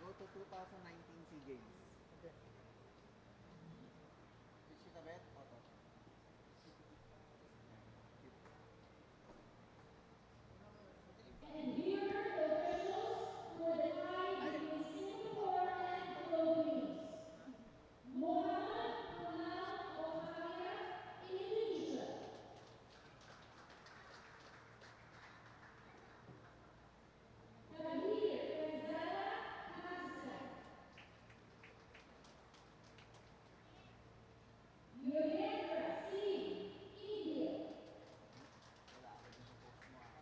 go to 2019 SEA Games. Okay. Wichita Bet, Auto. And here are the officials for the tie between Singapore and Philippines. Muhammad Ronald Otaya in Indonesia. Tahir Rezala, Pakistan. Yogendra Singh, India. Wala ako dun sa post mo ah.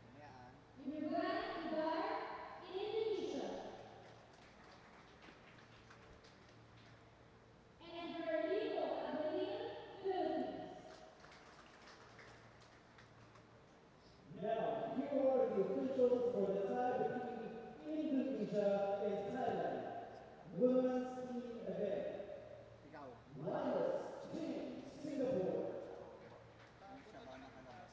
Mamaya ah. Imran Ibar in Indonesia. And Rodrigo Abril, Philippines. Now, here are the officials for the tie between Indonesia and Thailand. Women's team event. Ikaw. Lions, Team Singapore. Siya ba nakalabas?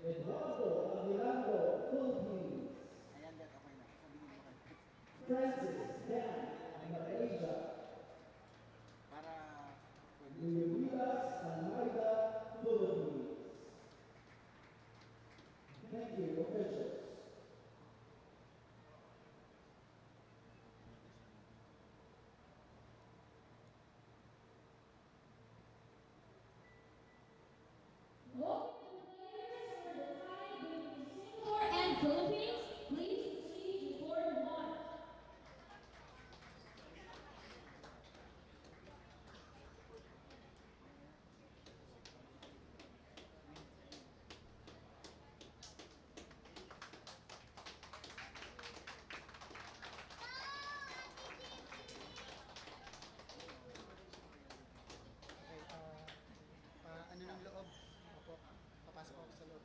Eduardo Aguilando, Philippines. Ayan, Bet, okay na. Sabihin mo kayo. Francis Dan, Malaysia. Para pwede. Luis Almeida, Philippines. Thank you, officials. Welcome to the players for the tie between Singapore and Philippines. Please proceed to board one. Okay, ano ng loob? Opo, papasok ako sa loob.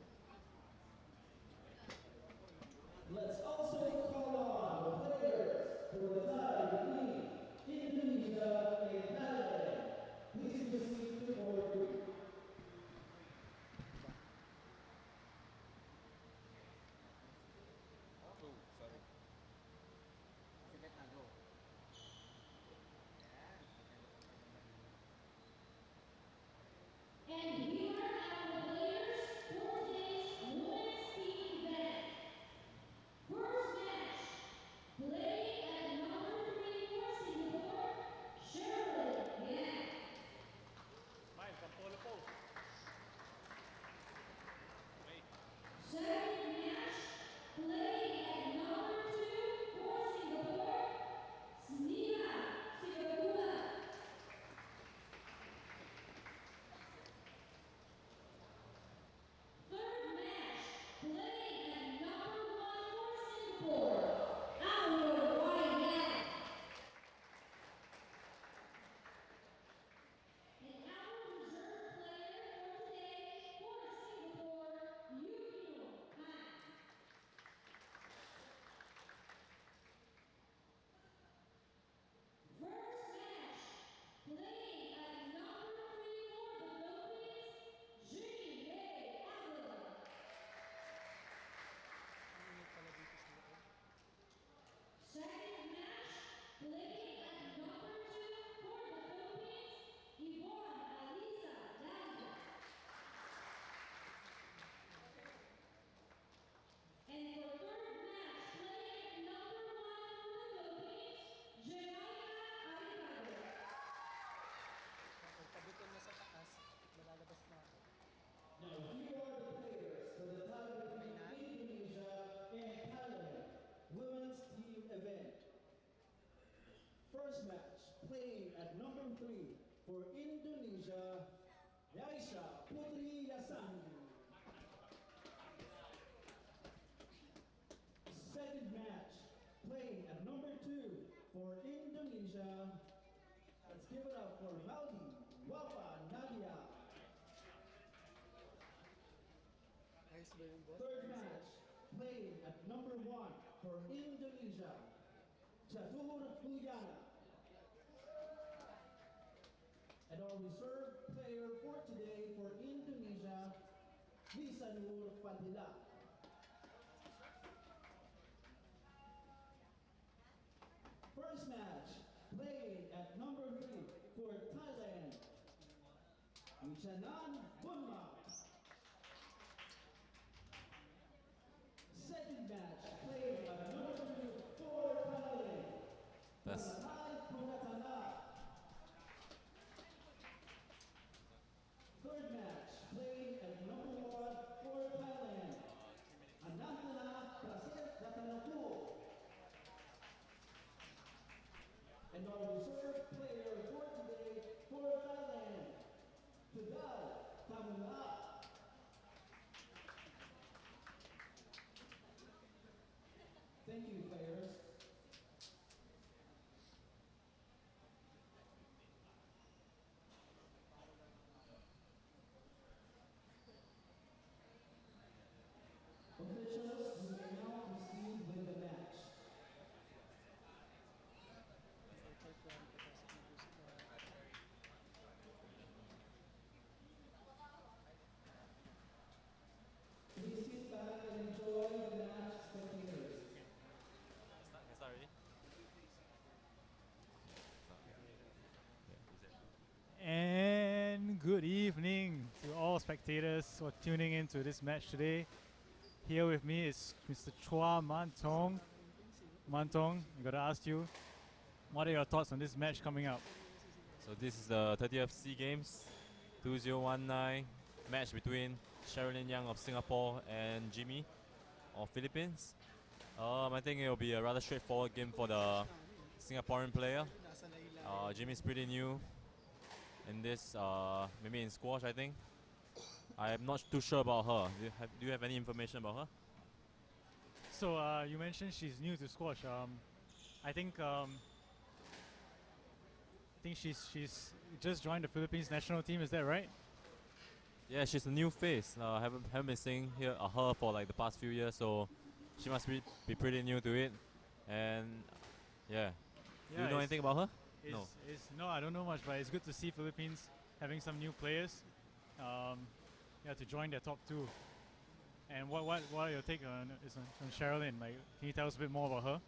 Let's also call on the players for the tie between Indonesia and Thailand. Please proceed to board three. Oh, sorry. Si Bet na, go. Ayan. And here are the players for today's women's team event. First match, playing at number 3 for Singapore, Shirley Yang. Mine, from Polo Post. Wait. Second match, playing at number 2 for Singapore, Sneha Sigagula. Third match, playing at number 1 for Singapore, Aurora Wyatt. And our reserve player for today for Singapore, Yukino Han. First match, playing at number 3 for the Philippines, Jimmy May Aguilar. Ang init pala dito sa loob. Second match, playing at number 2 for the Philippines, Yvonne Alisa Danda. And for third match, playing at number 1 for the Philippines, Jamaica Aricado. Kapag pabutin na sa taas, malalabas na ako. Now, here are the players for the tie between Indonesia and Thailand. Women's team event. First match, playing at number 3 for Indonesia, Yaisha Putri Yasan. Second match, playing at number 2 for Indonesia. Let's give it up for Maudi Wafa Nadia. Ayos ba yung boss? Third match, playing at number 1 for Indonesia, Chatur Puyana. And our reserve player for today for Indonesia, Lisanur Fadila. Shannon Bunma. Second match, played by number 2 for Thailand, That's Nasanai Punatana. Third match, played at number 1 for Thailand, Anantana Praset Ratanapu. And our reserve player for today for Thailand, Tudal Tamula. Thank you, players. Officials, you may now proceed with the match. Please sit back and enjoy the match, spectators. Can start already? And good evening to all spectators who are tuning into this match today. Here with me is Mr. Chua Mantong. Mantong, I gotta ask you, what are your thoughts on this match coming up? So this is the 30th SEA Games 2019 match between Sherilyn Yang of Singapore and Jimmy of Philippines. I think it will be a rather straightforward game for the Singaporean player. Jimmy's pretty new in this, maybe in squash, I think. I'm not too sure about her. Do you have any information about her? So you mentioned she's new to squash. I think she's just joined the Philippines national team. Is that right? Yeah, she's a new face. Haven't been seeing her for like the past few years, so she must be pretty new to it. And yeah, do you know anything about her? No. No, I don't know much, but it's good to see Philippines having some new players. To join their top two. And what are your take on Sherilyn? Like, can you tell us a bit more about her?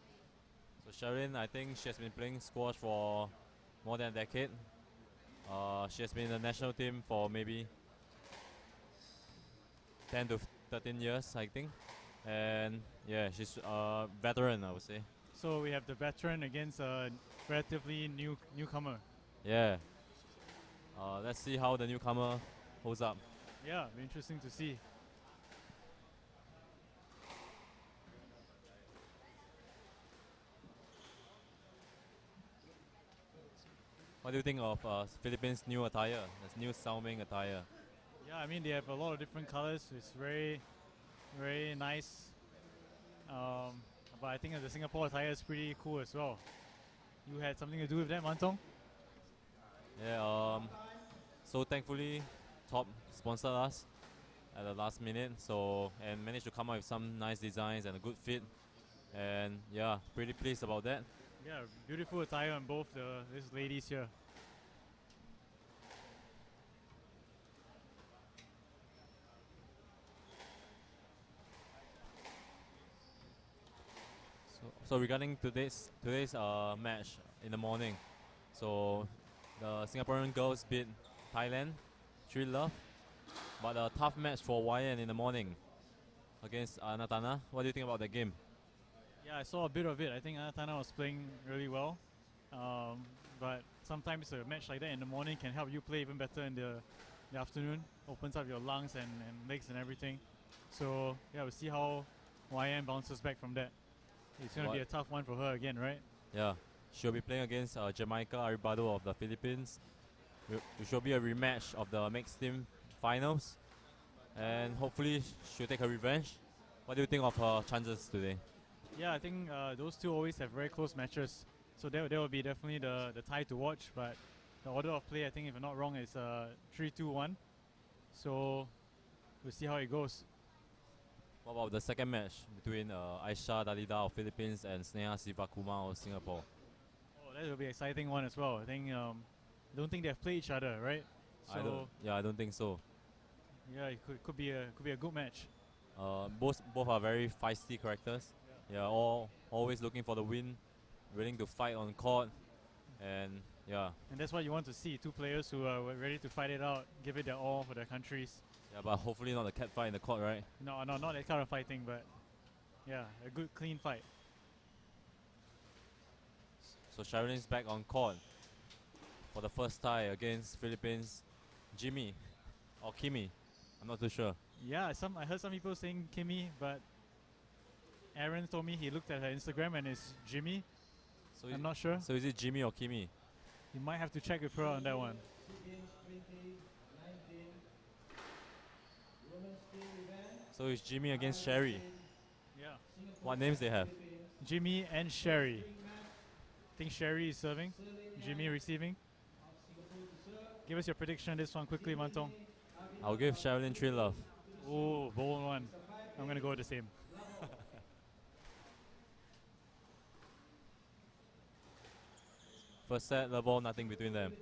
So Sherilyn, I think she has been playing squash for more than a decade. She has been in the national team for maybe 10 to 13 years, I think. And yeah, she's a veteran, I would say. So we have the veteran against a relatively newcomer. Yeah. Let's see how the newcomer holds up. Yeah, be interesting to see. What do you think of Philippines' new attire? This new Salming attire. Yeah, I mean they have a lot of different colors. It's very, very nice. But I think that the Singapore attire is pretty cool as well. You had something to do with that, Mantong? Yeah. So thankfully, Top sponsored us at the last minute. And managed to come up with some nice designs and a good fit. And yeah, pretty pleased about that. Yeah, beautiful attire on both these ladies here. So regarding today's match in the morning, so the Singaporean girls beat Thailand 3-love, but a tough match for YN in the morning against Natana. What do you think about that game? Yeah, I saw a bit of it. I think Anatana was playing really well. But sometimes a match like that in the morning can help you play even better in the afternoon. Opens up your lungs and legs and everything. So yeah, we'll see how YM bounces back from that. It's going to be a tough one for her again, right? Yeah, she'll be playing against Jamaica Aribado of the Philippines. It should be a rematch of the mixed team finals, and hopefully she'll take her revenge. What do you think of her chances today? Yeah, I think those two always have very close matches. So that will be definitely the tie to watch. But the order of play, I think, if I'm not wrong, is 3-2-1. So we'll see how it goes. What about the second match between Aisha Dalida of Philippines and Sneha Sivakuma of Singapore? Oh, that will be an exciting one as well. I think I don't think they've played each other, right? So I don't think so. yeah, it could be a good match. Both are very feisty characters. Yeah, all always looking for the win, willing to fight on court, and Yeah. And that's what you want to see, two players who are ready to fight it out, give it their all for their countries. Yeah, but hopefully not a cat fight in the court, right? No, not that kind of fighting, but yeah, a good clean fight. So Sherilyn's back on court for the first tie against Philippines' Jimmy or Kimi. I'm not too sure. Yeah, I heard some people saying Kimmy, but Aaron told me he looked at her Instagram and it's Jimmy. So I'm not sure. So is it Jimmy or Kimi? You might have to check with her on that one. So it's Jimmy against Sherry. Yeah. What names they have? Jimmy and Sherry. I think Sherry is serving, Jimmy receiving. Give us your prediction on this one quickly, Mantong. I'll give Sherilyn 3-love. Oh, bold one. I'm going to go with the same. First set, the ball, nothing between them.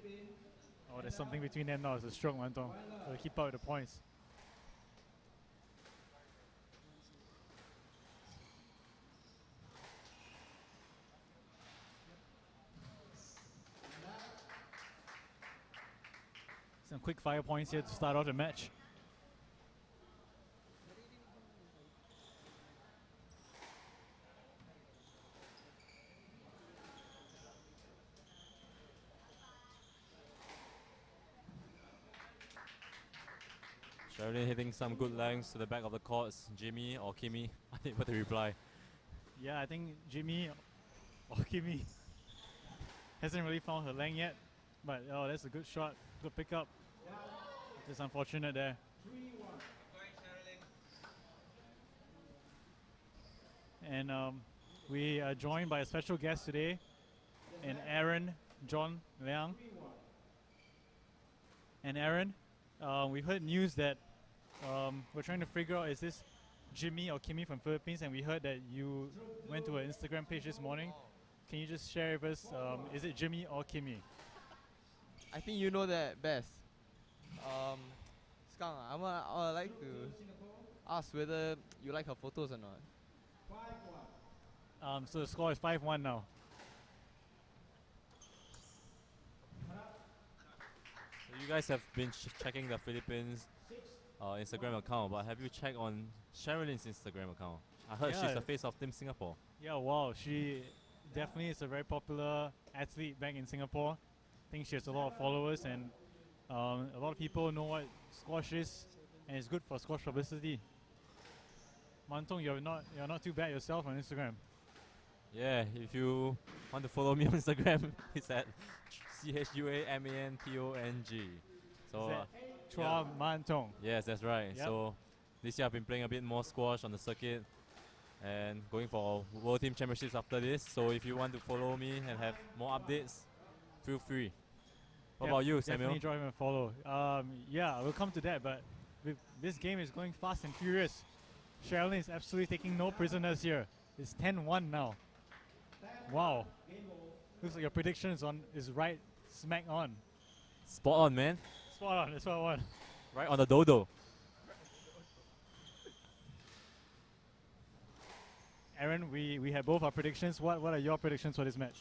Oh, there's something between them now. It's a stroke, Mantong. So keep up with the points. Some quick fire points here to start off the match. Sherilyn hitting some good lengths to the back of the courts. Jimmy or Kimi, unable to reply. Yeah, I think Jimmy or Kimi hasn't really found her length yet. But oh, that's a good shot, good pickup. Just unfortunate there. And we are joined by a special guest today, and Aaron John Liang. And Aaron, we heard news that we're trying to figure out, is this Jimmy or Kimi from Philippines? And we heard that you went to an Instagram page this morning. Can you just share with us, is it Jimmy or Kimi? I think you know that best. Skang, I would like to ask whether you like her photos or not. So the score is 5-1 now. So you guys have been checking the Philippines Instagram account, but have you checked on Sherilyn's Instagram account? I heard she's Yeah. the face of Team Singapore. Yeah, wow, she definitely is a very popular athlete back in Singapore. I think she has a lot of followers, and a lot of people know what squash is, and it's good for squash publicity. Mantong, you're not too bad yourself on Instagram. Yeah, if you want to follow me on Instagram, it's at CHUAMANTONG. So Is that Chua Mantong? yes, that's right. Yep. So this year I've been playing a bit more squash on the circuit and going for World Team Championships after this. So if you want to follow me and have more updates, feel free. What about you, Samuel? Definitely join and follow. Yeah, we'll come to that, but this game is going fast and furious. Sherilyn is absolutely taking no prisoners here. It's 10-1 now. Wow. Looks like your prediction is right smack on. Spot on, man. Spot on, that's what I want. Right on the dodo. Aaron, we had both our predictions. What are your predictions for this match?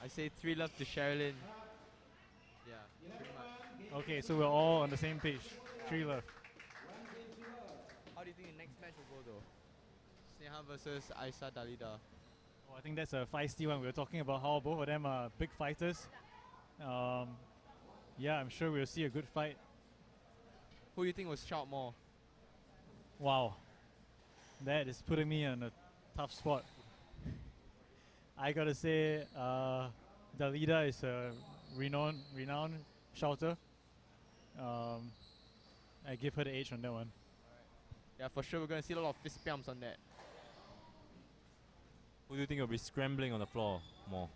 I say 3-love to Sherilyn. Yeah, pretty much. Okay, so we're all on the same page. 3-love. How do you think the next match will go though? Sneha versus Aisa Dalida. Oh, I think that's a feisty one. We were talking about how both of them are big fighters. Yeah, I'm sure we'll see a good fight. Who do you think will shout more? Wow. That is putting me on a tough spot. I gotta say, Dalida is a renowned shouter. I give her the edge on that one. Yeah, for sure we're going to see a lot of fist bumps on that. Who do you think will be scrambling on the floor more?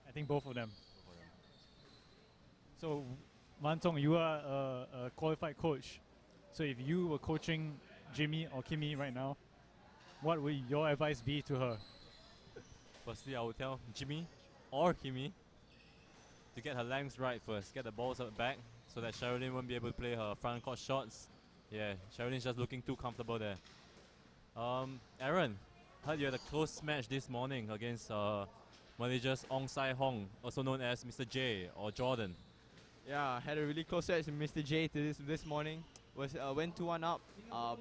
I think both of them. So, Mantong, you are a qualified coach. So if you were coaching Jimmy or Kimi right now, what would your advice be to her? Firstly, I would tell Jimmy or Kimi to get her lengths right first. Get the balls out back so that Sherilyn won't be able to play her front court shots. Yeah, Sherilyn's just looking too comfortable there. Aaron, heard you had a close match this morning against Malaysia's Ong Sai Hong, also known as Mr. J or Jordan. Yeah, had a really close match with Mr. J this morning. Went 2-1 up,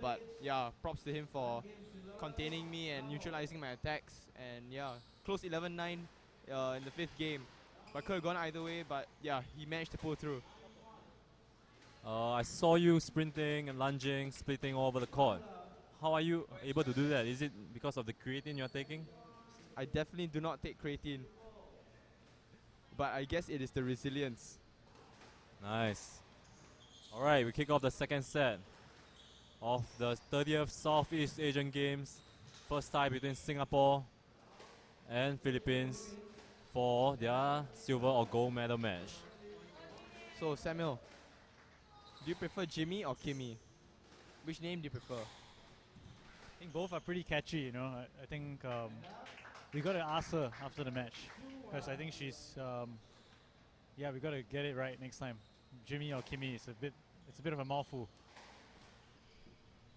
but yeah, props to him for containing me and neutralizing my attacks. And yeah, close 11-9 in the 5th game. But could have gone either way, but yeah, he managed to pull through. I saw you sprinting and lunging, splitting all over the court. How are you able to do that? Is it because of the creatine you're taking? I definitely do not take creatine, but I guess it is the resilience. Nice. Alright, we kick off the second set of the 30th Southeast Asian Games. First tie between Singapore and Philippines for their silver or gold medal match. So Samuel, do you prefer Jimmy or Kimmy? Which name do you prefer? I think both are pretty catchy, you know. I think we got to ask her after the match because I think she's, yeah, we got to get it right next time. Jimmy or Kimmy, it's a bit of a mouthful.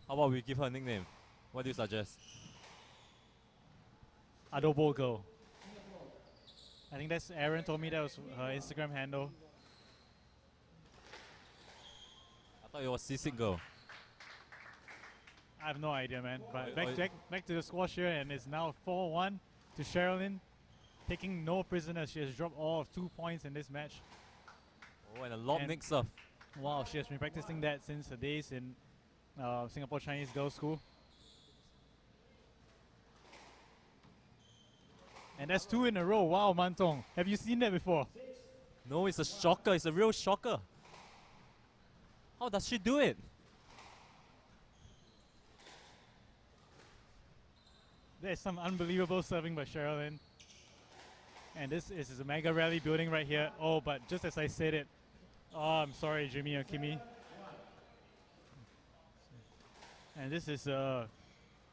How about we give her a nickname? What do you suggest? Adobo Girl. I think that's Aaron told me that was her Instagram handle. I thought it was Seasick Girl. I have no idea, man. But Oi, oi. back to the squash here, and it's now 4-1 to Sherilyn, taking no prisoners. She has dropped all of 2 points in this match. Oh, and a lob And- mix up. Wow, she has been practicing that since her days in Singapore Chinese Girls School. And that's 2 in a row. Wow, Mantong. Have you seen that before? No, it's a shocker. It's a real shocker. How does she do it? There's some unbelievable serving by Sherilyn. And this is a mega rally building right here. Oh, but just as I said it, oh, I'm sorry, Jimmy or Kimmy. And this is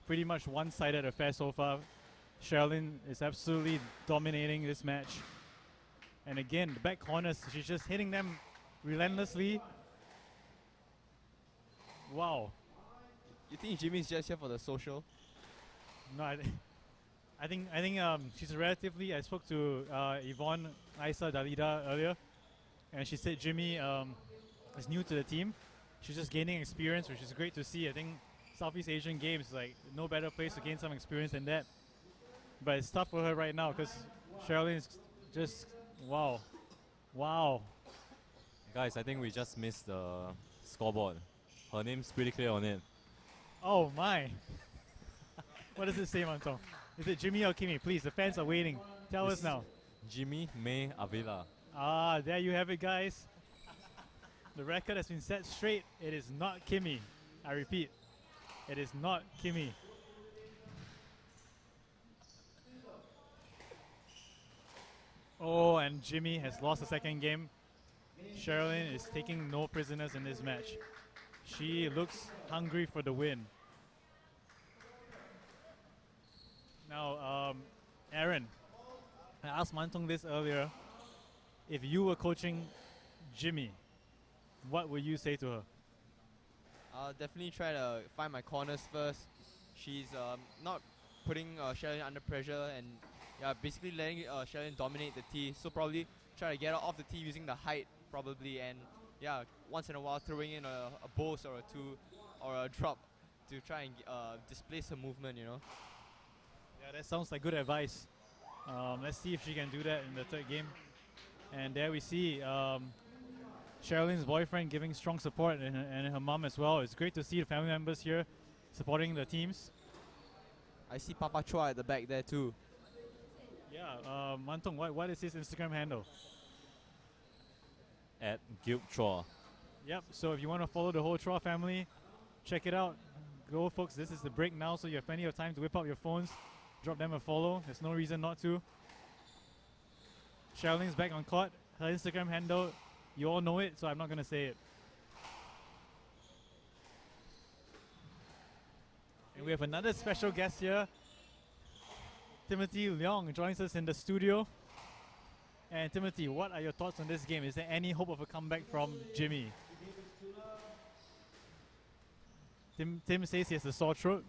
pretty much one-sided affair so far. Sherilyn is absolutely dominating this match. And again, the back corners, she's just hitting them relentlessly. Wow. You think Jimmy's just here for the social? No, I think she's relatively. I spoke to Yvonne, Isa, Dalida earlier, and she said Jimmy is new to the team. She's just gaining experience, which is great to see. I think Southeast Asian Games, like, no better place to gain some experience than that. But it's tough for her right now because Sherilyn is just wow. Guys, I think we just missed the scoreboard. Her name's pretty clear on it. Oh my! What does it say, Mantong? Is it Jimmy or Kimmy? Please, the fans are waiting. Tell us now. Jimmy May Avila. Ah, there you have it, guys. The record has been set straight. It is not Kimmy. I repeat, it is not Kimmy. Oh, and Jimmy has lost the second game. Sherilyn is taking no prisoners in this match. She looks hungry for the win. Now, Aaron, I asked Mantong this earlier. If you were coaching Jimmy, what would you say to her? I'll definitely try to find my corners first. She's not putting Sherilyn under pressure and basically letting Sherilyn dominate the tee. So probably try to get her off the tee using the height probably, and once in a while throwing in a boast or a two or a drop to try and displace her movement, you know. Yeah, that sounds like good advice. Let's see if she can do that in the third game. And there we see Sherilyn's boyfriend giving strong support and her mom as well. It's great to see the family members here supporting the teams. I see Papa Chua at the back there too. Yeah, Mantong, what is his Instagram handle? At Guild Chua. Yep, so if you want to follow the whole Chua family, check it out. Go, folks, this is the break now, so you have plenty of time to whip out your phones, drop them a follow. There's no reason not to. Sherilyn's back on court. Her Instagram handle, you all know it, so I'm not going to say it. And we have another special guest here. Timothy Leong joins us in the studio. And Timothy, what are your thoughts on this game? Is there any hope of a comeback from Jimmy? Tim says he has a sore throat,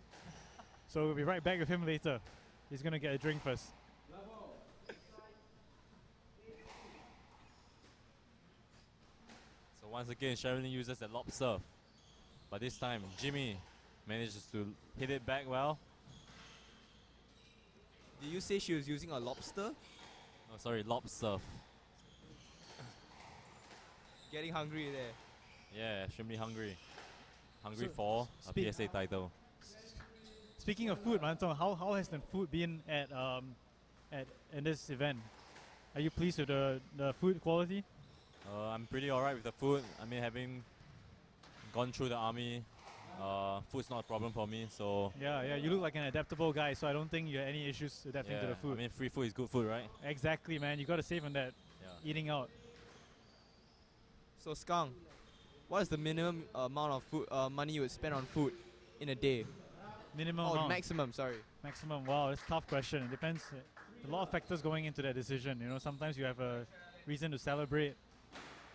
so we'll be right back with him later. He's going to get a drink first. Once again, Sherilyn uses the lob serve. But this time, Jimmy manages to hit it back well. Did you say she was using a lobster? Oh, sorry, lob serve. Getting hungry there. Yeah, extremely hungry. Hungry So, for a speak- PSA title. Speaking of food, Mantong, how has the food been at in this event? Are you pleased with the food quality? I'm pretty alright with the food. I mean, having gone through the army, food's not a problem for me. So Yeah, you look like an adaptable guy, so I don't think you have any issues adapting to yeah, the food. I mean, free food is good food, right? Exactly, man. You got to save on that. Yeah. Eating out. So Skang, what is the minimum amount of food money you would spend on food in a day? Minimum Oh, amount. maximum. Sorry. Maximum. Wow, that's a tough question. It depends. A lot of factors going into that decision. You know, sometimes you have a reason to celebrate,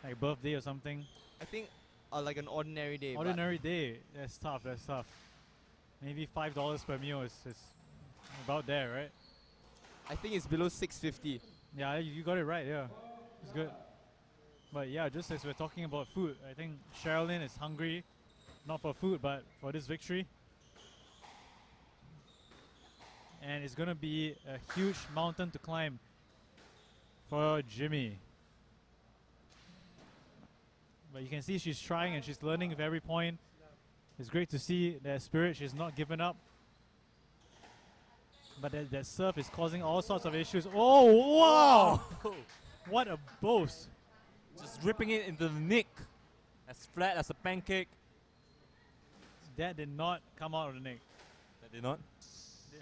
like birthday or something. I think like an ordinary day. but Ordinary day. That's tough. That's tough. Maybe $5 per meal is about there, right? I think it's below 650. Yeah, you got it right. Yeah, it's good. But yeah, just as we're talking about food, I think Sherilyn is hungry, not for food, but for this victory. And it's gonna be a huge mountain to climb for Jimmy. But you can see she's trying and she's learning with every point. It's great to see that spirit. She's not given up. But that serve is causing all sorts of issues. Oh, wow! What a boast. Just ripping it into the nick, as flat as a pancake. That did not come out of the neck. That did not.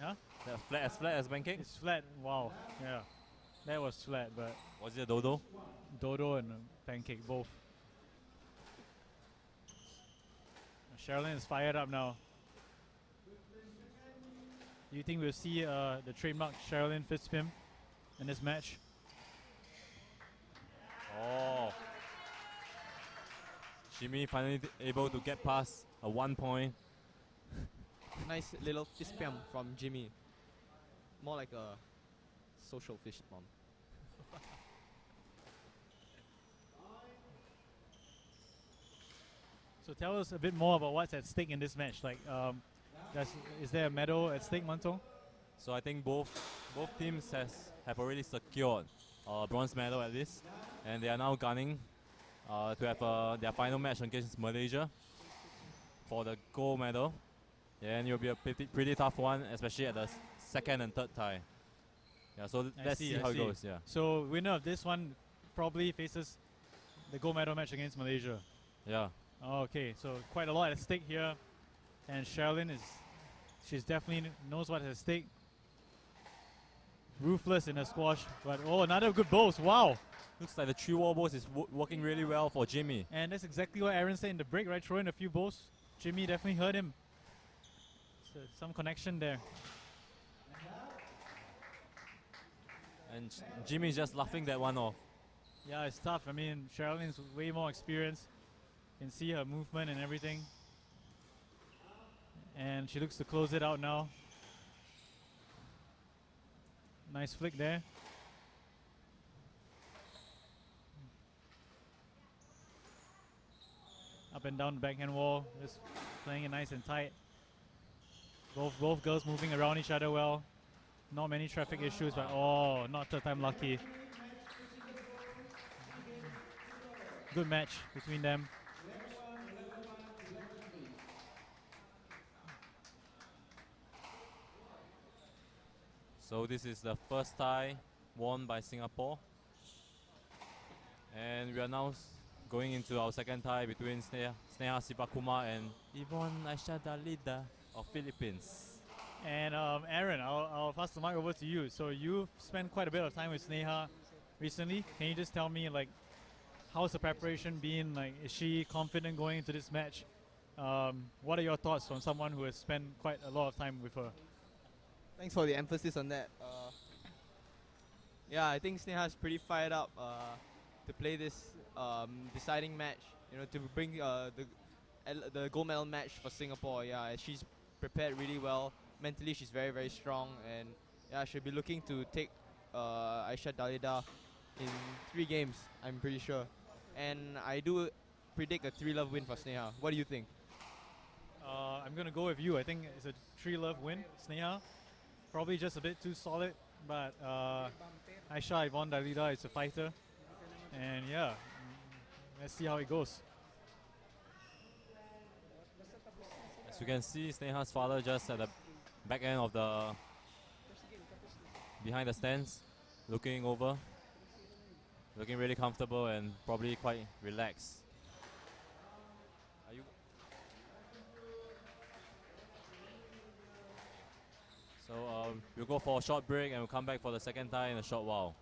Huh? That flat as a pancake. It's flat. Wow. Yeah. That was flat, but Was it a dodo? dodo and pancake both. Sherilyn is fired up now. Do you think we'll see the trademark Sherilyn fist pimp in this match? Oh. Jimmy finally able to get past a 1 point. Nice little fist bump from Jimmy. More like a social fist bump. So tell us a bit more about what's at stake in this match. Like, is there a medal at stake, Manto? So I think both teams have already secured a bronze medal at least, and they are now gunning to have their final match against Malaysia for the gold medal. Yeah, and it will be a pretty tough one, especially at the second and third tie. Yeah, so let's see how it goes. Yeah. So winner of this one probably faces the gold medal match against Malaysia. Yeah. Okay, so quite a lot at stake here, and Sherilyn she's definitely knows what's at stake. Ruthless in her squash, but oh, another good boast! Wow, Looks like the 3-wall boast is working really well for Jimmy. and that's exactly what Aaron said in the break, right? Throwing a few boasts. Jimmy definitely heard him. So some connection there. And Jimmy's just laughing that one off. Yeah, it's tough. I mean, Sherilyn's way more experienced. You can see her movement and everything. And she looks to close it out now. Nice flick there. Up and down the backhand wall, just playing it nice and tight. Both girls moving around each other well. Not many traffic issues, but oh, not third time lucky. Good match between them. So this is the first tie won by Singapore. And we are now going into our second tie between Sneha Sivakumar and Yvonne Aisha Dalida of Philippines. And Aaron, I'll pass the mic over to you. So you've spent quite a bit of time with Sneha recently. Can you just tell me, like, how's the preparation been? Like, is she confident going into this match? What are your thoughts from someone who has spent quite a lot of time with her? Thanks for the emphasis on that. Yeah, I think Sneha's pretty fired up to play this deciding match. You know, to bring the gold medal match for Singapore. Yeah, she's prepared really well. Mentally, she's very, very strong, and yeah, she'll be looking to take Aisha Dalida in 3 games. I'm pretty sure, and I do predict a 3-love win for Sneha. What do you think? I'm gonna go with you. I think it's a 3-love win, Sneha. Probably just a bit too solid, but Aisha Yvonne Dalida is a fighter, and yeah, let's see how it goes. As you can see, Sneha's father just at the back end of the behind the stands, looking over, looking really comfortable and probably quite relaxed. Are you? So we'll go for a short break and we'll come back for the second tie in a short while.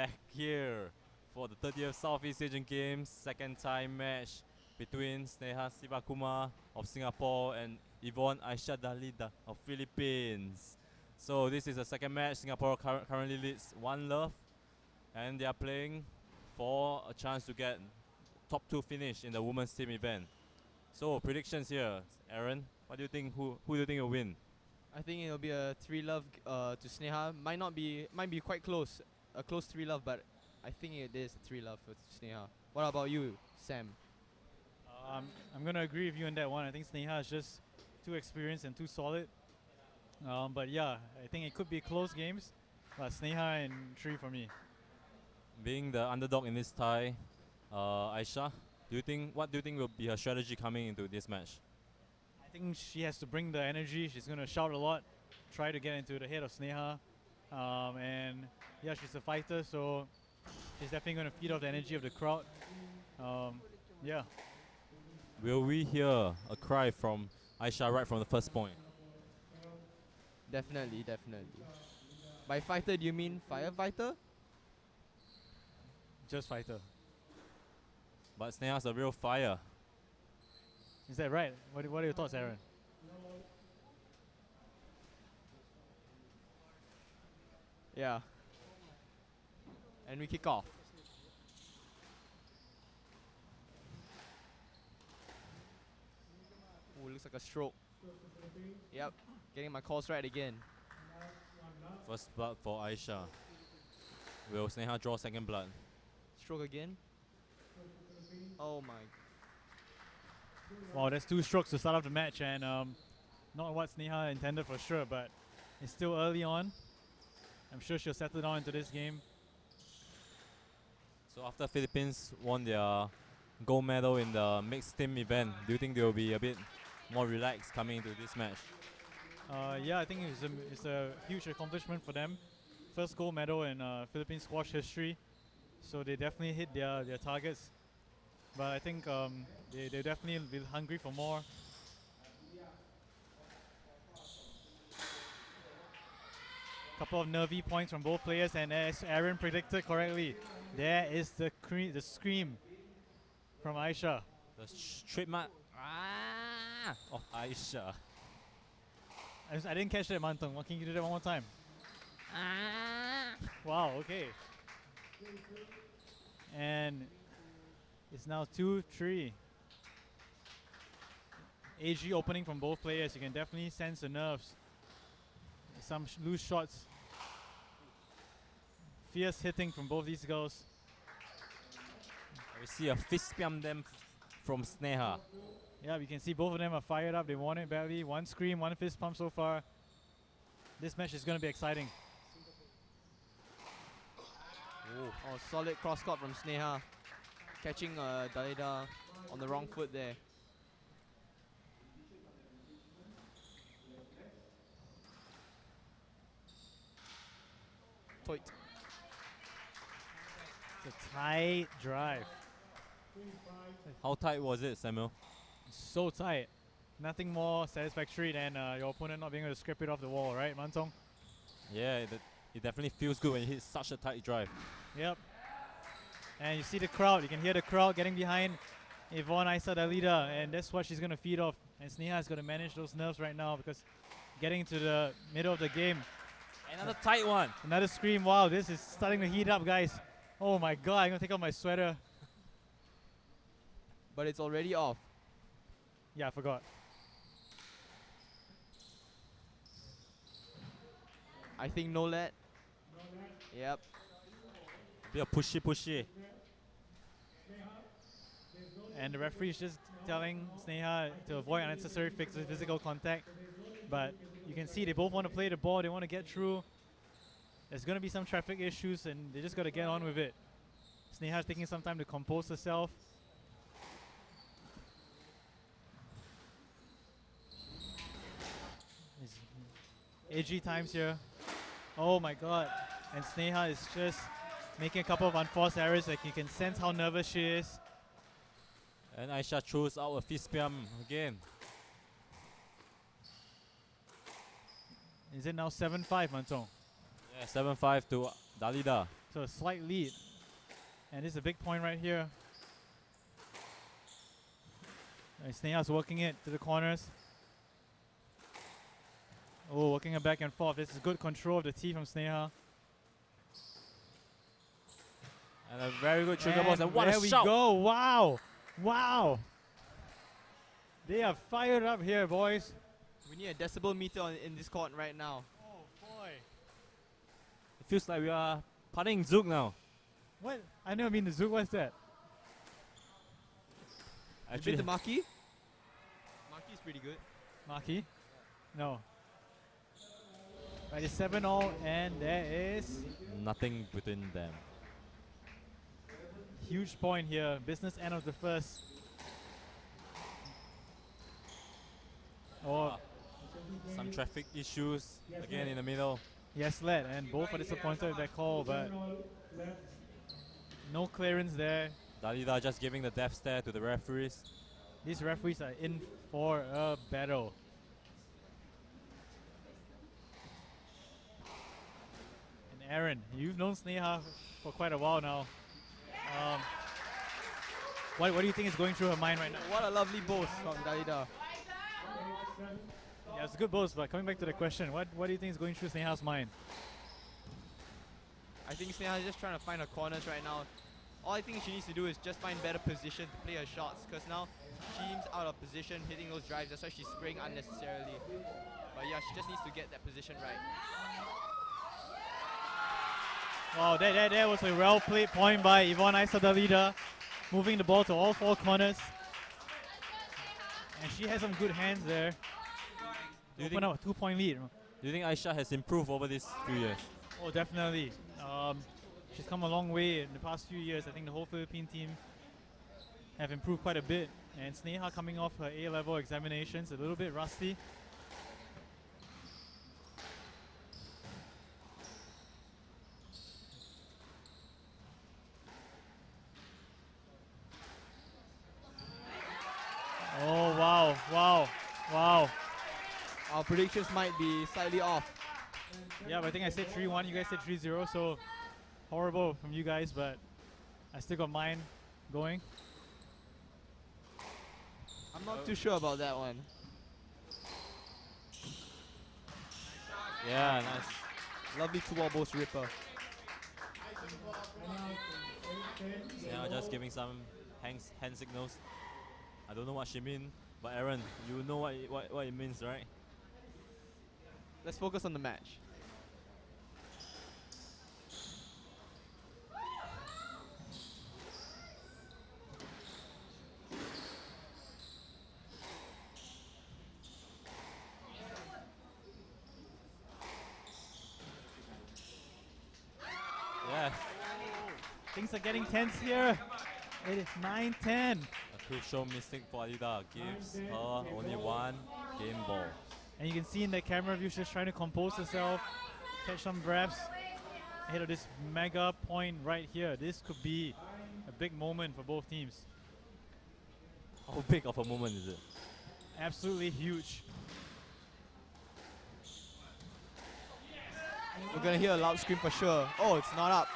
back here for the 30th Southeast Asian Games, second time match between Sneha Sivakumar of Singapore and Yvonne Aisha Dalida of Philippines. So this is the second match. Singapore currently leads 1-love, and they are playing for a chance to get top 2 finish in the women's team event. So predictions here, Aaron. What do you think? Who do you think will win? I think it'll be a 3-love to Sneha. Might be quite close, a close 3-love, but I think it is a 3-love for Sneha. What about you, Sam? I'm gonna agree with you on that one. I think Sneha is just too experienced and too solid. But yeah, I think it could be close games. But Sneha and 3 for me. Being the underdog in this tie, Aisha, what do you think will be her strategy coming into this match? I think she has to bring the energy. She's gonna shout a lot, try to get into the head of Sneha. And yeah, she's a fighter, so she's definitely gonna feed off the energy of the crowd. Yeah. Will we hear a cry from Aisha right from the first point? Definitely. By fighter, do you mean firefighter? Just fighter. But Sneha's a real fire. Is that right? What are your thoughts, Aaron? Yeah. And we kick off. Ooh, looks like a stroke. Yep, getting my calls right again. First blood for Aisha. Will Sneha draw second blood? Stroke again. Oh my. Wow, that's 2 strokes to start off the match, and not what Sneha intended for sure, but it's still early on. I'm sure she'll settle down into this game. So after Philippines won their gold medal in the mixed team event, do you think they will be a bit more relaxed coming into this match? Yeah, I think it's a huge accomplishment for them. First gold medal in Philippine squash history, so they definitely hit their targets. But I think they definitely will be hungry for more. Couple of nervy points from both players, and as Aaron predicted correctly, there is the scream from Aisha. The trademark of Aisha. I didn't catch that, Mantong. Can you do that one more time? Wow, okay. And it's now 2-3. AG opening from both players. You can definitely sense the nerves. Some loose shots. Fierce hitting from both these girls. We see a fist spam them from Sneha. Yeah, we can see both of them are fired up. They won it badly. One scream, one fist pump so far. This match is going to be exciting. Oh, solid cross court from Sneha. Catching Dalida on the wrong foot there. Toit. It's a tight drive. How tight was it, Samuel? So tight. Nothing more satisfactory than your opponent not being able to scrape it off the wall, right, Mantong? Yeah, it definitely feels good when you hit such a tight drive. Yep. And you see the crowd. You can hear the crowd getting behind Yvonne Aisa Dalida, and that's what she's going to feed off. And Sneha is going to manage those nerves right now because getting to the middle of the game. Another tight one. Another scream. Wow, this is starting to heat up, guys. Oh my god, I'm going to take off my sweater. But it's already off. Yeah, I forgot. I think no let. Yep. Be a pushy. And the referee is just telling Sneha to avoid unnecessary physical contact. But you can see they both want to play the ball. They want to get through. There's going to be some traffic issues, and they just got to get on with it. Sneha's taking some time to compose herself. AG times here. Oh my god. And Sneha is just making a couple of unforced errors. Like, you can sense how nervous she is. And Aisha throws out a fist spam again. Is it now 7-5, Mantong? Yeah, 7-5 to Dalida. So a slight lead. And this is a big point right here. Sneha's working it to the corners. Oh, working it back and forth. This is good control of the tee from Sneha. And a very good trigger balls. And what there a we shot! go. Wow. Wow. They are fired up here, boys. We need a decibel meter in this court right now. Oh, boy. It feels like we are putting Zook now. What? I never been to Zook. What's that? Have you been to Maki? Maki's pretty good. Maki? No. Right, it's 7-all, and there is nothing between them. huge point here. Business end of the first. Oh, Some traffic issues again in the middle. yes, led, and both are disappointed with that call, but no clearance there. Dalida just giving the death stare to the referees. These referees are in for a battle. And Aaron, you've known Sneha for quite a while now. What do you think is going through her mind right now? What a lovely boast from Dalida. Yeah, it's a good boast, but coming back to the question, what do you think is going through Sneha's mind? I think Sneha is just trying to find her corners right now. All I think she needs to do is just find better position to play her shots, because now she's out of position hitting those drives. That's why she's spraying unnecessarily. But yeah, she just needs to get that position right. Wow, that was a well-played point by Yvonne Aisa Dalida, moving the ball to all four corners. And she has some good hands there. Open up a 2-point lead. Do you think Aisha has improved over these few years? Oh, definitely. She's come a long way in the past few years. I think the whole Philippine team have improved quite a bit. And Sneha coming off her A-level examinations, a little bit rusty. Oh, wow, wow, wow. Our predictions might be slightly off. Yeah, but I think I said 3-1, you guys said 3-0, so horrible from you guys, but I still got mine going. I'm not too sure about that one. Yeah, nice. Lovely 2-ball boast ripper. Yeah, just giving some hand signals. I don't know what she means, but Aaron, you know what it means, right? Let's focus on the match. Yeah, Things are getting tense here. It is 9-10. a crucial mistake for Alida gives her only one game ball. And you can see in the camera view, she's trying to compose herself, catch some breaths ahead of this mega point right here. This could be a big moment for both teams. How big of a moment is it? Absolutely huge. We're gonna hear a loud scream for sure. Oh, it's not up.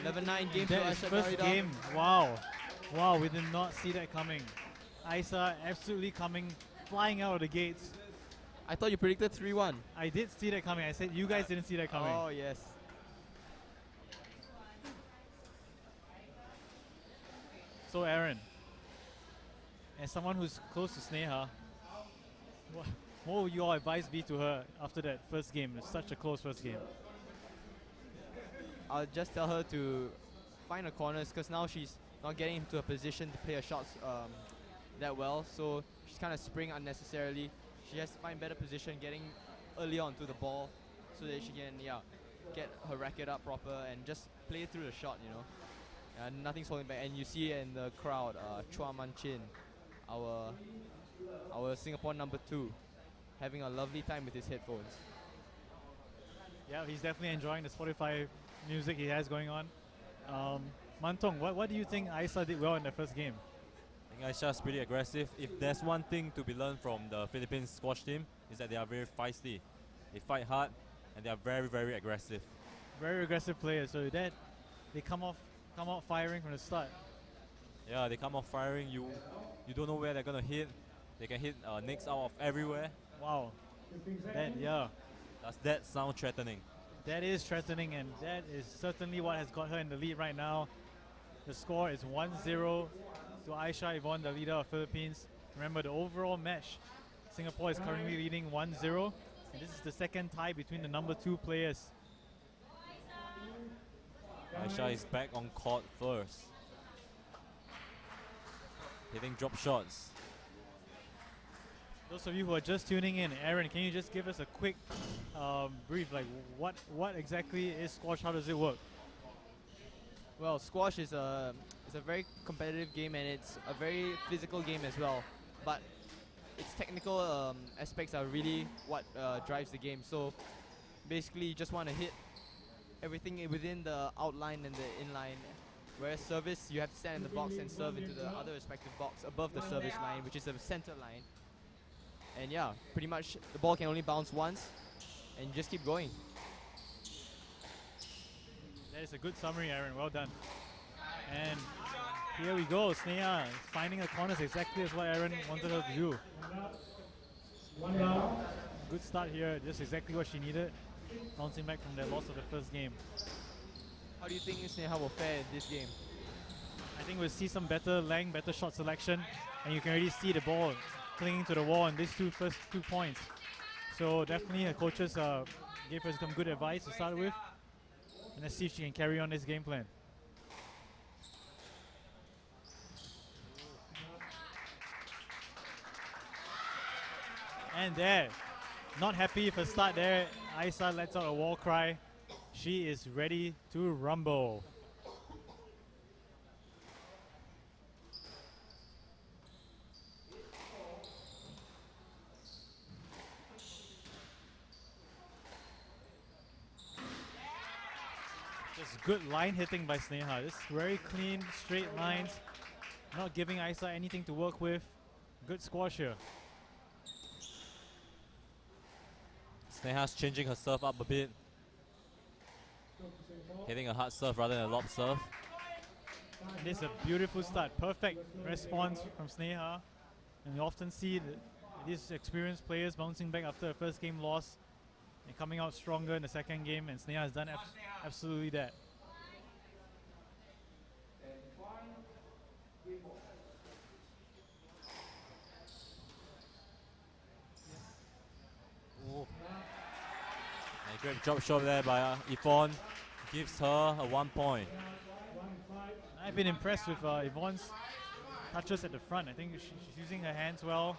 11-9 game to That is Aisha first Darida. game. Wow. Wow, we did not see that coming. Aisa absolutely coming, flying out of the gates. I thought you predicted 3-1. I did see that coming. I said you guys didn't see that coming. Oh, yes. So Aaron, as someone who's close to Sneha, what would your advice be to her after that first game? It's such a close first game. I'll just tell her to find her corners, because now she's not getting into a position to play her shots that well. So she's kind of spraying unnecessarily. She has to find better position, getting early onto the ball, so that she can get her racket up proper and just play through the shot, you know. And nothing's holding back. And you see in the crowd, Chua Man Chin, our Singapore number 2, having a lovely time with his headphones. Yeah, he's definitely enjoying the Spotify music he has going on. Mantong, what do you think Aisa did well in the first game? I think Aisha's pretty aggressive. If there's one thing to be learned from the Philippines squash team, is that they are very feisty. They fight hard and they are very, very aggressive. Very aggressive players. So that they come out firing from the start. Yeah, they come off firing. You don't know where they're gonna hit. They can hit nicks out of everywhere. Wow. Does that sound threatening? That is threatening, and that is certainly what has got her in the lead right now. The score is 1-0 to Aisha Yvonne, the leader of Philippines. Remember, the overall match, Singapore is currently leading 1-0, and this is the second tie between the number 2 players. Aisha is back on court first. Hitting drop shots. Those of you who are just tuning in, Aaron, can you just give us a quick brief, like what exactly is squash? How does it work? Well, squash is a very competitive game, and it's a very physical game as well. But its technical aspects are really what drives the game. So basically, you just want to hit everything within the outline and the inline. Whereas service, you have to stand in the box and serve into the other respective box above the service line, which is the center line. And yeah, pretty much the ball can only bounce once, and you just keep going. That is a good summary, Aaron. Well done. And here we go. Sneha is finding the corners exactly as what Aaron wanted her to do. Good start here. Just exactly what she needed. Bouncing back from the loss of the first game. How do you think Sneha will fare in this game? I think we'll see some better length, better shot selection, and you can already see the ball clinging to the wall in these first two points. So definitely the coaches gave her some good advice to start with. And let's see if she can carry on this game plan. And there, not happy with her start there. Aisa lets out a wall cry. She is ready to rumble. Just good line hitting by Sneha. Just very clean, straight lines. Not giving Aisa anything to work with. Good squash here. Sneha's changing her serve up a bit. Hitting a hard serve rather than a lob serve. And this is a beautiful start. Perfect response from Sneha. And we often see these experienced players bouncing back after a first game loss and coming out stronger in the second game. And Sneha has done absolutely that. Ooh. A great drop shot there by Yvonne. Gives her a 1 point. I've been impressed with Yvonne's touches at the front. I think she's using her hands well.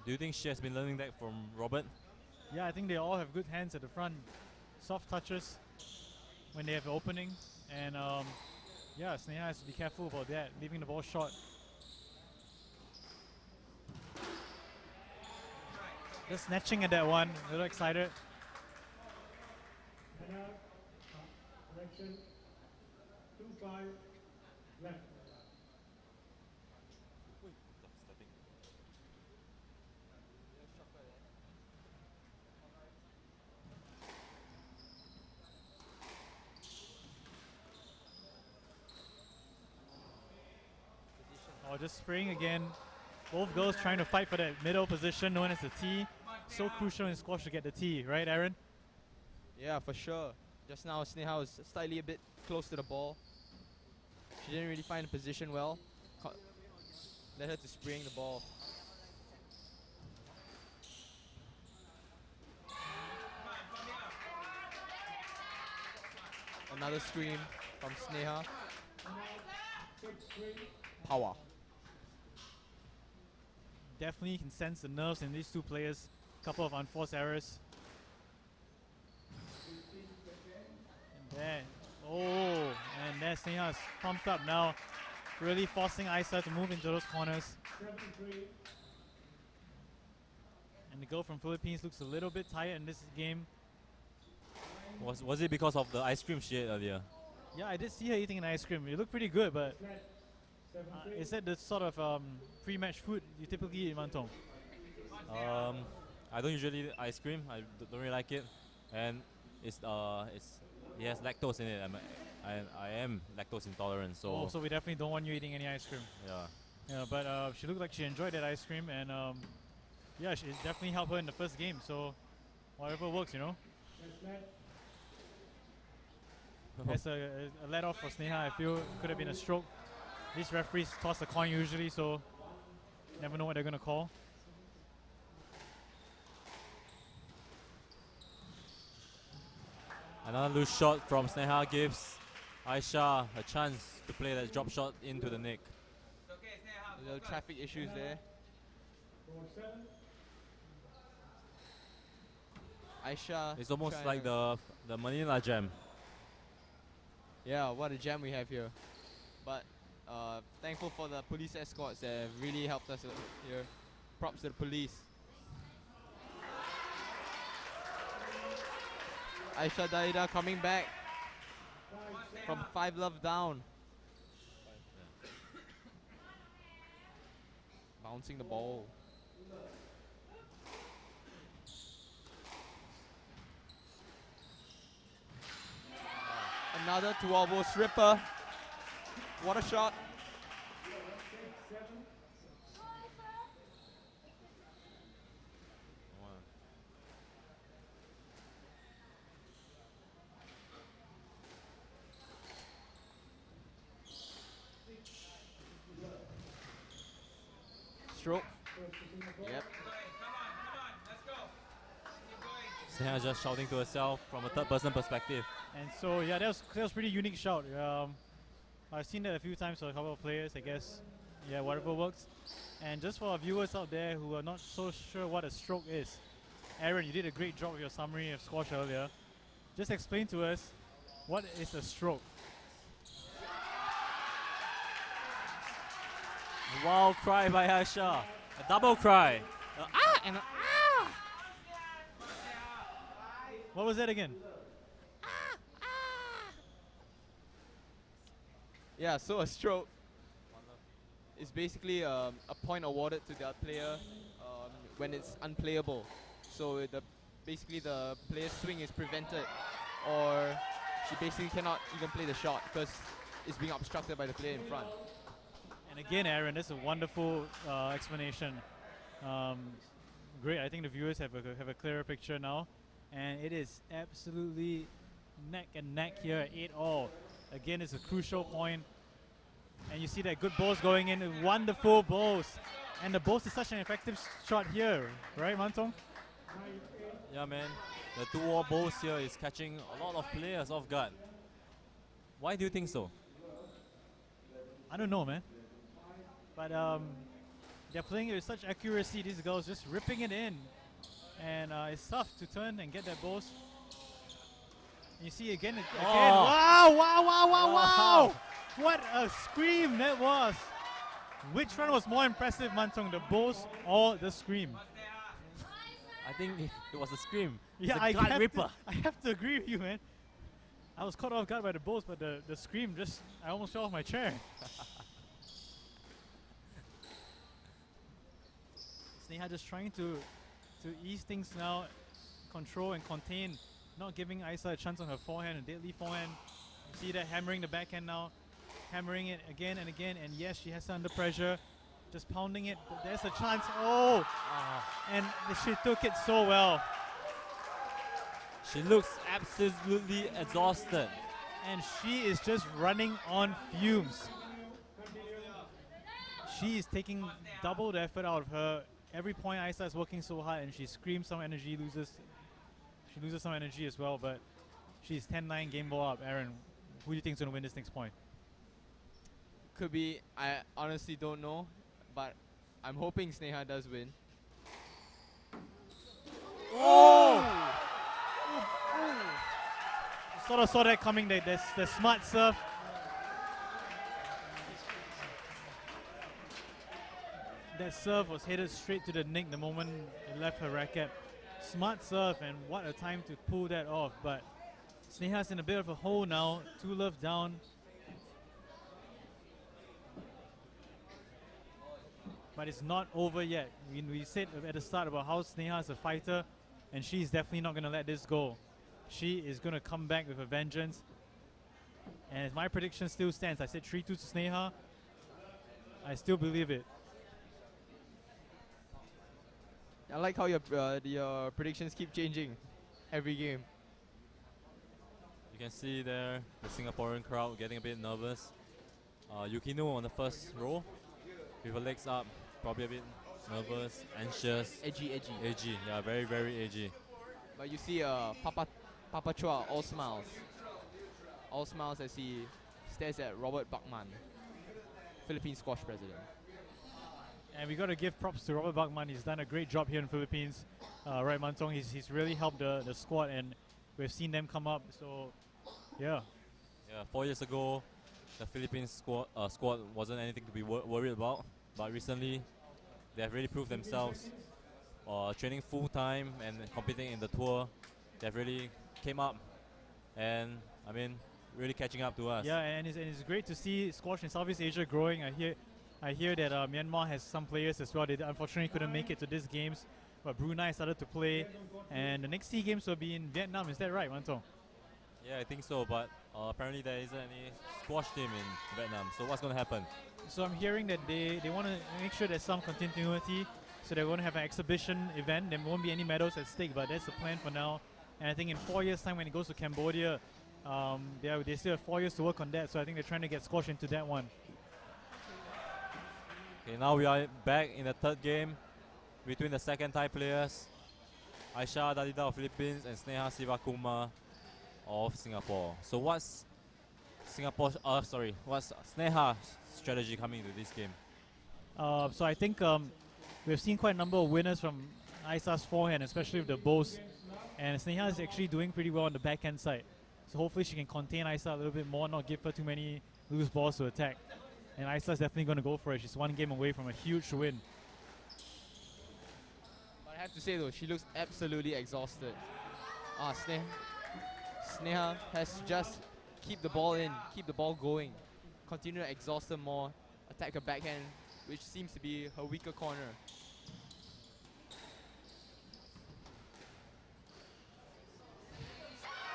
Do you think she has been learning that from Robert? Yeah, I think they all have good hands at the front. Soft touches when they have an opening. And yeah, Sneha has to be careful about that, leaving the ball short. Just snatching at that one, a little excited. Correction. 2-5 left. Oh, just spraying again. Both girls trying to fight for that middle position known as the T. So crucial in squash to get the T, right, Aaron? Yeah, for sure. Just now, Sneha was slightly a bit close to the ball. She didn't really find the position well. Led her to spraying the ball. Another scream from Sneha. Power. Definitely can sense the nerves in these two players. Couple of unforced errors. And there. Oh, and there Sneha is pumped up now. Really forcing Aisa to move into those corners. And the girl from Philippines looks a little bit tired in this game. Was it because of the ice cream she ate earlier? Yeah, I did see her eating an ice cream. It looked pretty good, but is that the sort of pre-match food you typically eat in Mantong? I don't usually eat ice cream. Don't really like it, and it has lactose in it. I am lactose intolerant, Oh, so so we definitely don't want you eating any ice cream. yeah. Yeah, but she looked like she enjoyed that ice cream, and yeah, it definitely helped her in the first game. So whatever works, you know. As a let off for Sneha, I feel it could have been a stroke. These referees toss a coin usually, so never know what they're gonna call. Another loose shot from Sneha gives Aisha a chance to play that drop shot into the nick. Little traffic issues there. Aisha. It's almost trying like to- the Manila Jam. Yeah, what a jam we have here. But thankful for the police escorts that have really helped us here. Props to the police. Aisha Daida coming back from 5 love down. Bouncing the ball. Another 2-elbow stripper. What a shot. Stroke. Yep. Sneha just shouting to herself from a third person perspective. And so yeah, that was pretty unique shout. I've seen that a few times for a couple of players. I guess, yeah, whatever works. And just for our viewers out there who are not so sure what a stroke is, Aaron, you did a great job with your summary of squash earlier. Just explain to us what is a stroke. Wow, cry by Aisha. A double cry. And What was that again? Yeah, so a stroke is basically a point awarded to the player when it's unplayable. So basically the player's swing is prevented, or she basically cannot even play the shot because it's being obstructed by the player in front. And again, Aaron, that's a wonderful explanation. Great. I think the viewers have a clearer picture now, and it is absolutely neck and neck here, 8-all. Again, it's a crucial point, and you see that good balls going in, wonderful balls, and the balls is such an effective shot here, right, Mantong? yeah, man, the 2-wall balls here is catching a lot of players off guard. Why do you think so? I don't know, man, but they're playing it with such accuracy. These girls just ripping it in, and it's tough to turn and get that balls. You see again. Oh. Wow! What a scream that was! Which one was more impressive, Mantong, the balls or the scream? I think it was a scream. Yeah, it's a guard I ripper. have to agree with you, man. I was caught off guard by the balls, but the scream I almost fell off my chair. Sneha just trying to ease things now, control and contain, not giving Isa a chance on her forehand, a deadly forehand. You see that hammering the backhand now, hammering it again and again, and yes, she has her under pressure, just pounding it, but there's a chance. Oh! And she took it so well. She looks absolutely exhausted. And she is just running on fumes. She is taking double the effort out of her. Every point Isa is working so hard, and she screams some energy, she loses some energy as well, but she's 10-9 game ball up. Aaron, who do you think is going to win this next point? Could be, I honestly don't know, but I'm hoping Sneha does win. Oh! Sort of saw that coming, the smart serve. That serve was headed straight to the nick the moment it left her racket. Smart serve, and what a time to pull that off. But Sneha's in a bit of a hole now, 2-love down. but it's not over yet. We said at the start about how Sneha is a fighter, and she's definitely not going to let this go. She is going to come back with a vengeance. And my prediction still stands. I said 3-2 to Sneha. I still believe it. I like how your predictions keep changing every game. You can see there the Singaporean crowd getting a bit nervous. Yukino on the first row with her legs up, probably a bit nervous, anxious, Edgy. yeah, very, very edgy. But you see Papa Chua all smiles. All smiles as he stares at Robert Bachman, Philippine squash president. And we got to give props to Robert Bachman. He's done a great job here in the Philippines. Right, Mantong, he's really helped the squad, and we've seen them come up. So, yeah. Yeah, 4 years ago, the Philippines squad wasn't anything to be worried about. But recently, they have really proved themselves. Training full time and competing in the tour, they've really came up. And, I mean, really catching up to us. Yeah, and it's great to see squash in Southeast Asia growing. I hear that Myanmar has some players as well. They unfortunately couldn't make it to these games, but Brunei started to play, and the next SEA Games will be in Vietnam. Is that right, Mantong? Yeah, I think so, but apparently there isn't any squash team in Vietnam. So what's going to happen? So I'm hearing that they want to make sure there's some continuity. So they're going to have an exhibition event. There won't be any medals at stake, but that's the plan for now. And I think in 4 years' time when it goes to Cambodia, they still have 4 years to work on that. So I think they're trying to get squash into that one. Okay, now we are back in the third game between the second Thai players, Aisha Dadida of Philippines and Sneha Sivakumar of Singapore. So what's Sneha's strategy coming into this game? So I think we've seen quite a number of winners from Aisa's forehand, especially with the bows. And Sneha is actually doing pretty well on the backhand side. So hopefully she can contain Aisa a little bit more, not give her too many loose balls to attack. And Aisa's definitely going to go for it. She's one game away from a huge win. But I have to say though, she looks absolutely exhausted. Sneha has to just keep the ball in, keep the ball going, continue to exhaust her more, attack her backhand, which seems to be her weaker corner.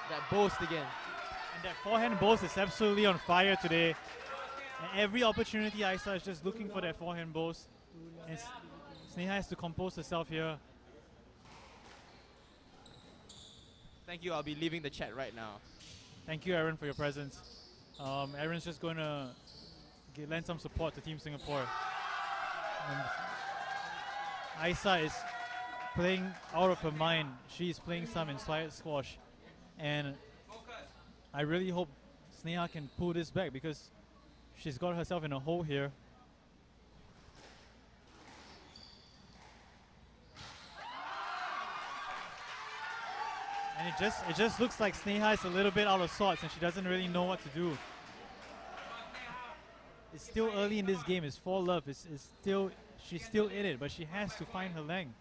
That boast again. And that forehand boast is absolutely on fire today. And every opportunity Aisa is just looking for that forehand boast. And Sneha has to compose herself here. Thank you, I'll be leaving the chat right now. Thank you, Aaron, for your presence. Aaron's just going to lend some support to Team Singapore. And Aisa is playing out of her mind. She's playing some inspired squash. And I really hope Sneha can pull this back because she's got herself in a hole here. And it just looks like Sneha is a little bit out of sorts and she doesn't really know what to do. It's still early in this game. It's 4-love. She's still in it, but she has to find her length.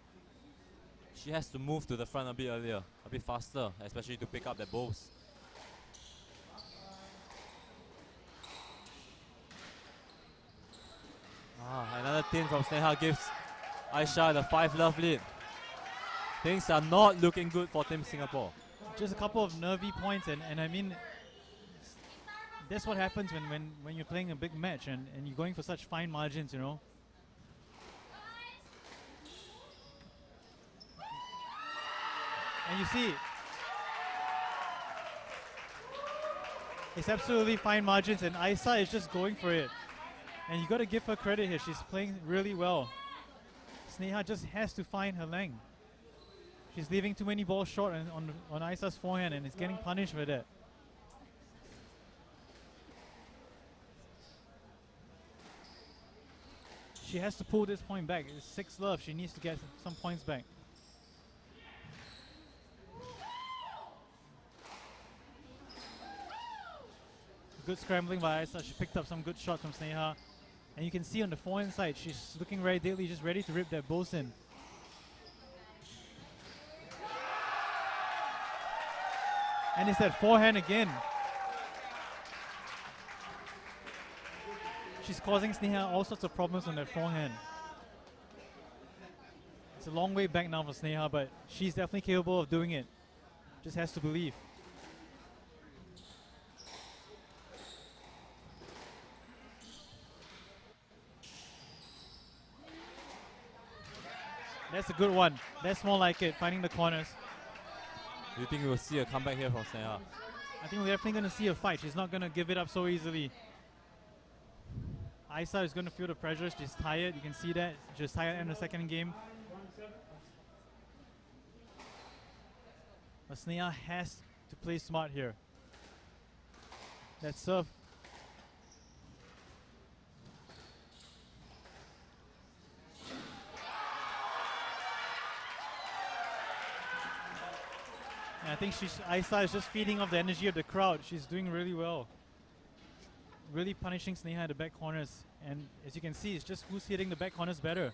She has to move to the front a bit earlier, a bit faster, especially to pick up that bows. Another tin from Sneha gives Aisha the 5-love lead. Things are not looking good for Team Singapore. Just a couple of nervy points, and I mean, that's what happens when you're playing a big match and you're going for such fine margins, you know. And you see, it's absolutely fine margins, and Aisa is just going for it. And you got to give her credit here. She's playing really well. Sneha just has to find her length. She's leaving too many balls short on Aisa's forehand, and is getting punished for that. She has to pull this point back. It's 6-love. She needs to get some points back. Good scrambling by Aisa. She picked up some good shots from Sneha. And you can see on the forehand side, she's looking very deadly, just ready to rip that bows in. And it's that forehand again. She's causing Sneha all sorts of problems on that forehand. It's a long way back now for Sneha, but she's definitely capable of doing it. Just has to believe. That's a good one. That's more like it, finding the corners. Do you think we will see a comeback here from Sneha? I think we're definitely going to see a fight. She's not going to give it up so easily. Aisa is going to feel the pressure. She's tired. You can see that. She's tired in the second game. But Sneha has to play smart here. That serve. And I think Aisa is just feeding off the energy of the crowd. She's doing really well. Really punishing Sneha at the back corners. And as you can see, it's just who's hitting the back corners better.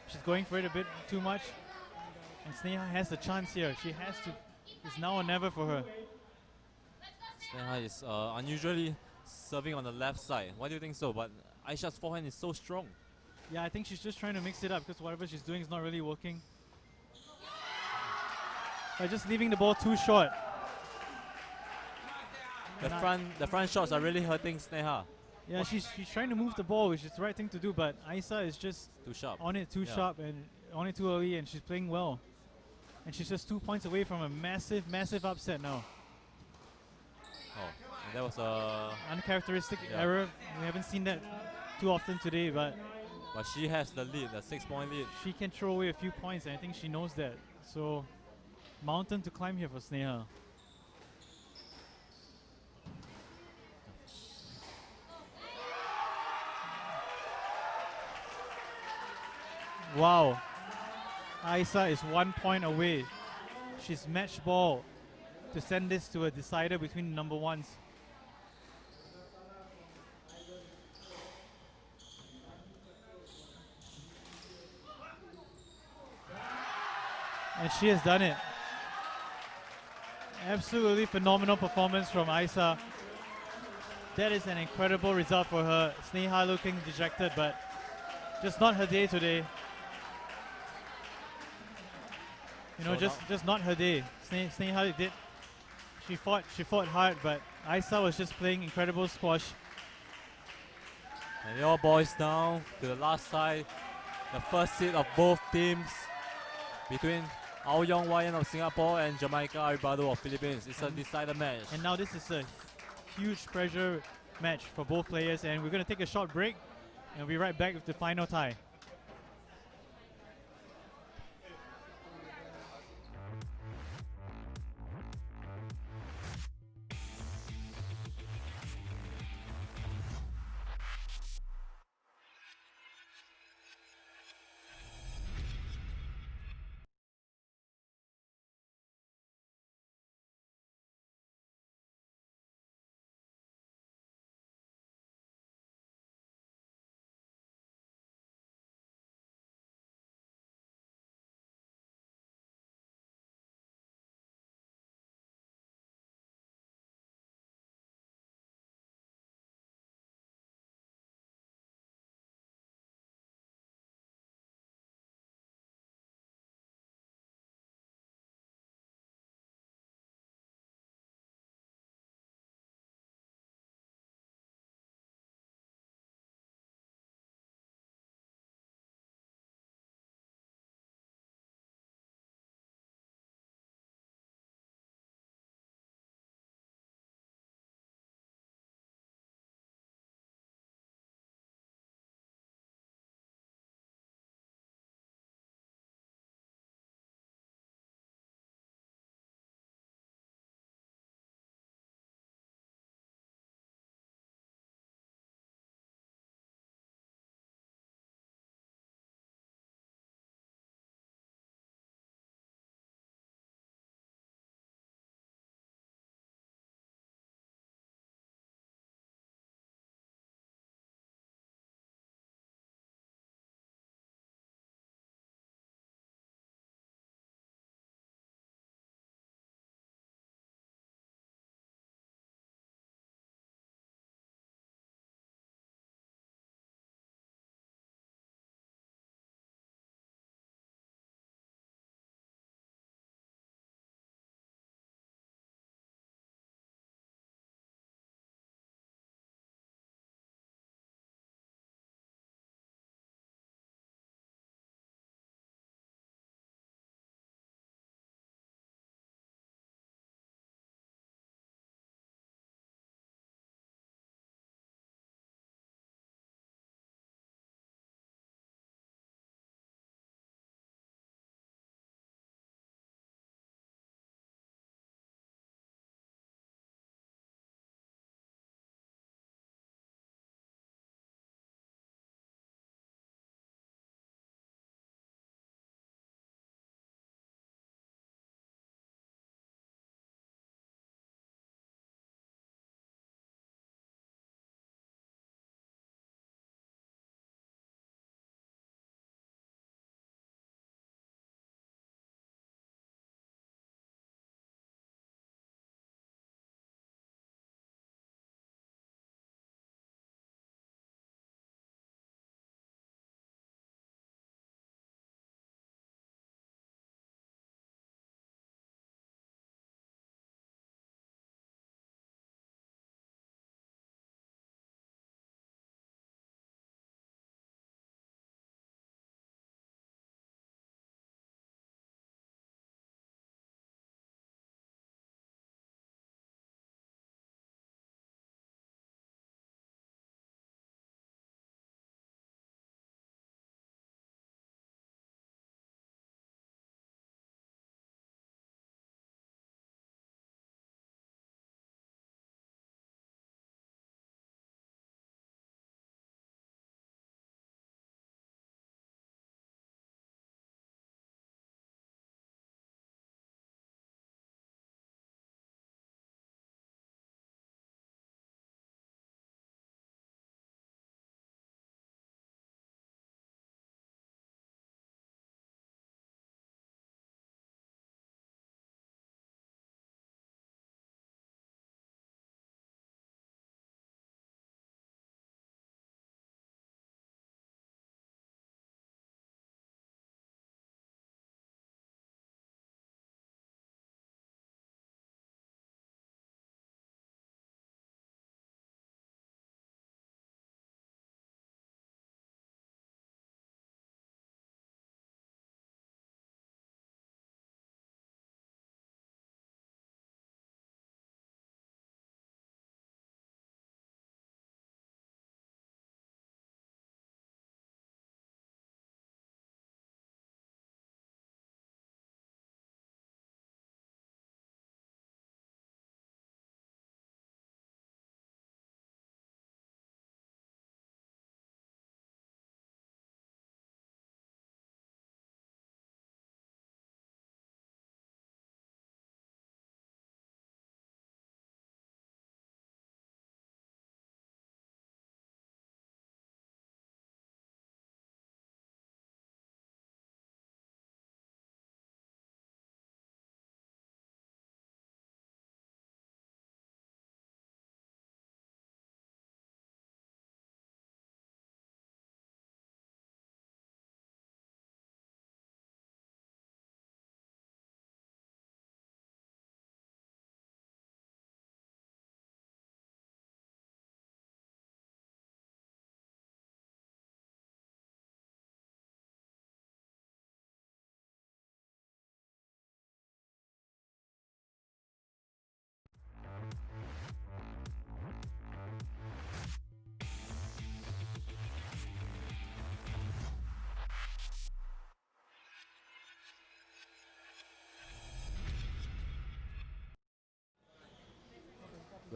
She's going for it a bit too much. And Sneha has the chance here. She has to. It's now or never for her. Sneha is unusually serving on the left side. Why do you think so? But Aisha's forehand is so strong. Yeah, I think she's just trying to mix it up because whatever she's doing is not really working. By just leaving the ball too short. The front shots are really hurting Sneha. Yeah, she's trying to move the ball, which is the right thing to do, but Aisa is just Too sharp. on it too sharp and on it too early, and she's playing well. And she's just 2 points away from a massive, massive upset now. Oh, and that was a. Uncharacteristic error. We haven't seen that too often today, but she has the lead, the 6-point lead. she can throw away a few points, and I think she knows that. So, mountain to climb here for Sneha. Wow. Aisa is 1 point away. She's match ball to send this to a decider between the number ones. And she has done it. Absolutely phenomenal performance from Aisa. That is an incredible result for her. Sneha looking dejected, but just not her day today. You know, just not her day. Sneha did. She fought hard, but Aisa was just playing incredible squash. And it all boils down to the last side, the first seed of both teams between Aoyong Wayan of Singapore and Jamaica Aribado of Philippines. It's a decider match. And now this is a huge pressure match for both players, and we're going to take a short break and we'll be right back with the final tie.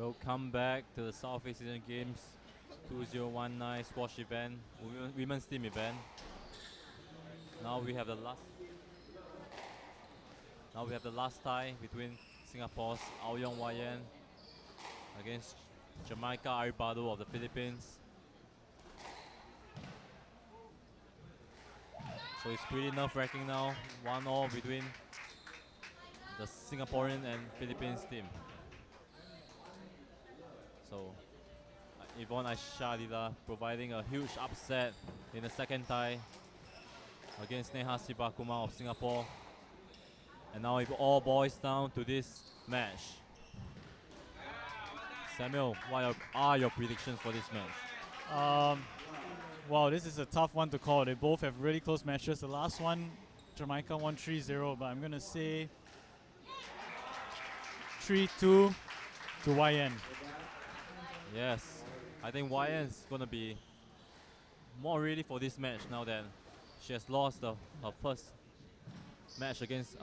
We'll come back to the Southeast Asian Games 2019 squash event, women's team event. Now we have the last tie between Singapore's Aoyong Wayan against Jamaica Aribado of the Philippines. So it's pretty nerve-wracking now. 1-1 between the Singaporean and Philippines team. So Yvonne Aishadila providing a huge upset in the second tie against Neha Sivakuma of Singapore. And now it all boils down to this match. Samuel, what are your predictions for this match? Wow, this is a tough one to call. They both have really close matches. The last one, Jamaica won 3-0, but I'm going to say 3-2 to YN. Yes, I think YN is going to be more ready for this match now that she has lost her first match against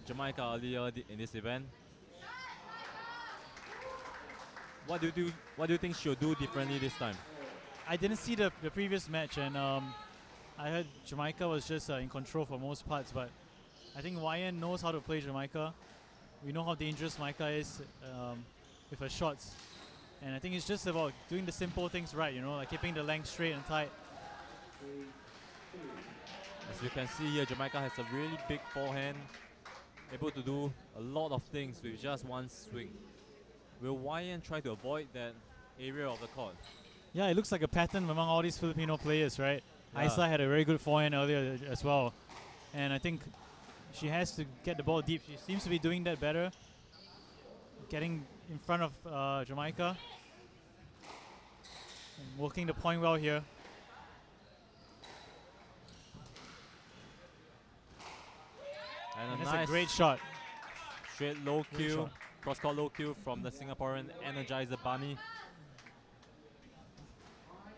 Jamaica earlier in this event. What do you think she'll do differently this time? I didn't see the previous match, and I heard Jamaica was just in control for most parts, but I think YN knows how to play Jamaica. We know how dangerous Jamaica is with her shots, and I think it's just about doing the simple things right, like keeping the length straight and tight. As you can see here, Jamaica has a really big forehand, able to do a lot of things with just one swing. Will YN try to avoid that area of the court? Yeah, it looks like a pattern among all these Filipino players, right? Yeah. Aisa had a very good forehand earlier as well, and I think she has to get the ball deep. She seems to be doing that better, getting in front of Jamaica, and working the point well here. And And that's nice a great shot. straight low Great cue, shot. cross-court low cue from the Singaporean Energizer Bunny.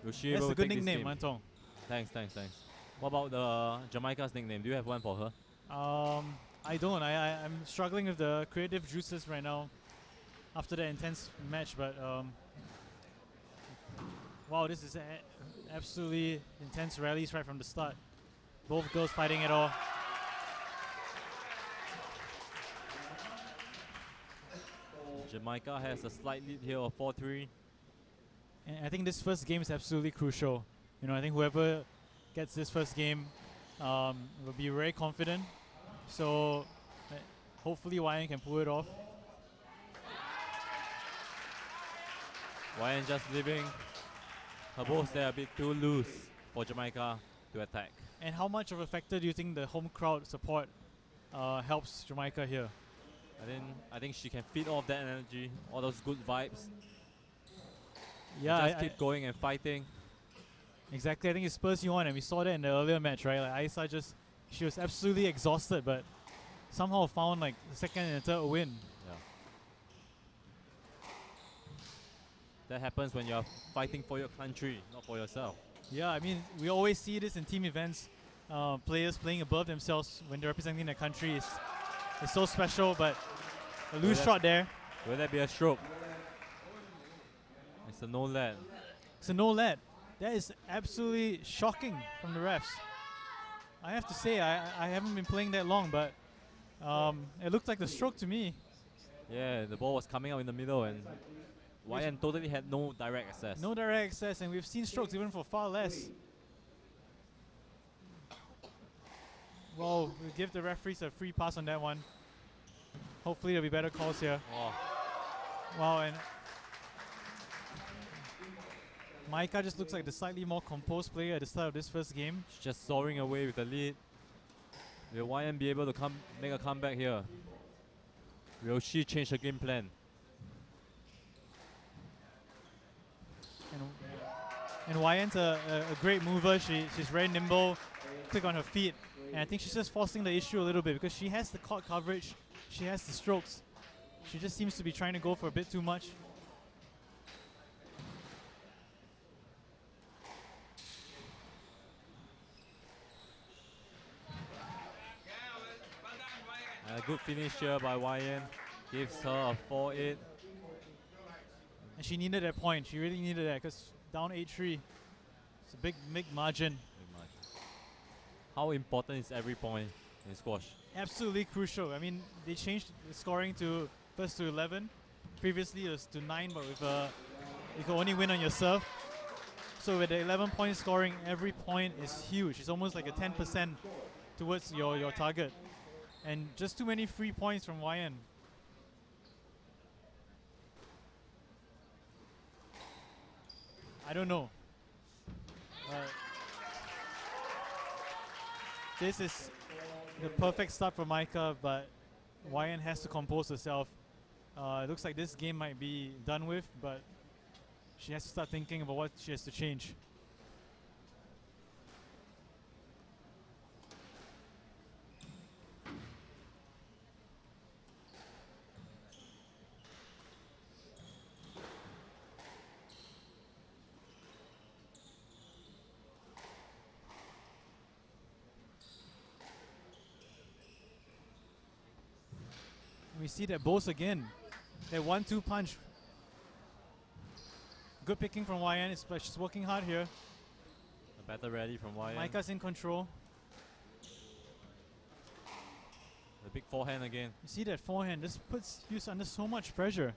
Will she That's able a to good take this nickname, game? Mantong. Thanks. What about the Jamaica's nickname? Do you have one for her? I don't. I'm struggling with the creative juices right now after that intense match, but wow, this is absolutely intense rallies right from the start. Both girls fighting it all. Jamaica has a slight lead here of 4-3. And I think this first game is absolutely crucial. I think whoever gets this first game will be very confident. So hopefully YN can pull it off. YN just leaving her balls there a bit too loose for Jamaica to attack. And how much of a factor do you think the home crowd support helps Jamaica here? I think she can feed off that energy, all those good vibes. Yeah, Just keep going and fighting. exactly. I think it spurs you on, and we saw that in the earlier match, right? Like Aisa she was absolutely exhausted, but somehow found like the second and third win. Yeah. That happens when you're fighting for your country, not for yourself. Yeah, I mean, we always see this in team events. Players playing above themselves when they're representing their country is so special, but a loose shot there. Will that be a stroke? It's a no let. It's a no let. That is absolutely shocking from the refs. I have to say, I haven't been playing that long, but it looked like the stroke to me. Yeah, the ball was coming out in the middle and YN totally had no direct access. No direct access, and we've seen strokes even for far less. Well, we'll give the referees a free pass on that one. Hopefully there'll be better calls here. Oh, Wow, and Maika just looks like the slightly more composed player at the start of this first game. she's just soaring away with the lead. Will YN be able to make a comeback here? Will she change her game plan? And YN's a great mover. She's very nimble, quick on her feet. And I think she's just forcing the issue a little bit because she has the court coverage, she has the strokes. She just seems to be trying to go for a bit too much. And a good finish here by YN gives her a 4-8. And she needed that point. She really needed that because down 8-3. It's a big margin. Big margin. How important is every point in squash? Absolutely crucial. I mean, they changed the scoring to first to 11. Previously it was to 9, but with you can only win on your serve. So with the 11-point scoring, every point is huge. It's almost like a 10% towards your target. And just too many free points from YN. I don't know. This is the perfect start for Micah, but YN has to compose herself. It looks like this game might be done with, but she has to start thinking about what she has to change. We see that both again. That 1-2 punch. Good picking from YN. She's working hard here. A better rally from YN. Micah's in control. The big forehand again. You see that forehand. This puts Hughes under so much pressure.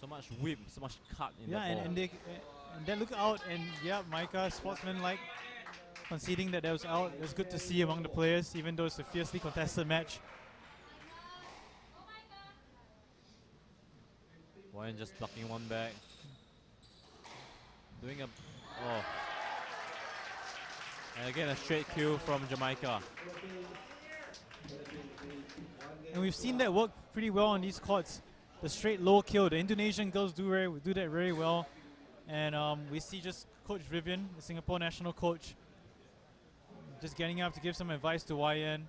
So much whip, so much cut in Yeah, the ball. and they look out, and yeah, Micah, sportsman-like, conceding that was out. It was good to see among the players, even though it's a fiercely contested match. YN just blocking one back. Doing a... Oh. And again, a straight kill from Jamaica. And we've seen that work pretty well on these courts. The straight low kill. The Indonesian girls do that very well. And we see just Coach Vivian, the Singapore national coach, just getting up to give some advice to YN.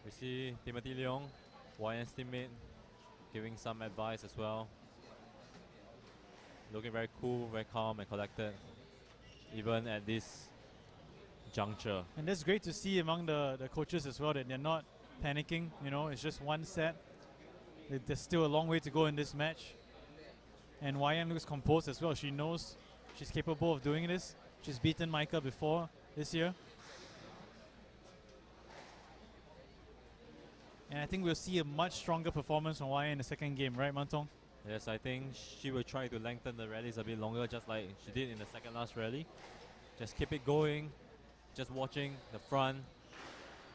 We see Timothy Leong, YN's teammate, giving some advice as well. Looking very cool, very calm and collected, even at this juncture. And that's great to see among the coaches as well, that they're not panicking. You know, it's just one set. There's still a long way to go in this match. And YN looks composed as well. She knows she's capable of doing this. She's beaten Micah before this year. And I think we'll see a much stronger performance from YN in the second game, right, Mantong? Yes, I think she will try to lengthen the rallies a bit longer, just like she did in the second last rally. Just keep it going, just watching the front,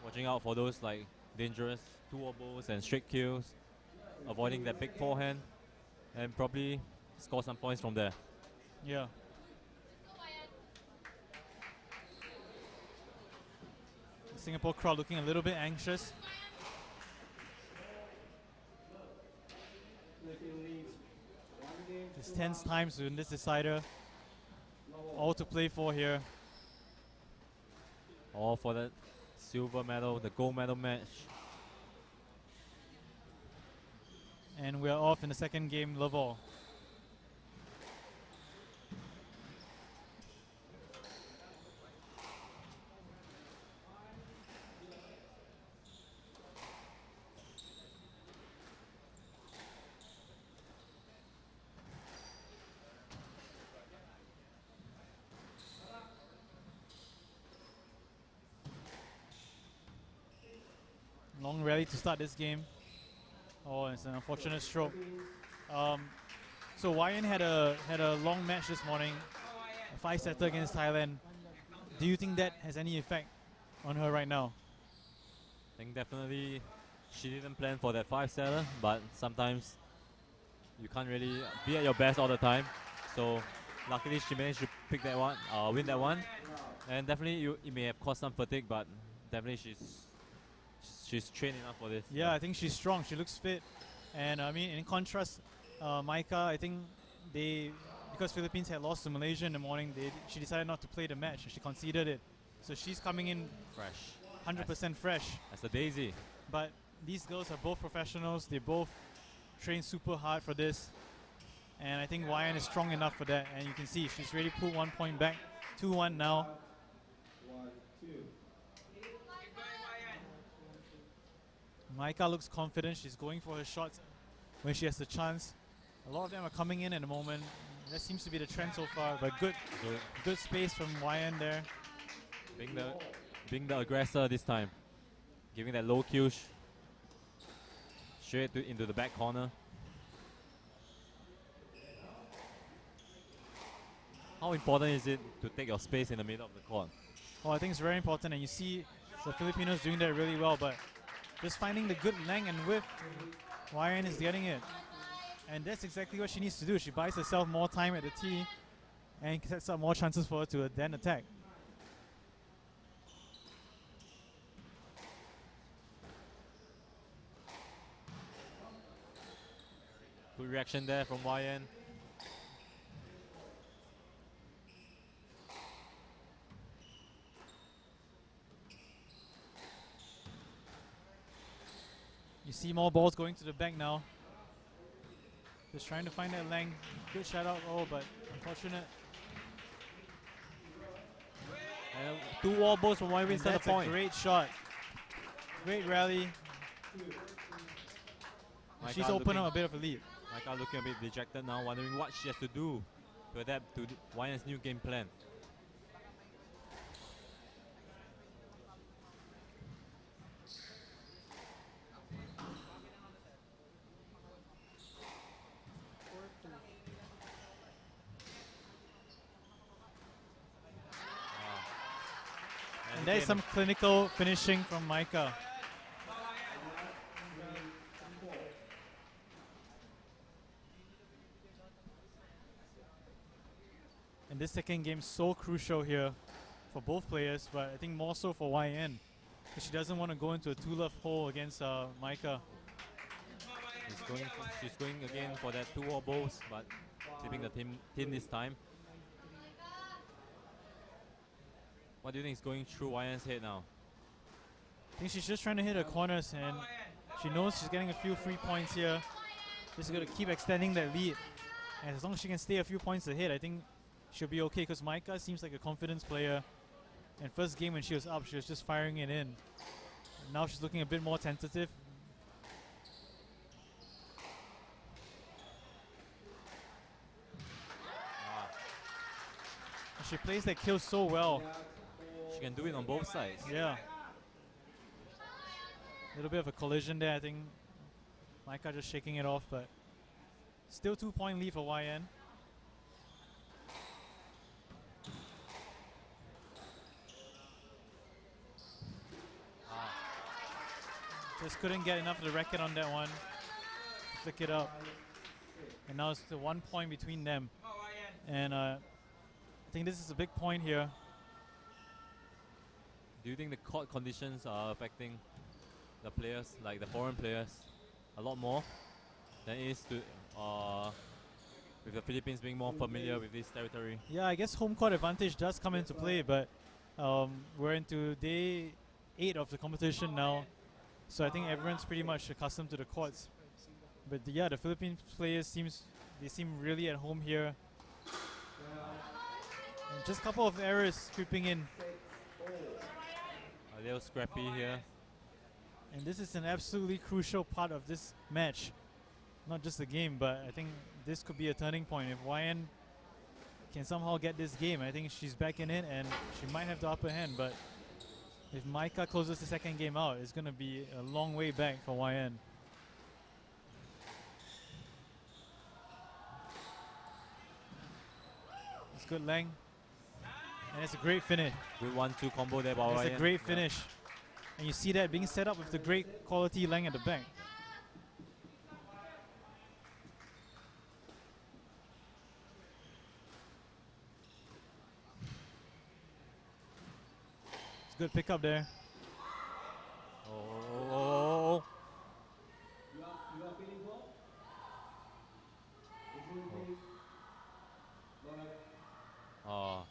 watching out for those like dangerous two-oboes and straight kills, avoiding that big forehand, and probably score some points from there. Yeah. The Singapore crowd looking a little bit anxious. It's tense times in this decider. All to play for here. All for the silver medal, the gold medal match. And we're off in the second game, love all. Long rally to start this game. Oh, it's an unfortunate stroke. So YN had a long match this morning, a 5-setter against Thailand. Do you think that has any effect on her right now? I think definitely she didn't plan for that 5-setter, but sometimes you can't really be at your best all the time. So luckily she managed to pick that one, win that one. And definitely it may have caused some fatigue, but definitely she's trained enough for this. Yeah, I think she's strong. She looks fit. And I mean, in contrast, Micah, I think because Philippines had lost to Malaysia in the morning, she decided not to play the match. She conceded it. So she's coming in Fresh. 100% fresh. As a daisy. But these girls are both professionals. They both trained super hard for this. And I think YN is strong enough for that. And you can see she's really pulled 1 point back. 2-1 now. 1-2. Maika looks confident. She's going for her shots when she has the chance. A lot of them are coming in at the moment. That seems to be the trend so far. But good space from YN there. Being the aggressor this time. Giving that low kill straight into the back corner. How important is it to take your space in the middle of the court? Oh, I think it's very important, and you see the Filipinos doing that really well, but just finding the good length and width, YN is getting it. And that's exactly what she needs to do. She buys herself more time at the tee and sets up more chances for her to then attack. Good reaction there from YN. You see more balls going to the back now. Just trying to find that length. Good shout out, but unfortunate. And 2 wall balls from YN inside the That's a point. great shot. Great rally. She's opened up a bit of a lead. Maika looking a bit dejected now, wondering what she has to do to adapt to YN's new game plan. And there's some clinical finishing from Maika. And this second game is so crucial here for both players, but I think more so for YN. Because she doesn't want to go into a 2-love hole against Maika. She's going again for that 2 wall balls, but tipping the team this time. What do you think is going through YN's head now? I think she's just trying to hit her corners, and she knows she's getting a few free points here. Just going to keep extending that lead. And as long as she can stay a few points ahead, I think she'll be okay, because Maika seems like a confidence player. And first game when she was up, she was just firing it in. And now she's looking a bit more tentative. And she plays that kill so well. She can do it on both sides. Yeah. A little bit of a collision there, I think. Maika just shaking it off, but still 2 point lead for YN. Just couldn't get enough of the racket on that one. Flick it up. And now it's the 1 point between them. And I think this is a big point here. Do you think the court conditions are affecting the players, like the foreign players, a lot more than it is to with the Philippines being more familiar with this territory? Yeah, I guess home court advantage does come into play, but we're into day 8 of the competition now. So I think everyone's pretty much accustomed to the courts. But yeah, the Philippine players seem really at home here. And just a couple of errors creeping in. A little scrappy here. And this is an absolutely crucial part of this match. Not just the game, but I think this could be a turning point. If YN can somehow get this game, I think she's back in it and she might have the upper hand. But if Maika closes the second game out, it's going to be a long way back for YN. It's good length. And it's a great finish. Good 1-2 combo there by YN. It's a great finish. And you see that being set up with the great quality length at the back. It's a good pickup there. Oh. Oh.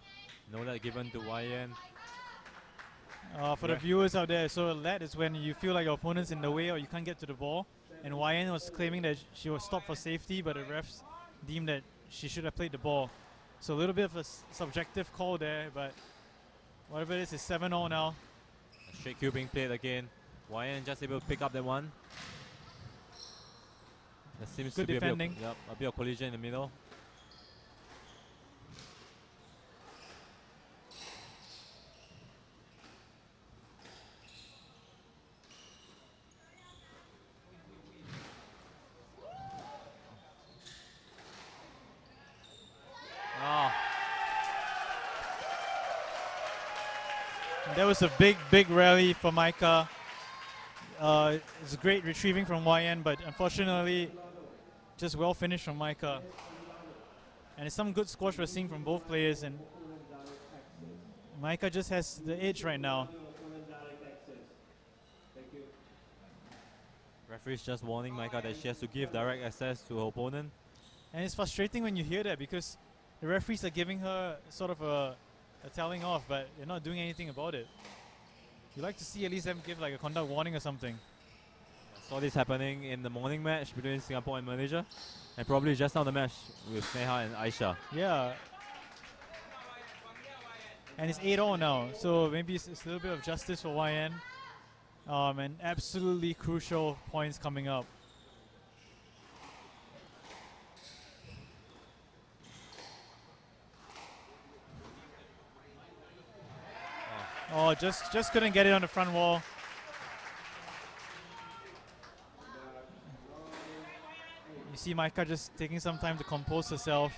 No that given to YN. For the viewers out there, so lat is when you feel like your opponent's in the way or you can't get to the ball. and YN was claiming that she was stopped for safety, but the refs deemed that she should have played the ball. So a little bit of a subjective call there, but whatever it is, it's 7-0 now. A straight cue being played again. YN just able to pick up that one. There seems Good to be defending. a bit of collision in the middle. Oh, That was a big rally for Micah. It's great retrieving from YN, but unfortunately, just well finished from Micah. And it's some good squash we're seeing from both players, and Micah just has the edge right now. referee's just warning Micah that she has to give direct access to her opponent. And it's frustrating when you hear that because the referees are giving her sort of a telling off, but they're not doing anything about it. You like to see at least them give like a conduct warning or something. Saw this happening in the morning match between Singapore and Malaysia, and probably just now the match with Sneha and Aisha. Yeah. And it's 8-0 now, so maybe it's a little bit of justice for YN. And absolutely crucial points coming up. Oh, just couldn't get it on the front wall. You see Micah just taking some time to compose herself.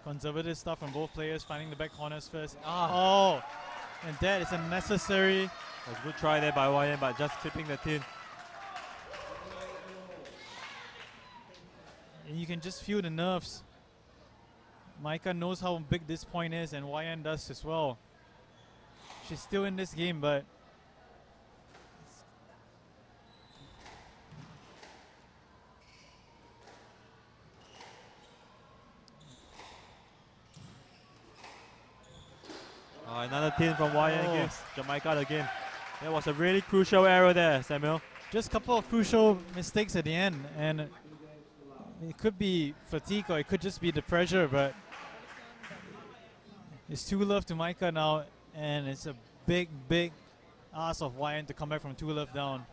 Conservative stuff from both players, finding the back corners first. Oh, and that is unnecessary. That was a good try there by YN, but just clipping the tin. And you can just feel the nerves. Micah knows how big this point is, and YN does as well. She's still in this game, but Another tin from YN gives Jamaica the game. There was a really crucial error there, Samuel. just a couple of crucial mistakes at the end, and it could be fatigue or it could just be the pressure, but it's 2-love to Micah now, and it's a big ask of YN to come back from 2-love down.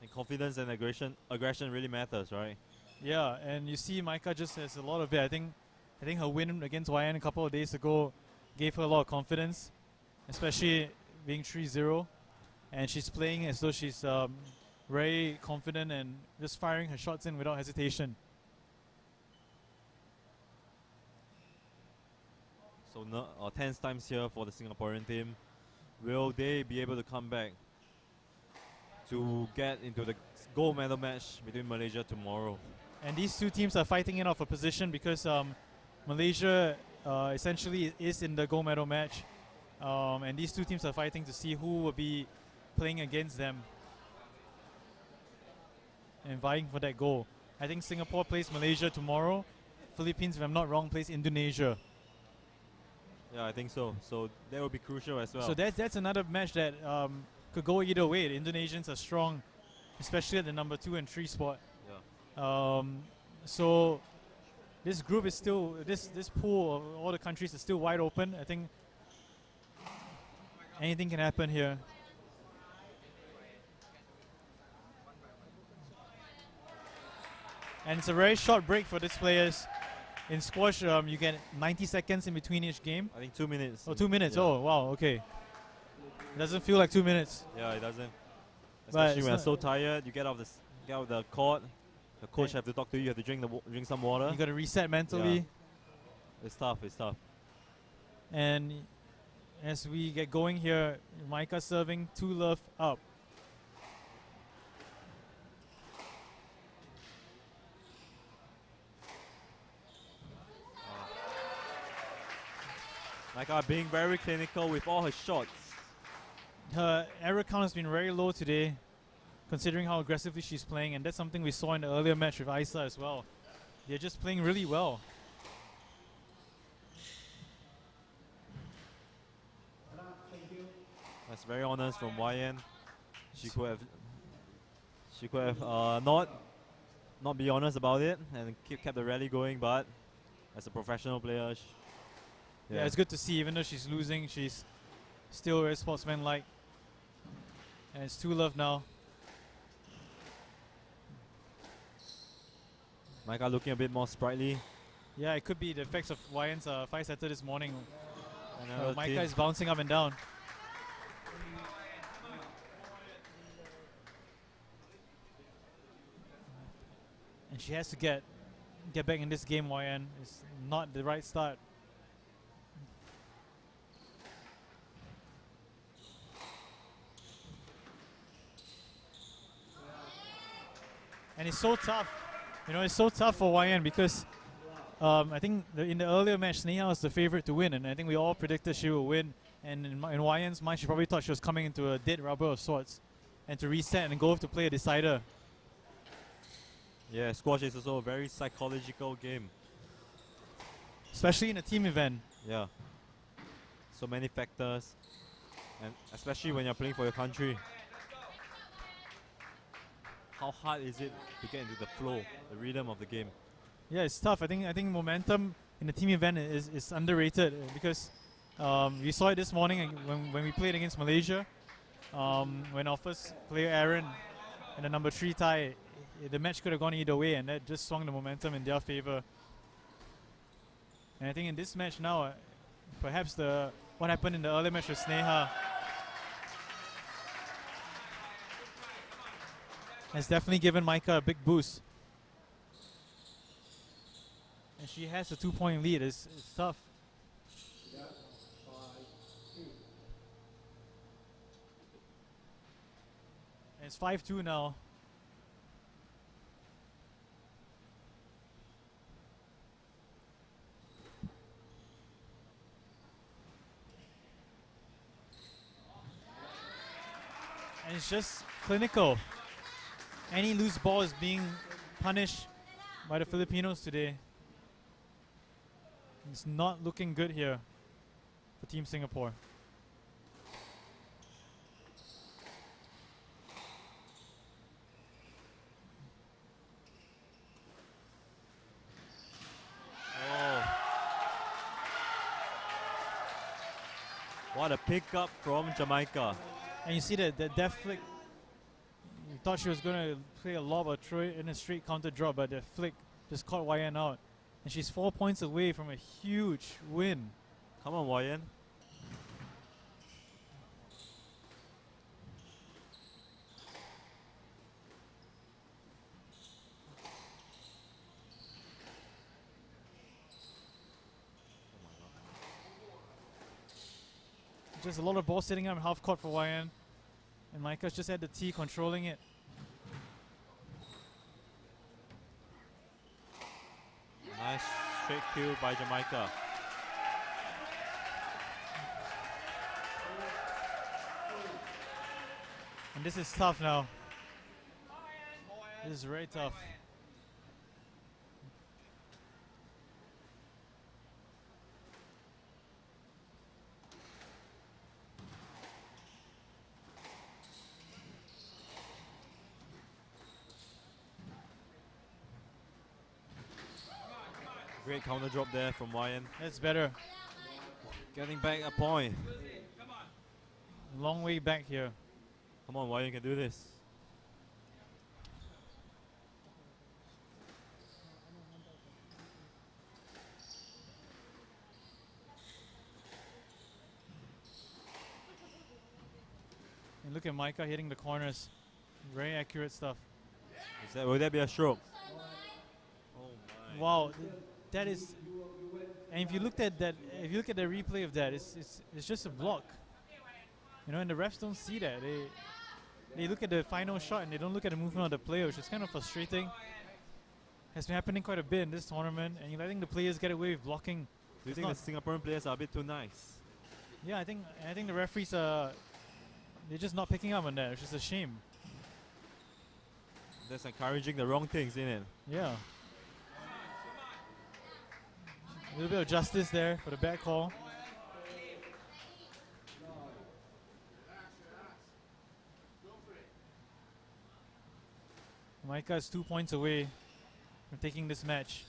And confidence and aggression really matters, right? Yeah, and you see Micah just has a lot of it. I think her win against YN a couple of days ago gave her a lot of confidence, especially being 3-0. And she's playing as though she's very confident and just firing her shots in without hesitation. So tense times here for the Singaporean team. Will they be able to come back to get into the gold medal match between Malaysia tomorrow? And these two teams are fighting it off a position because Malaysia essentially is in the gold medal match. And these two teams are fighting to see who will be playing against them and vying for that goal. I think Singapore plays Malaysia tomorrow. Philippines, if I'm not wrong, plays Indonesia. Yeah, I think so. So that will be crucial as well. So that's another match that could go either way. The Indonesians are strong, especially at the number 2 and 3 spot. Yeah. So this group is still, this pool of all the countries is still wide open. I think anything can happen here. And it's a very short break for these players. In squash, you get 90 seconds in between each game. I think 2 minutes. Oh, 2 minutes. Yeah. Oh, wow. Okay. It doesn't feel like 2 minutes. Yeah, it doesn't. But Especially it's when you're not- so tired, you get off the court. The coach have to talk to you. You have to drink some water. You got to reset mentally. Yeah. It's tough. It's tough. And as we get going here, Micah serving 2-love up. Maika being very clinical with all her shots. Her error count has been very low today, considering how aggressively she's playing, and that's something we saw in the earlier match with Isa as well. They're just playing really well. That's very honest from YN. She could have not be honest about it and kept the rally going, but as a professional player, Yeah, it's good to see. Even though she's losing, she's still very sportsmanlike, and it's 2-love now. Maika looking a bit more sprightly. Yeah, it could be the effects of YN's 5-setter this morning. Another Maika team. is bouncing up and down. And she has to get back in this game, YN. It's not the right start. And it's so tough. It's so tough for YN because I think in the earlier match, Sneha was the favorite to win, and I think we all predicted she would win. And in YN's mind, she probably thought she was coming into a dead rubber of sorts, and to reset and go to play a decider. Yeah, squash is also a very psychological game. Especially in a team event. Yeah. So many factors, and especially when you're playing for your country. How hard is it to get into the flow, the rhythm of the game? Yeah, it's tough. I think momentum in the team event is underrated because we saw it this morning when we played against Malaysia. When our first player Aaron and the number 3 tie, the match could have gone either way, and that just swung the momentum in their favor. And I think in this match now, perhaps what happened in the earlier match with Sneha has definitely given Maika a big boost. And she has a 2-point lead. It's tough. And it's 5-2 now. And it's just clinical. Any loose ball is being punished by the Filipinos today. It's not looking good here for Team Singapore. Oh. What a pickup from Jamaica. And you see that deft flick. You thought she was going to play a lob or throw it in a straight counter drop, but the flick just caught YN out. And she's 4 points away from a huge win. Come on, YN. Just a lot of ball sitting up in half court for YN. And Maika's just had the T controlling it. Nice straight kill by Jamaica. And this is tough now. This is very tough. Great counter drop there from YN. That's better. Getting back a point. Long way back here. Come on, YN can do this. And look at Maika hitting the corners. Very accurate stuff. Will that be a stroke? Oh my. Wow, that is. And if you look at the replay of that, it's just a block. And the refs don't see that. They look at the final shot and they don't look at the movement of the player, which is kind of frustrating. Has been happening quite a bit in this tournament, and you're letting the players get away with blocking Do you It's think not- the Singaporean players are a bit too nice? Yeah, I think the referees are they're just not picking up on that, which is a shame. That's encouraging the wrong things, isn't it? Yeah. A little bit of justice there for the bad call. Micah is 2 points away from taking this match.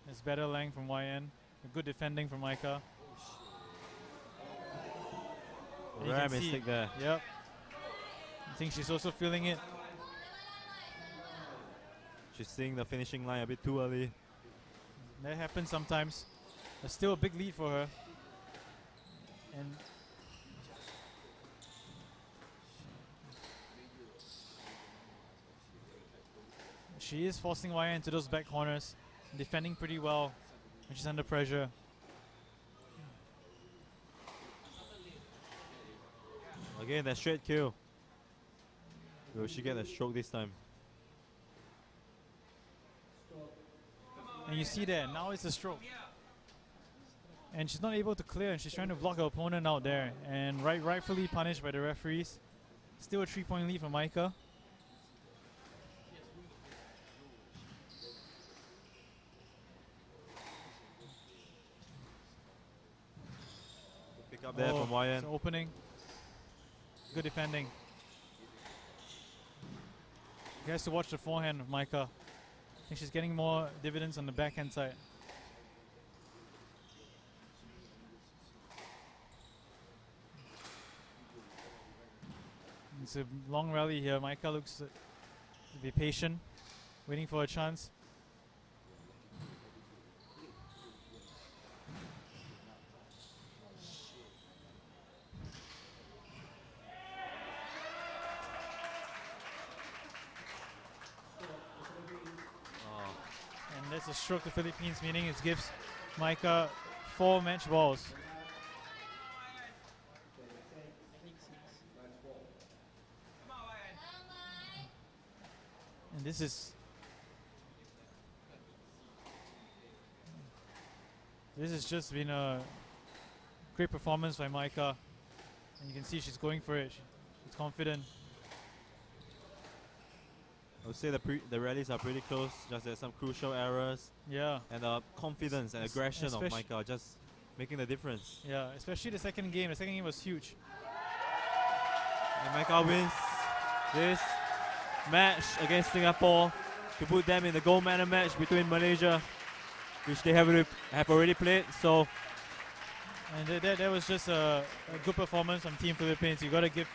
There's better length from YN. A good defending from Micah. And you Rare can see- mistake there. Yep. I think she's also feeling it. She's seeing the finishing line a bit too early. That happens sometimes. There's still a big lead for her. And she is forcing YN into those back corners, defending pretty well when she's under pressure. Again, that straight kill. Will she get a stroke this time? And you see that, now it's a stroke. And she's not able to clear, and she's trying to block her opponent out there. And rightfully punished by the referees. Still a 3-point lead for Micah. Pick up there from YN. It's opening. Good defending. You guys to watch the forehand of Micah. I think she's getting more dividends on the backhand side. It's a long rally here. Micah looks to be patient, waiting for a chance. And that's a stroke to Philippines, meaning it gives Micah 4 match balls. And this has just been a great performance by Micah. And you can see she's going for it. She's confident. I would say the rallies are pretty close. Just there's some crucial errors. Yeah. And the confidence and aggression of especially- Micah just making the difference. Yeah, especially the second game. The second game was huge. And Micah wins this match against Singapore to put them in the gold medal match between Malaysia, which they have already played. So And that was just a good performance from Team Philippines. You got to take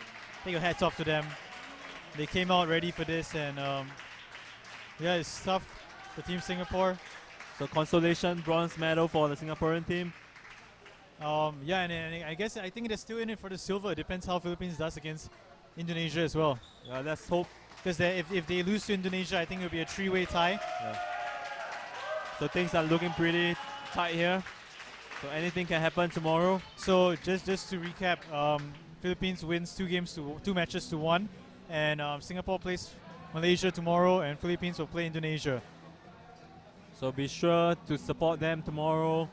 your hats off to them. They came out ready for this, and yeah, it's tough for Team Singapore. So consolation bronze medal for the Singaporean team. Yeah, and I think they're still in it for the silver. It depends how Philippines does against Indonesia as well. Yeah, let's hope. Because if they lose to Indonesia, I think it'll be a 3-way tie. Yeah. So things are looking pretty tight here. So anything can happen tomorrow. So just to recap, Philippines wins 2 matches to 1, and Singapore plays Malaysia tomorrow, and Philippines will play Indonesia. So be sure to support them tomorrow.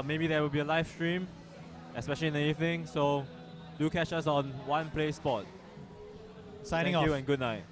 Maybe there will be a live stream, especially in the evening. So do catch us on One Play Sport. Signing Thank off. you and good night.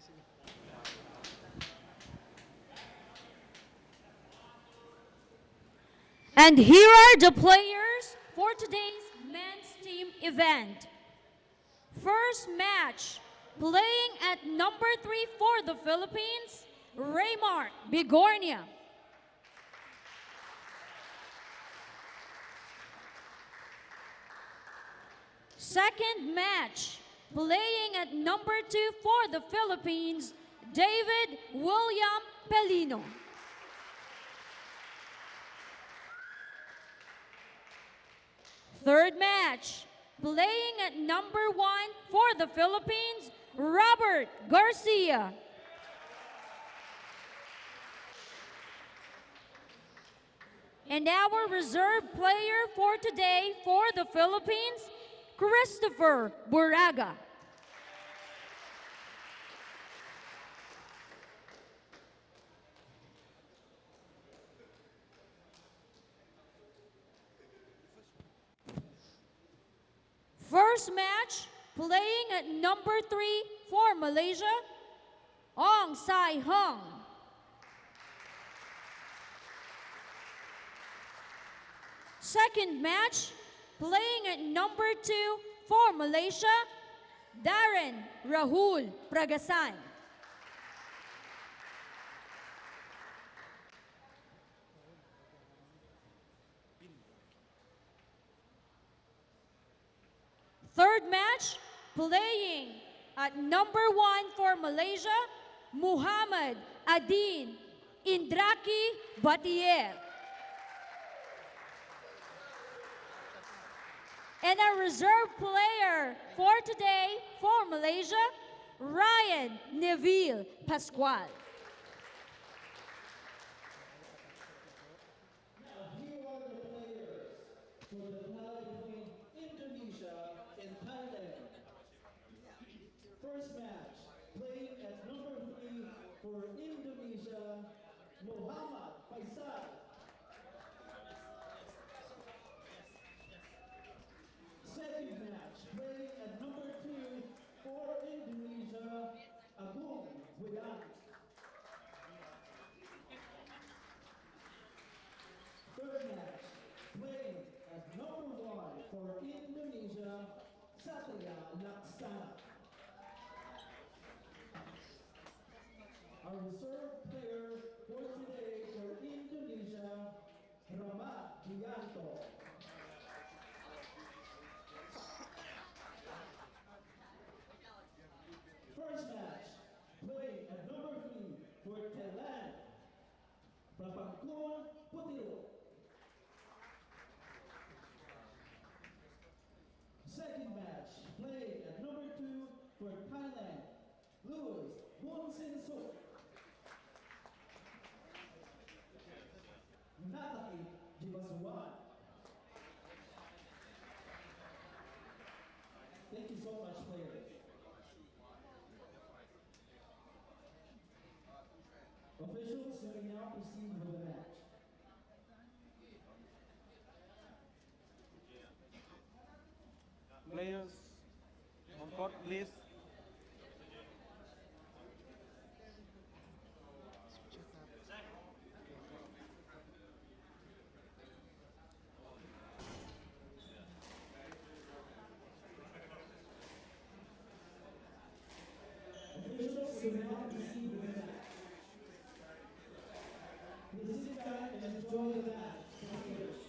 sige. And here are the players for today's men's team event. First match, playing at number 3 for the Philippines, Raymar Bigornia. Second match, playing at number 2 for the Philippines, David William Pelino. Third match, playing at number 1 for the Philippines, Robert Garcia. And our reserve player for today for the Philippines, Christopher Buraga. First match, playing at number 3 for Malaysia, Ong Sai Hung. Second match, playing at number 2 for Malaysia, Darren Rahul Pragasan. Third match, playing at number 1 for Malaysia, Muhammad Adin Indraki Batier. And a reserve player for today for Malaysia, Ryan Neville Pascual. Now, here are the players for the tie between Indonesia and Thailand. First match, playing at number 3 for Indonesia, Muhammad Faisal. Second match, playing at number 2 for Indonesia, Agung Widant. Third match, playing at number 1 for Indonesia, Satya Laksana. Our reserve player for today for Indonesia, Rama Gianto. First match, playing at number 3 for Thailand, Prabangkon Putilo. Second match, playing at number 2 for Thailand, Louis Wonsin Suk. Nataki Jibasuwan. Thank you so much, players. Officials, you may now proceed with the match. Players on court, please. Officials, you may now proceed with the match. Please sit back and enjoy the match. Players.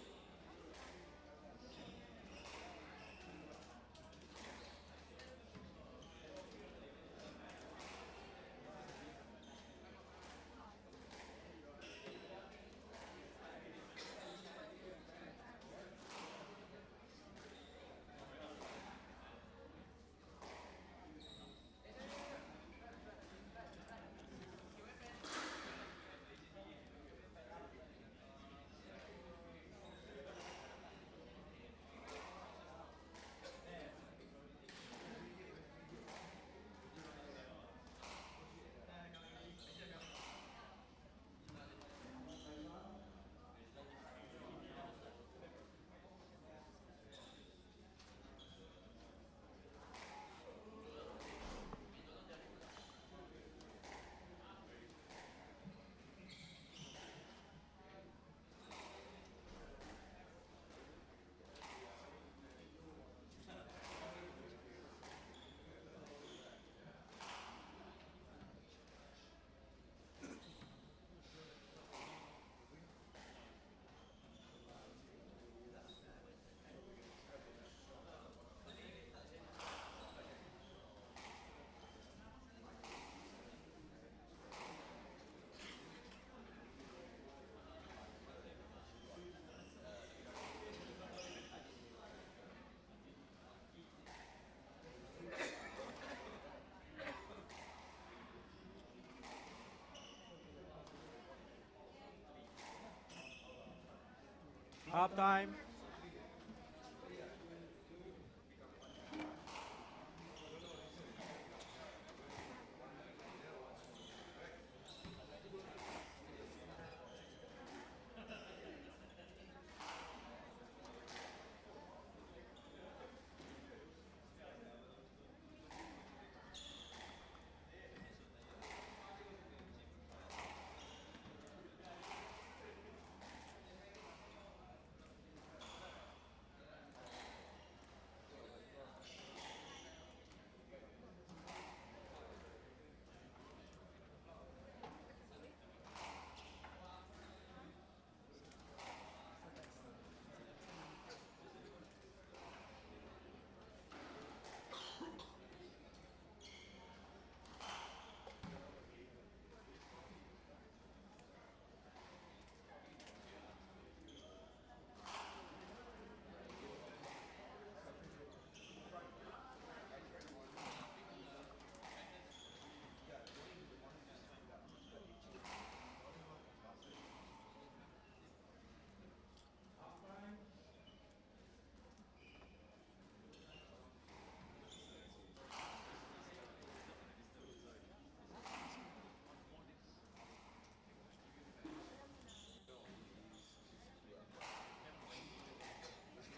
Halftime.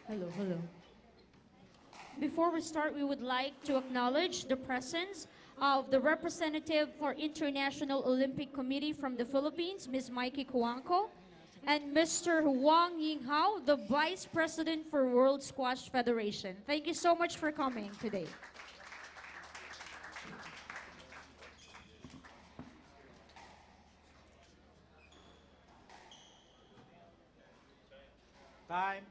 Hello, hello. Before we start, we would like to acknowledge the presence of the representative for International Olympic Committee from the Philippines, Ms. Mikey Kuangco, and Mr. Wang Yinghao, the Vice President for World Squash Federation. Thank you so much for coming today. Time.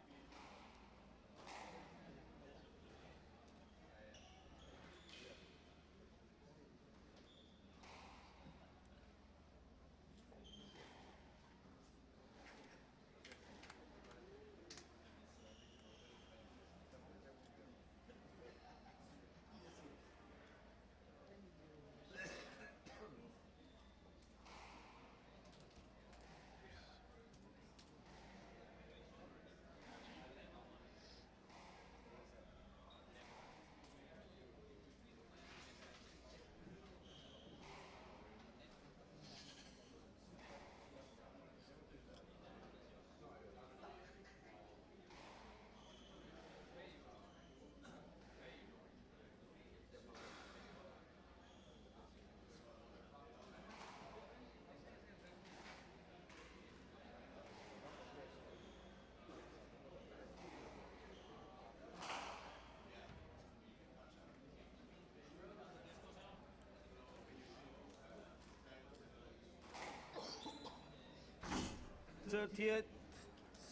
Thirtieth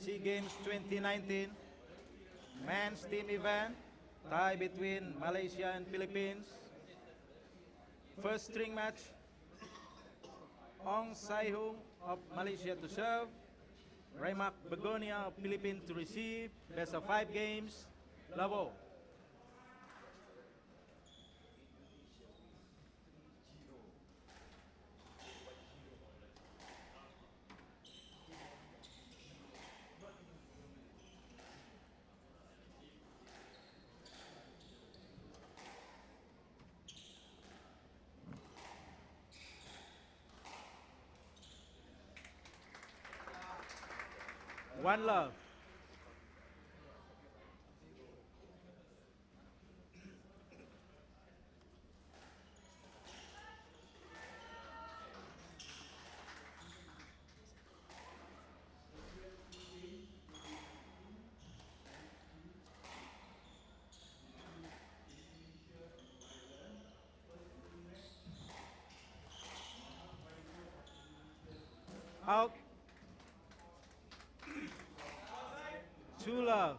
SEA Games 2019 men's team event tie between Malaysia and Philippines. First string match, Ong Sai-hung of Malaysia to serve, Raymak Begonia of Philippines to receive. Best of 5 games, Lavo. One love. Out. Two love.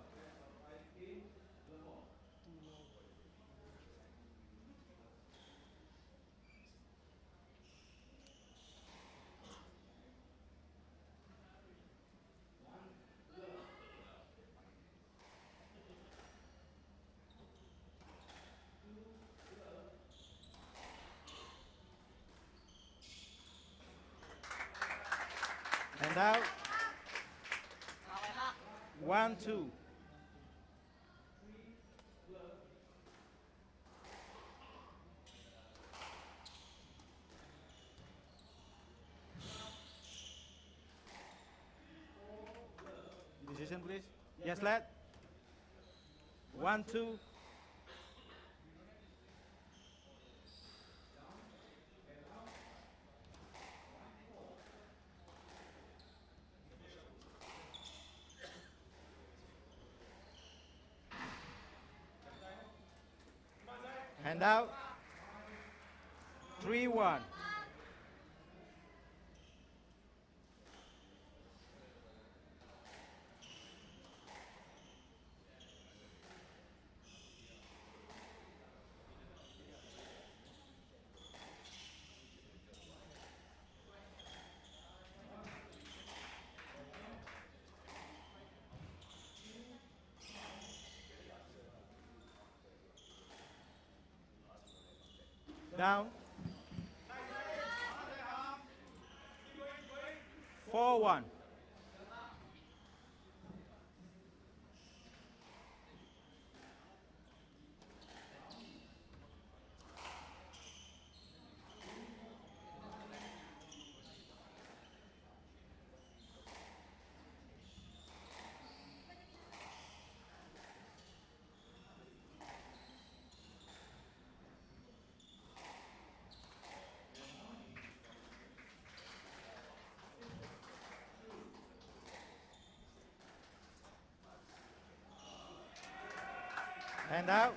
And out. 1-2. Decision, please. Yes, lad. 1-2. Hand out. 3-1. Down. 4-1. Hand out.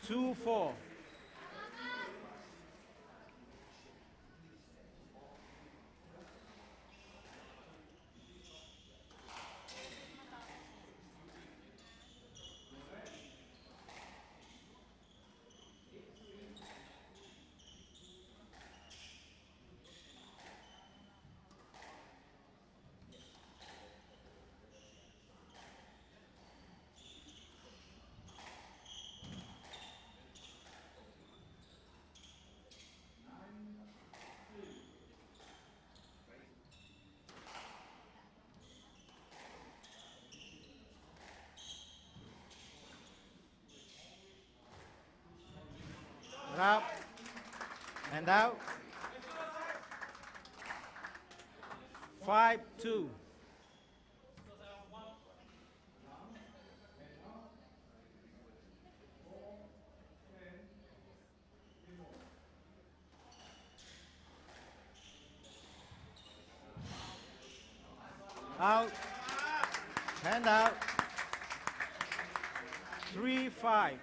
2-4. Up. And out. 5-2. Out. Hand out. 3-5.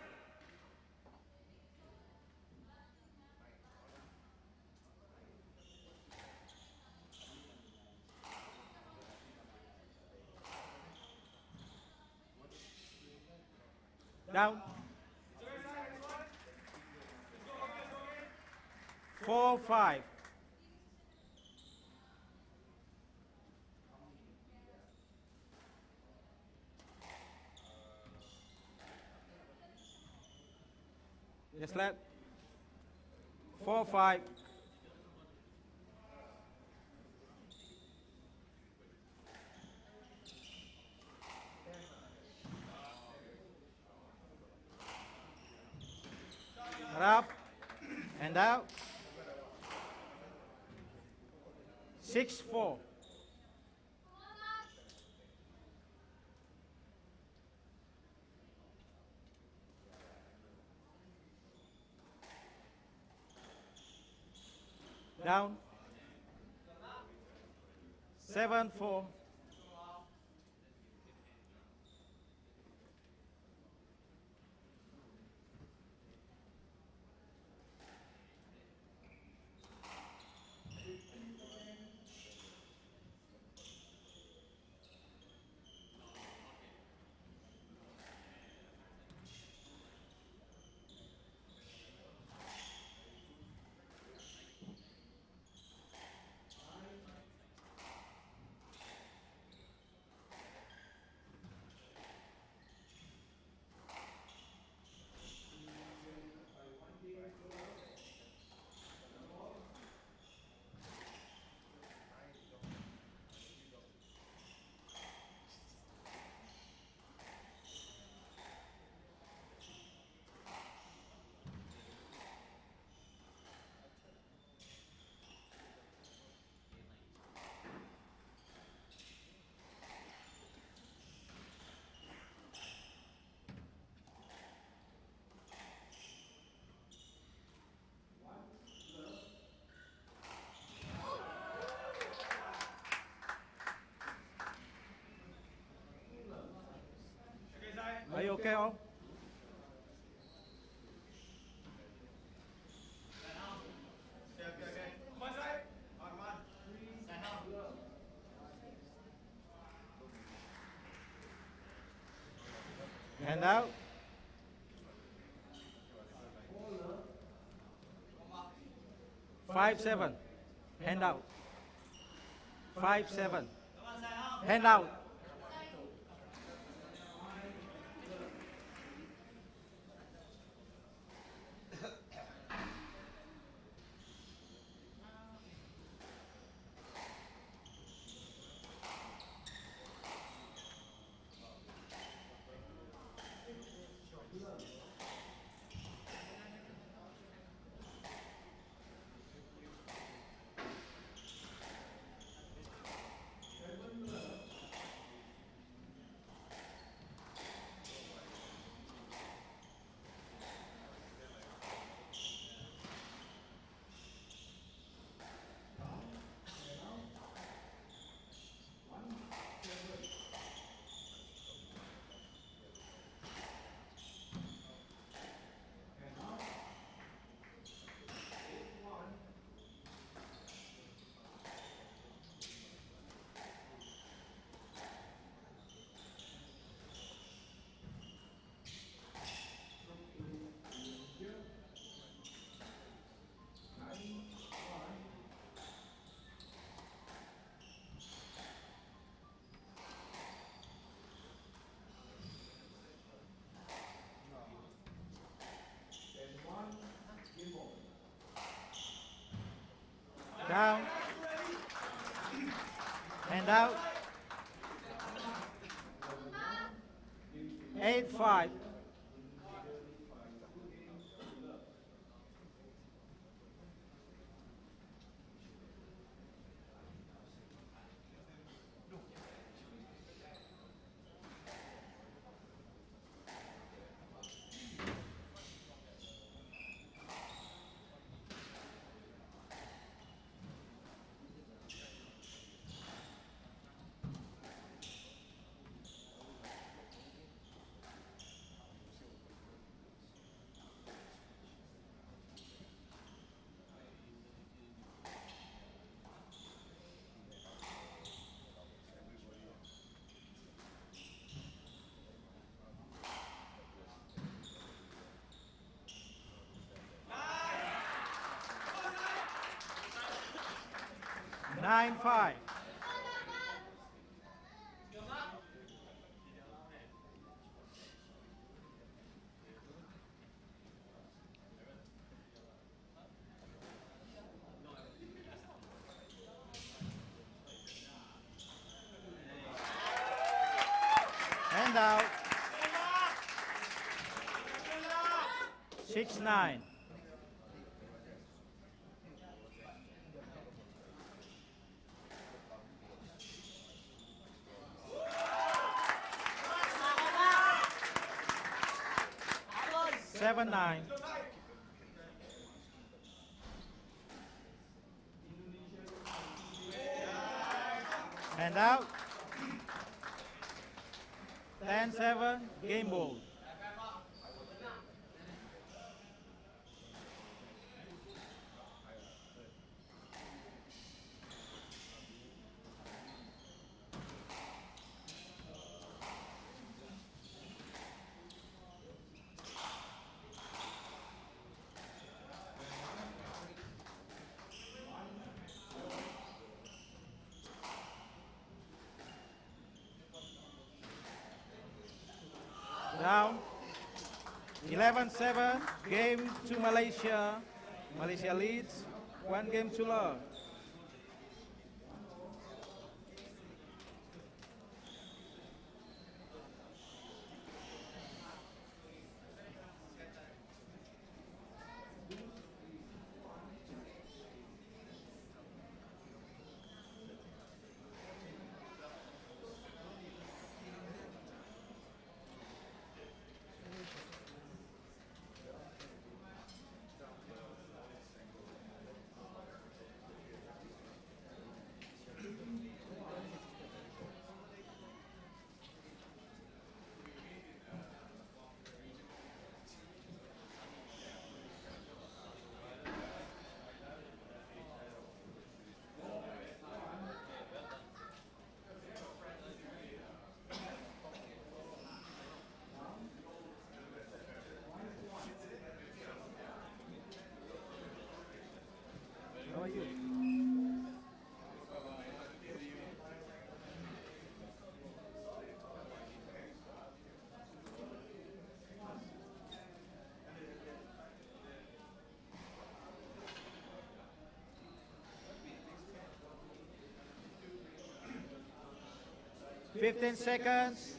Down. 4-5. Yes, lad. 4-5. Up and out. 6-4. Down. 7-4. KO. Hand out. 5-7. Hand out. 5-7. Hand out. Down. Hand out. 8-5. Nine, 5. Hand out. 6-9. Seven, 9. Hand out. 10-7. Game ball. Down. 11-7. Game to Malaysia. Malaysia leads. 1 game to love. 15 seconds.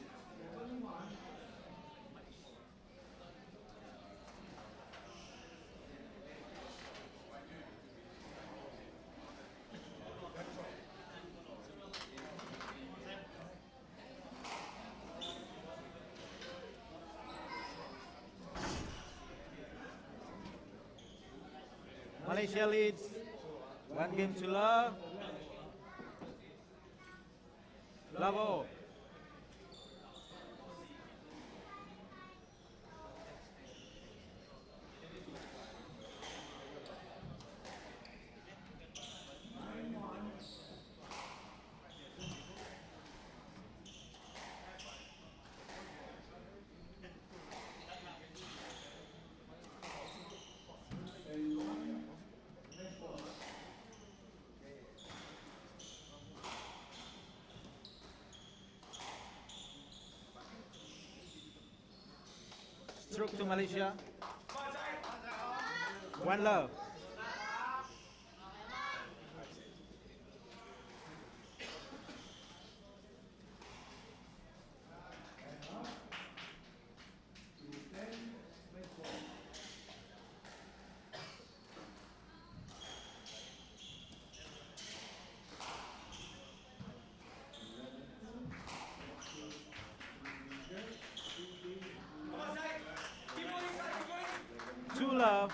Malaysia leads 1-0. Lavo. Stroke to Malaysia. 1-0. Two love.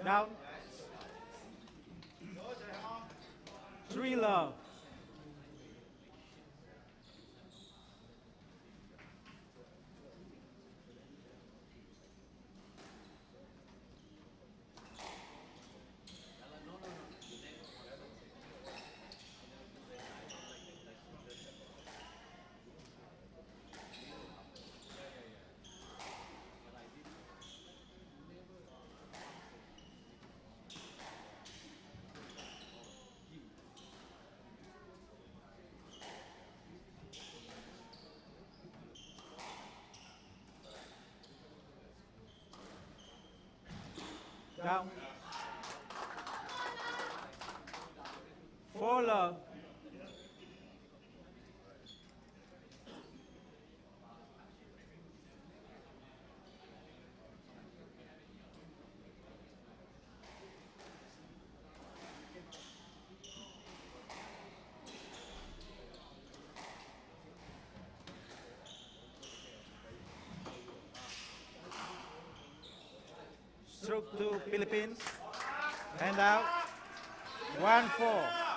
Down. 3 love. Down. 4 love. Stroke to Philippines. Hand out. 1-4.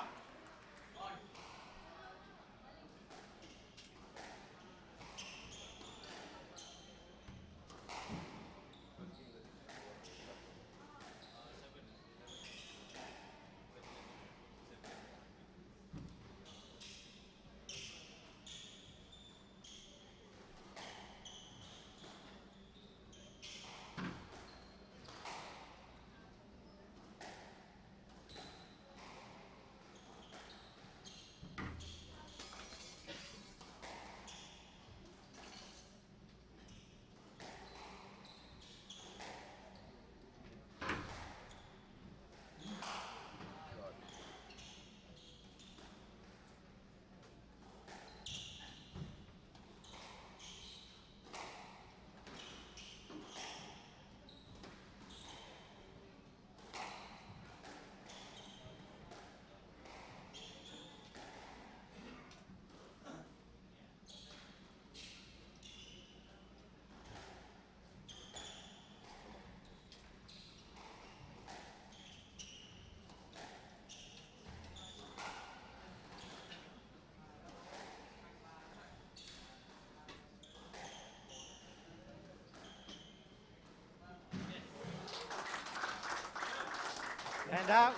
Hand out.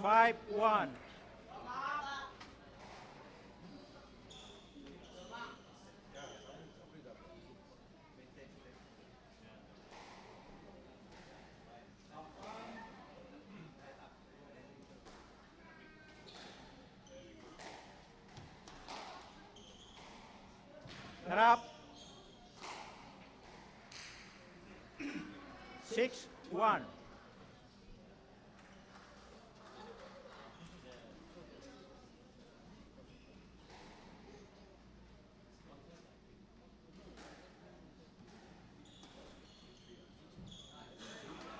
5-1. 6-1.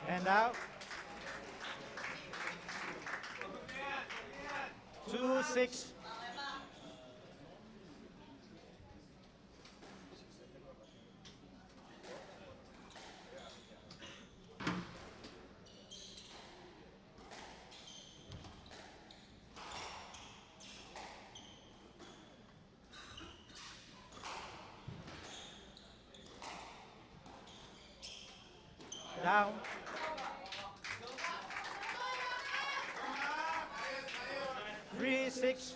And out. 2-6. Down. 3-6.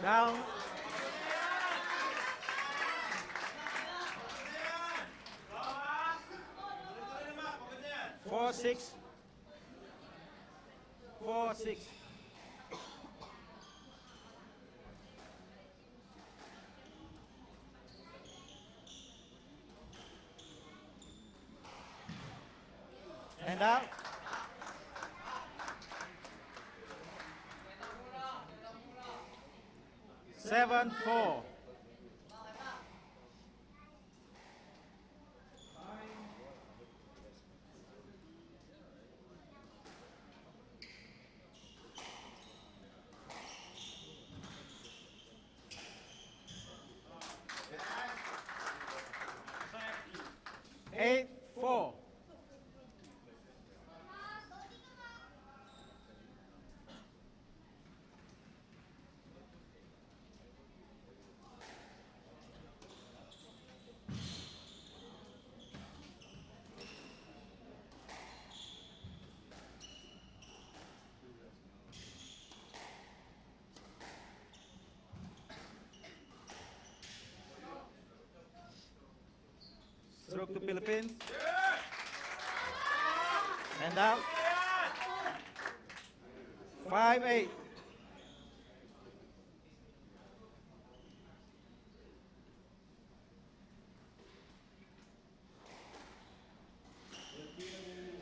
Down. 4-6. 4-6. And out. 7-4. Eight, 4. Stroke to Philippines. And out. 5-8.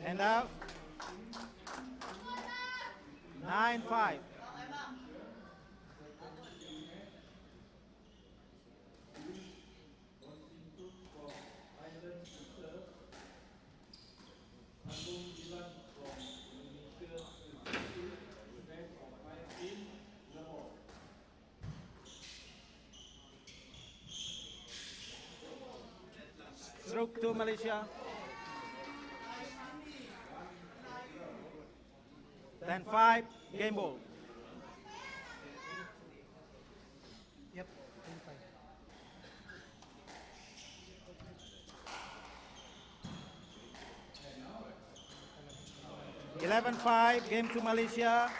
And out. 9-5. Stroke to Malaysia. 10-5. Game ball. Yep, 10-5. 11-5. Game to Malaysia.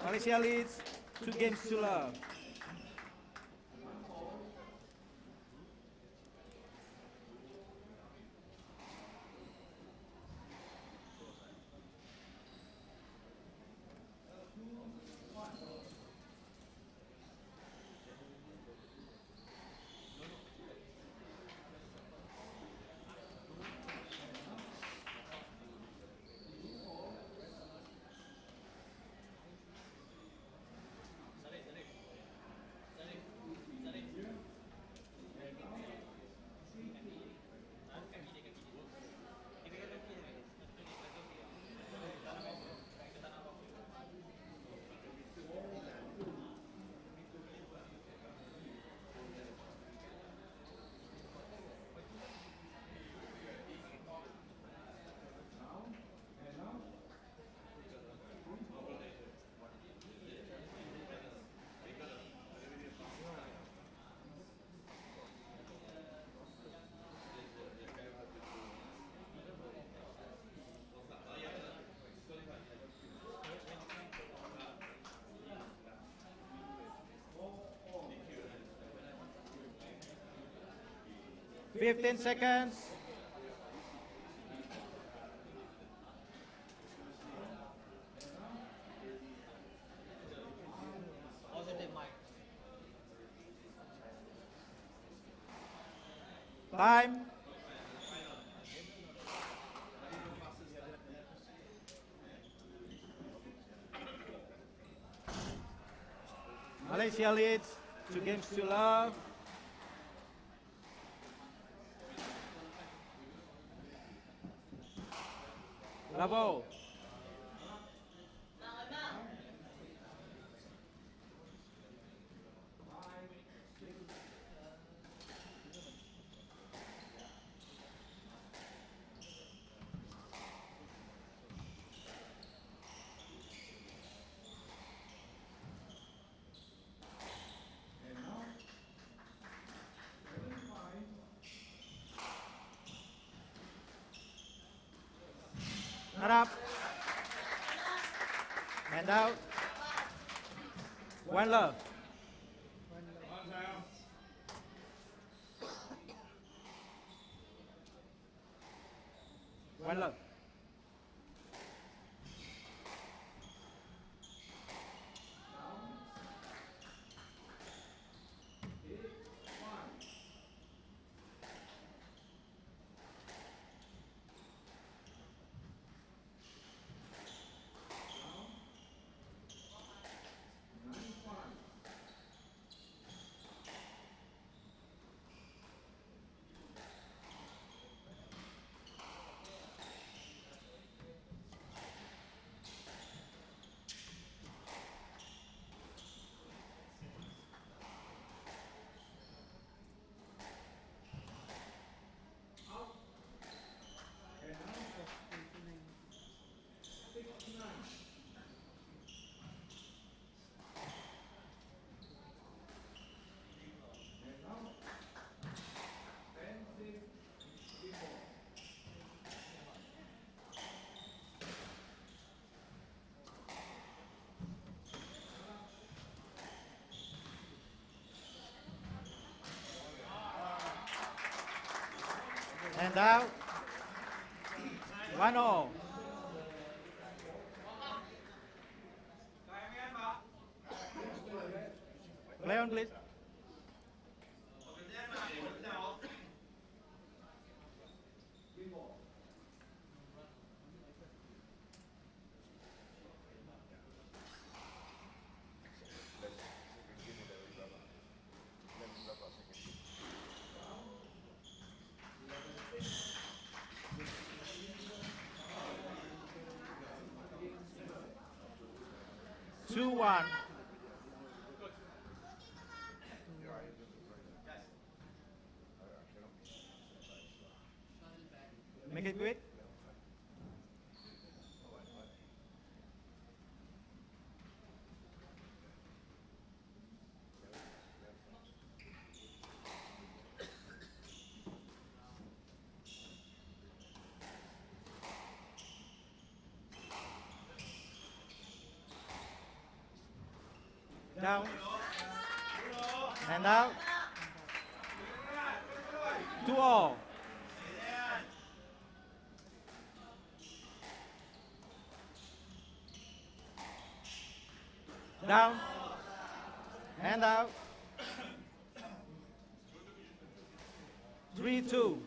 Malaysia leads 2-0. 15 seconds. Time. Malaysia leads 2 games to love. Bravo. Not up. Hand out. One love. One love. Hand out. 1-all. Play on, please. Two, one. Make it quick. Down. And out. 2-all. Down. And out. 3-2.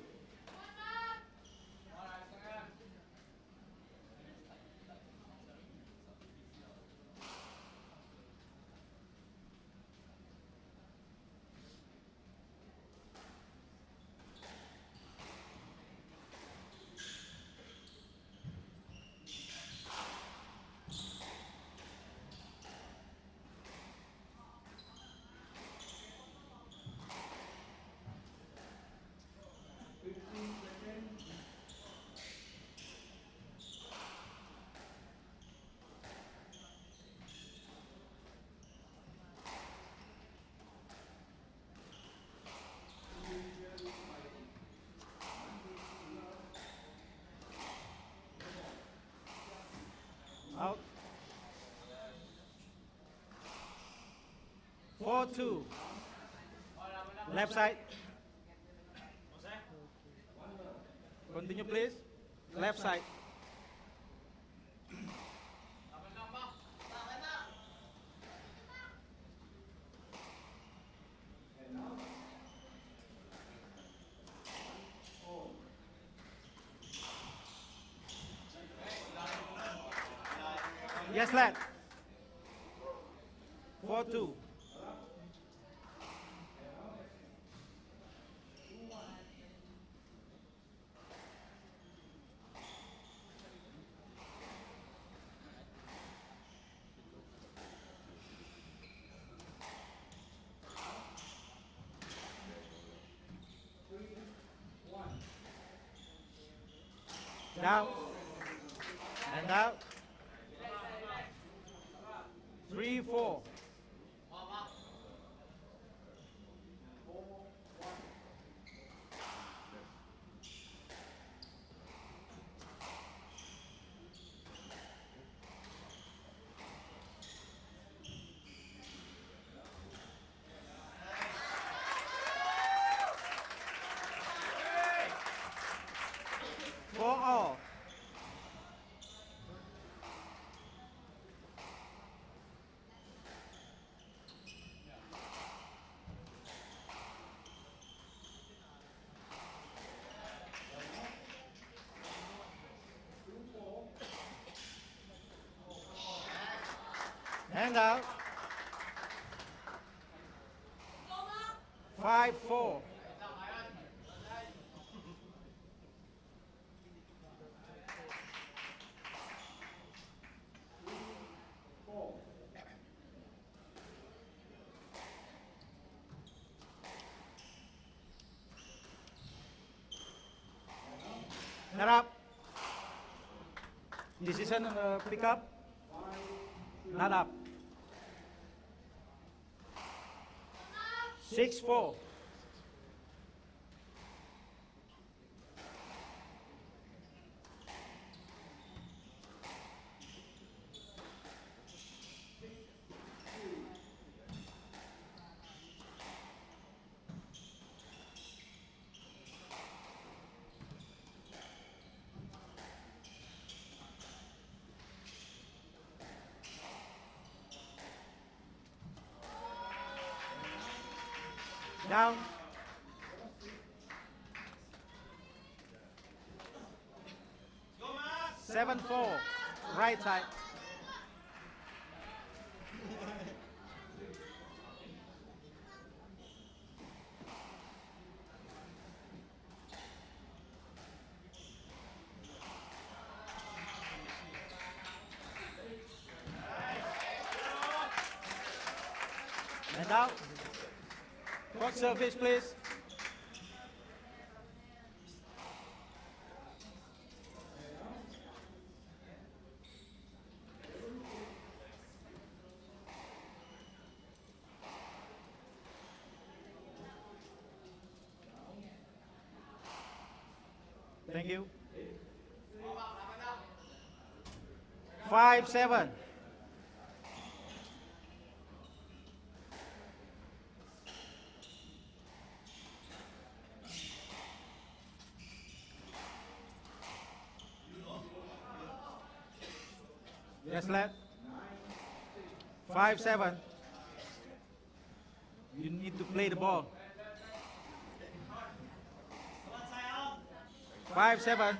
Out. 4-2. Left side. Continue, please. Left side. Yes, lad. 4-2. Down. And out. 3-4. For all. Hand out. 5-4. Not up. Decision on the pickup. Not up. 6-4. Down. 7-4. Right side. And out. Court service, please. Thank you. 5-7. Yes, lad. 5-7. You need to play the ball. 5-7.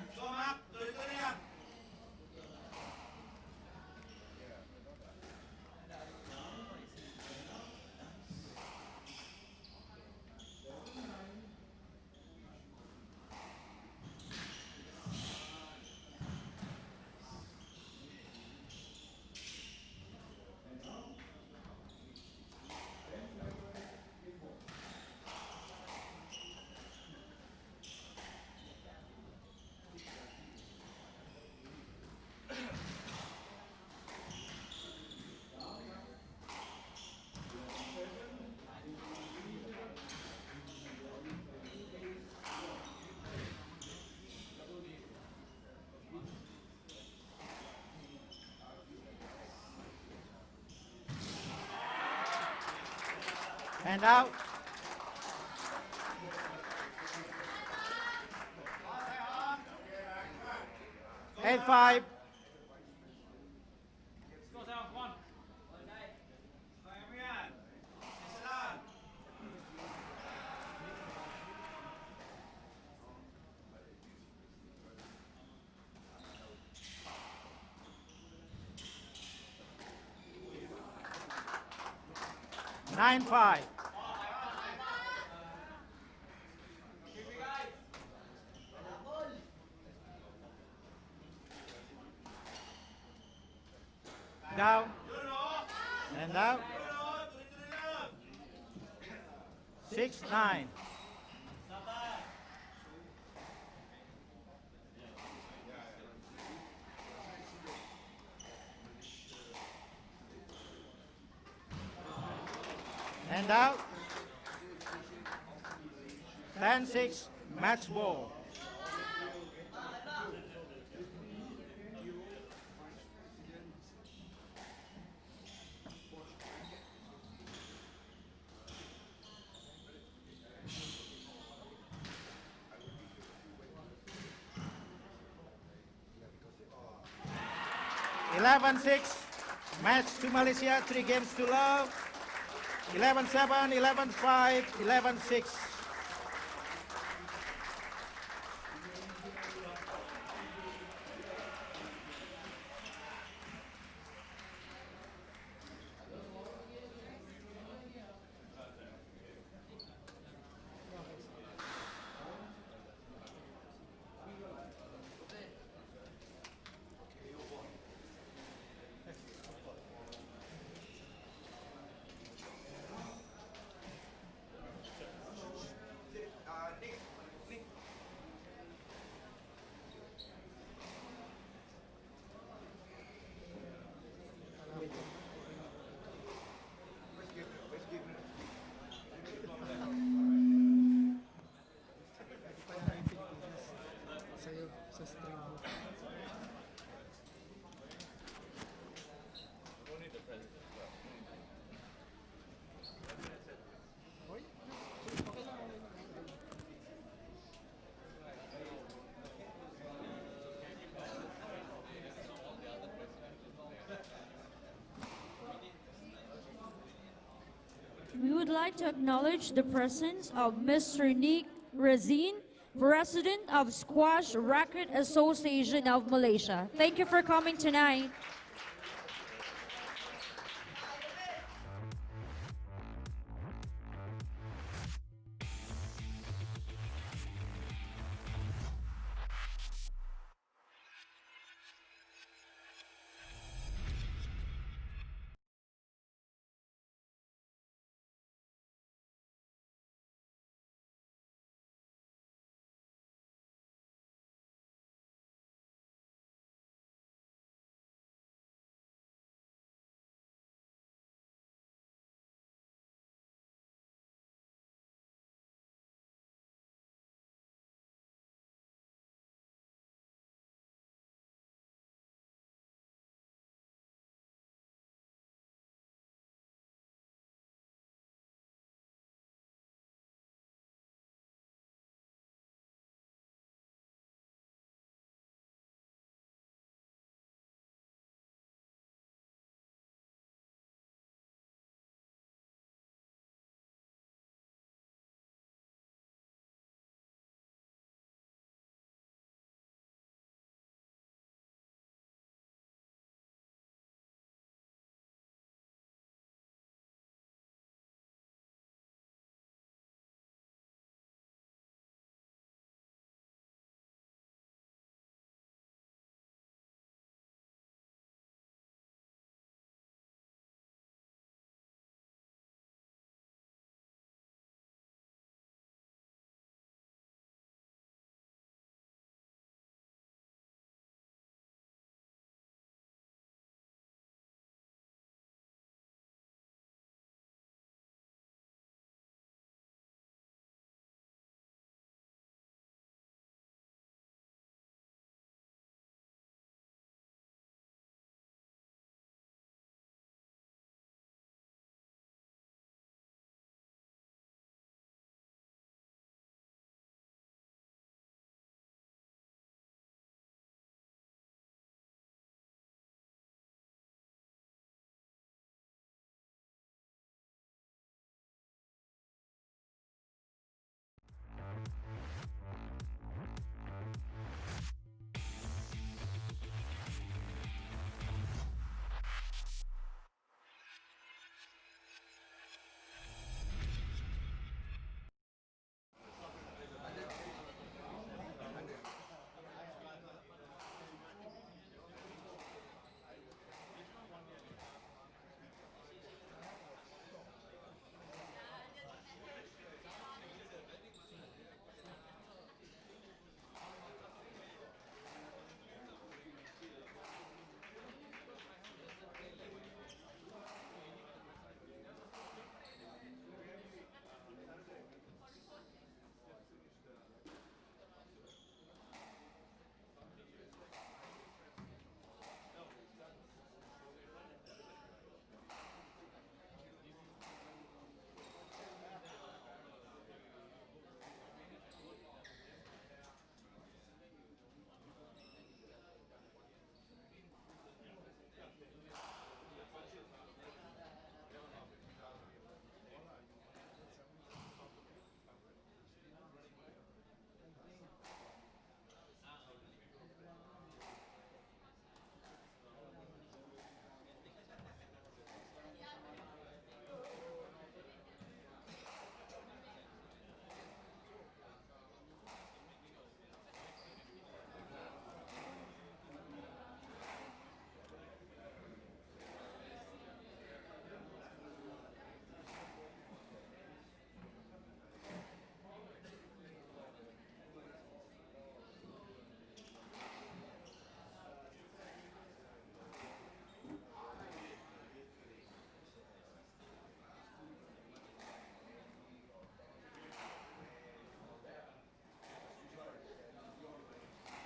And out. 8-5. Nine five. Down. And out. 6-9. And out. 10-6. Match ball. 11-6. Match to Malaysia. 3 games to love. 11-7, 11-5, 11-6. Sa'yo, sa stream mo. We would like to acknowledge the presence of Mr. Nick Razin, President of Squash Racket Association of Malaysia. Thank you for coming tonight.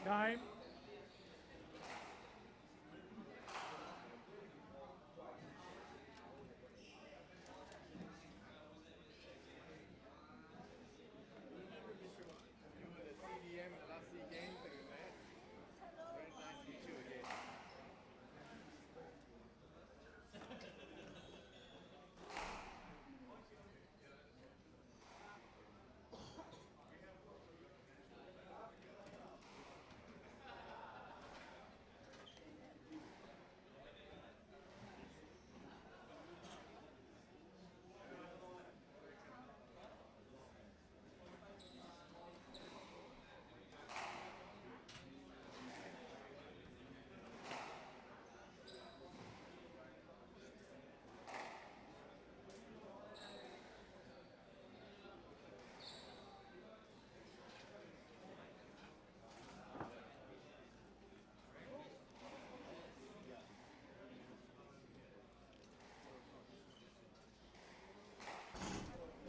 Time.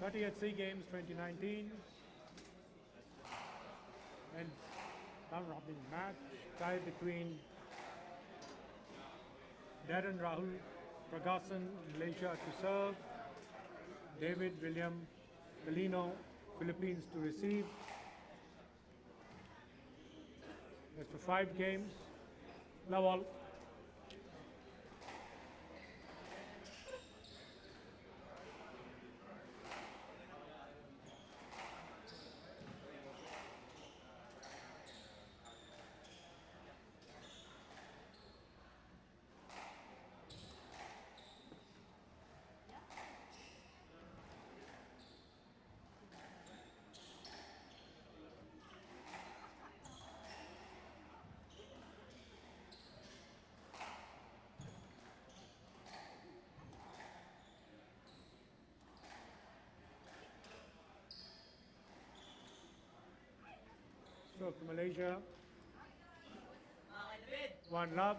'30th SEA Games 2019 and round robin match tied between Darren Rahul Pragasan, Malaysia to serve, David William Pelino, Philippines to receive. That's for 5 games. Love all. Stroke to Malaysia. 1 love.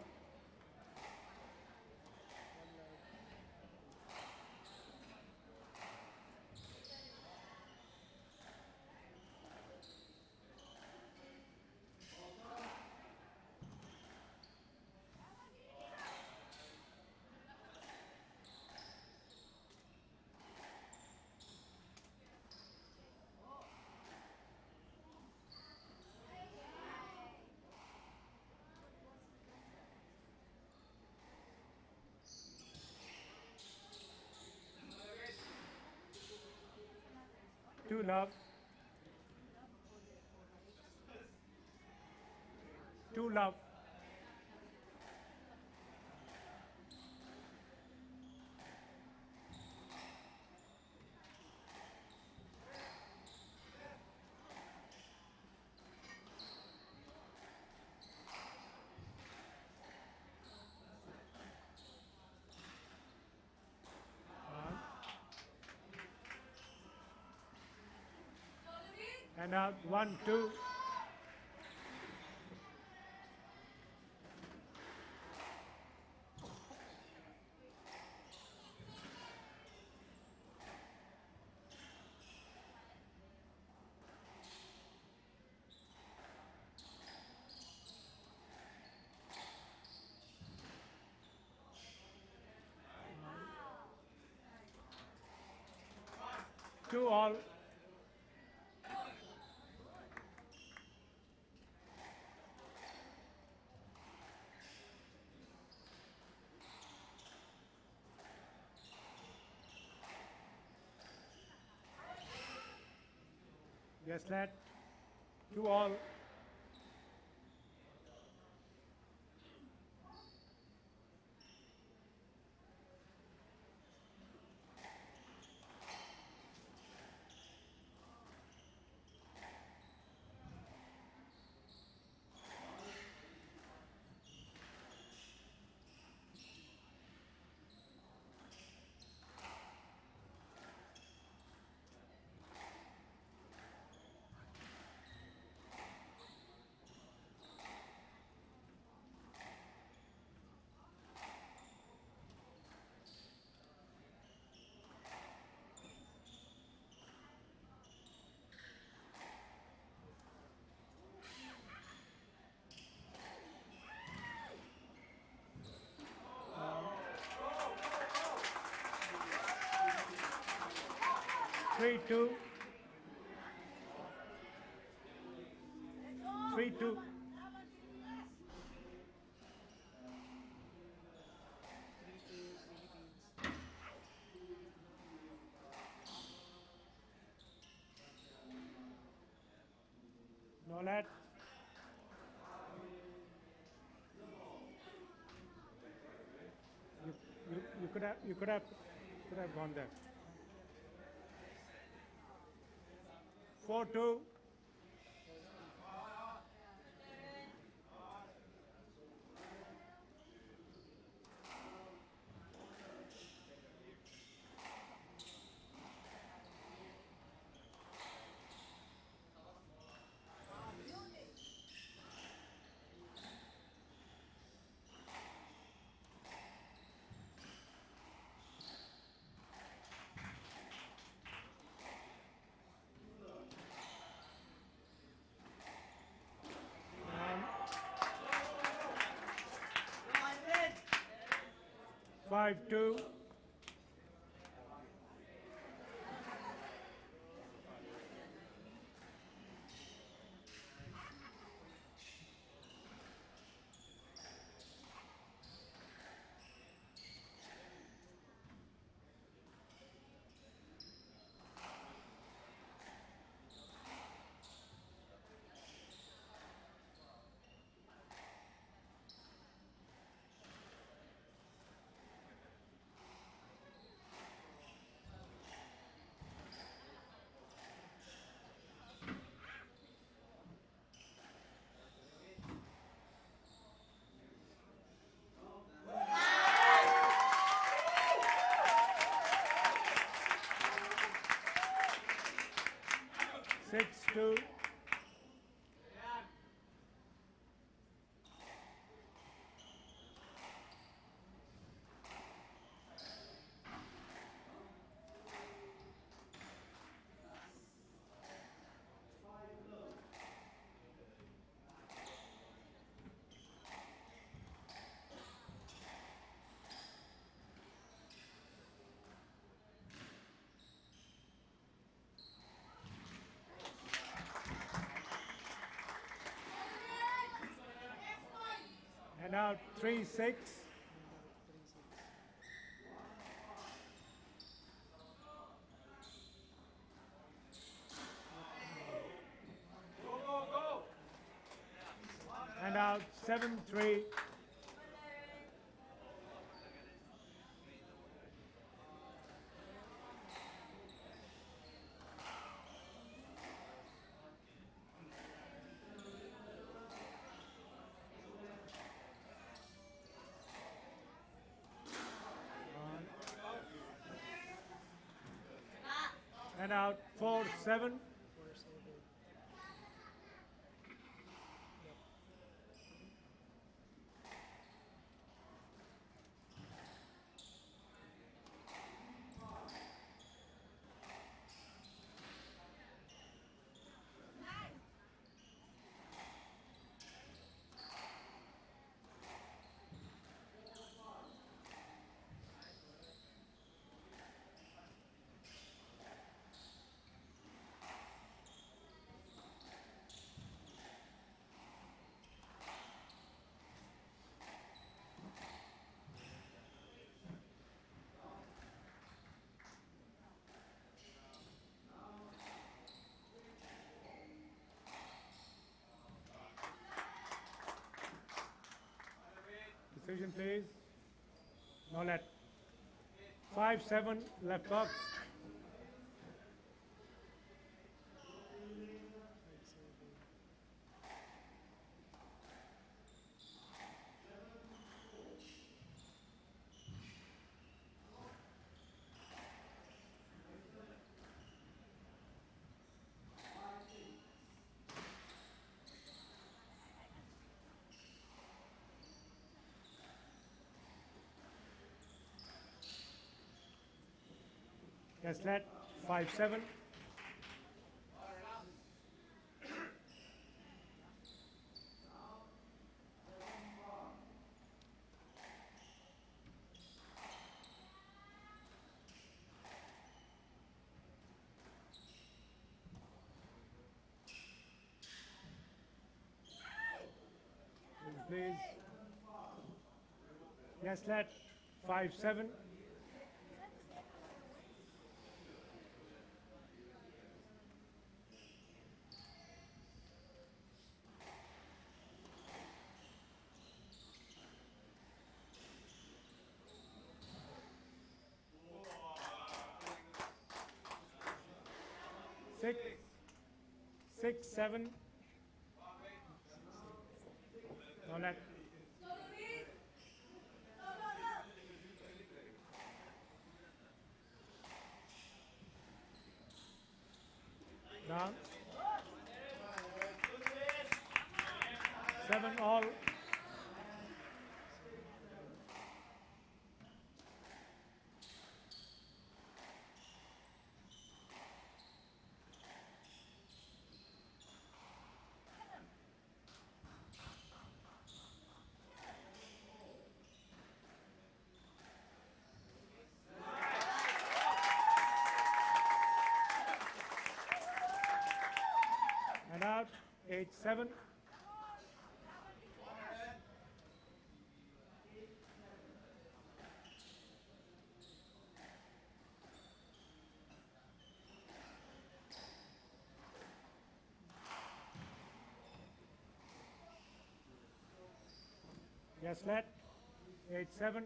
Two love. 2 love. And out 1, 2. Two all. Yes, lad. 2 all. 3-2. 3-2. No net. You could have gone there. 4-2. And 5-2. Six two. And now 3-6. And out 7-3. And out 4-7. Decision, please. No net. 5-7, left box. Yes, net. 5-7. please. Yes, let 5-7. Six, 6-7. No net. Down. 7 all. And out, 8-7. Yes, let 8-7.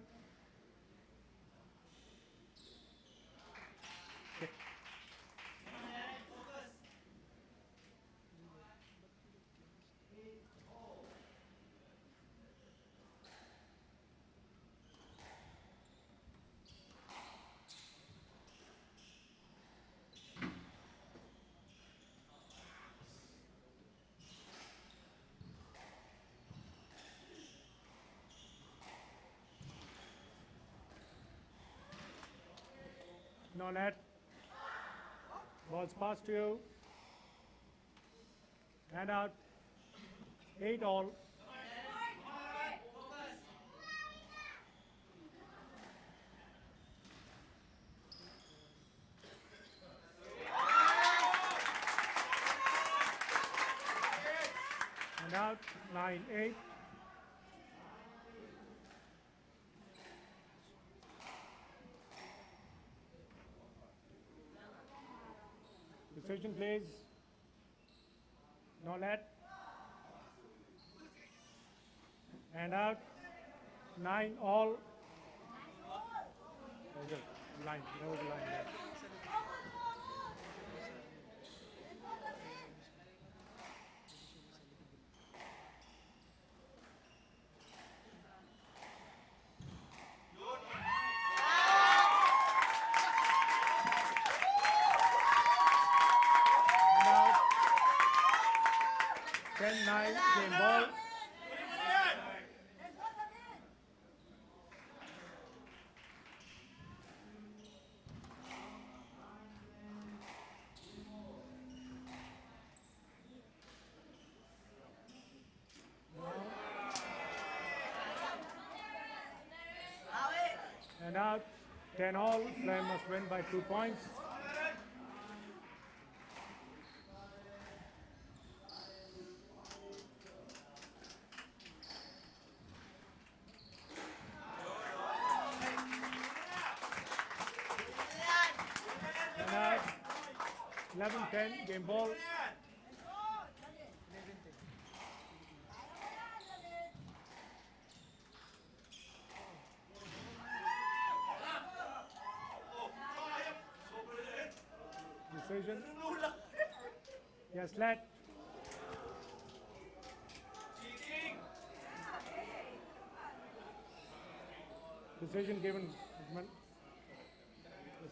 No net. Ball's passed to you. And out. 8 all. And out. 9-8. Decision, please. No net. And out. 9 all. There was a line. There was a line there. And out. 10-9 game ball. And out. 10 all. Flame must win by 2 points. And out. 11-10 game ball. Decision. Yes, let. Decision given. Yes,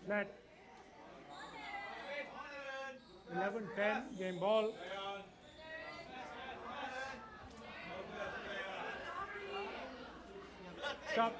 let. 11-10 game ball. Stop.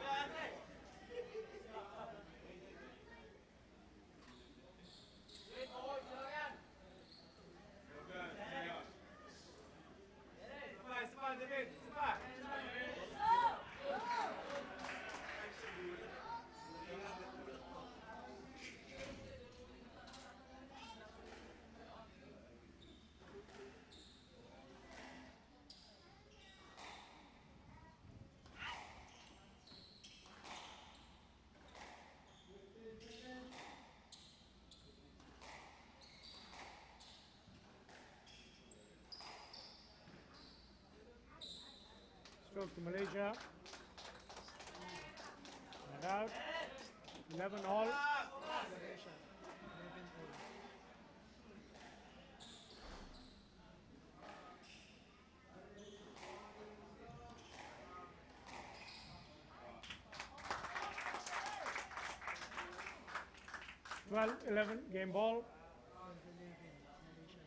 Stroke to Malaysia. And out. 11 all. Malaysia. 11 all. 12-11 game ball. 12-11. Malaysia.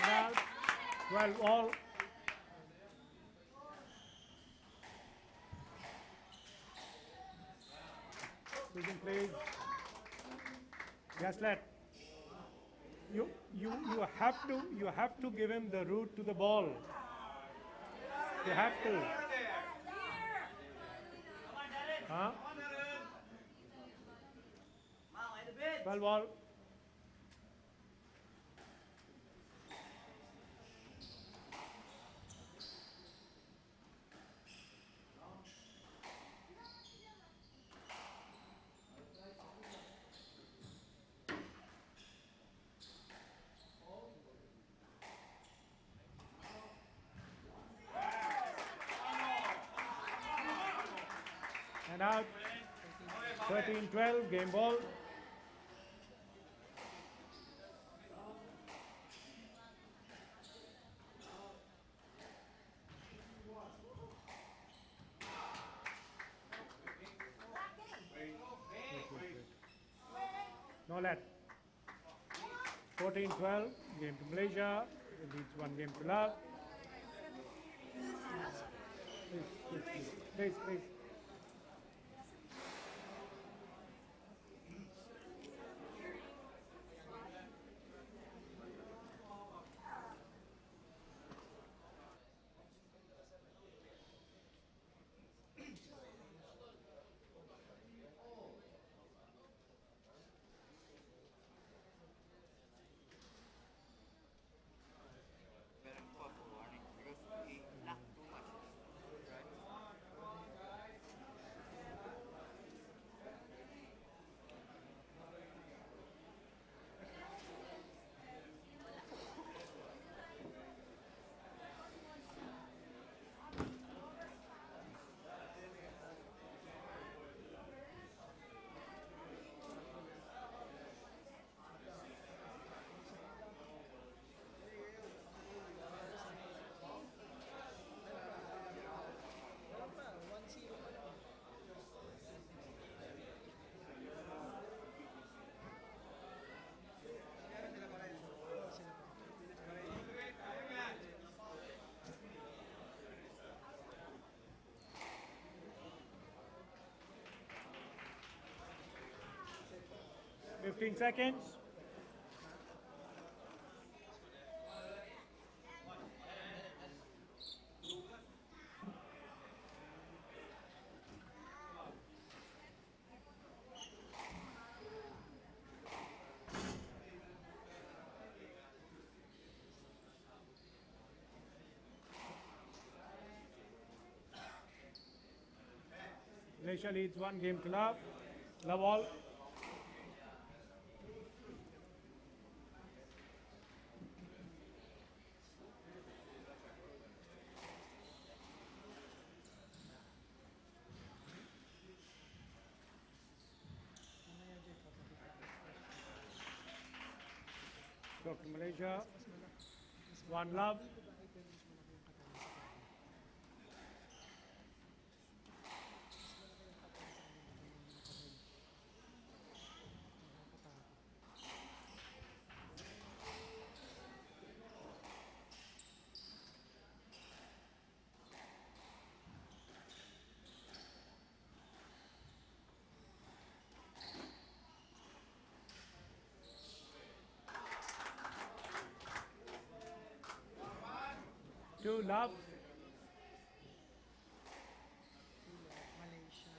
And out. 12 all. Switching please. Gaslet. You have to give him the route to the ball. You have to. Huh? 12 all. And out. 13-12 game ball. No let. 14-12 game to Malaysia. It leads one game to love. Please. 15 seconds. Malaysia leads one game to love. Love all. Talk to Malaysia. One love. Two love. Malaysia.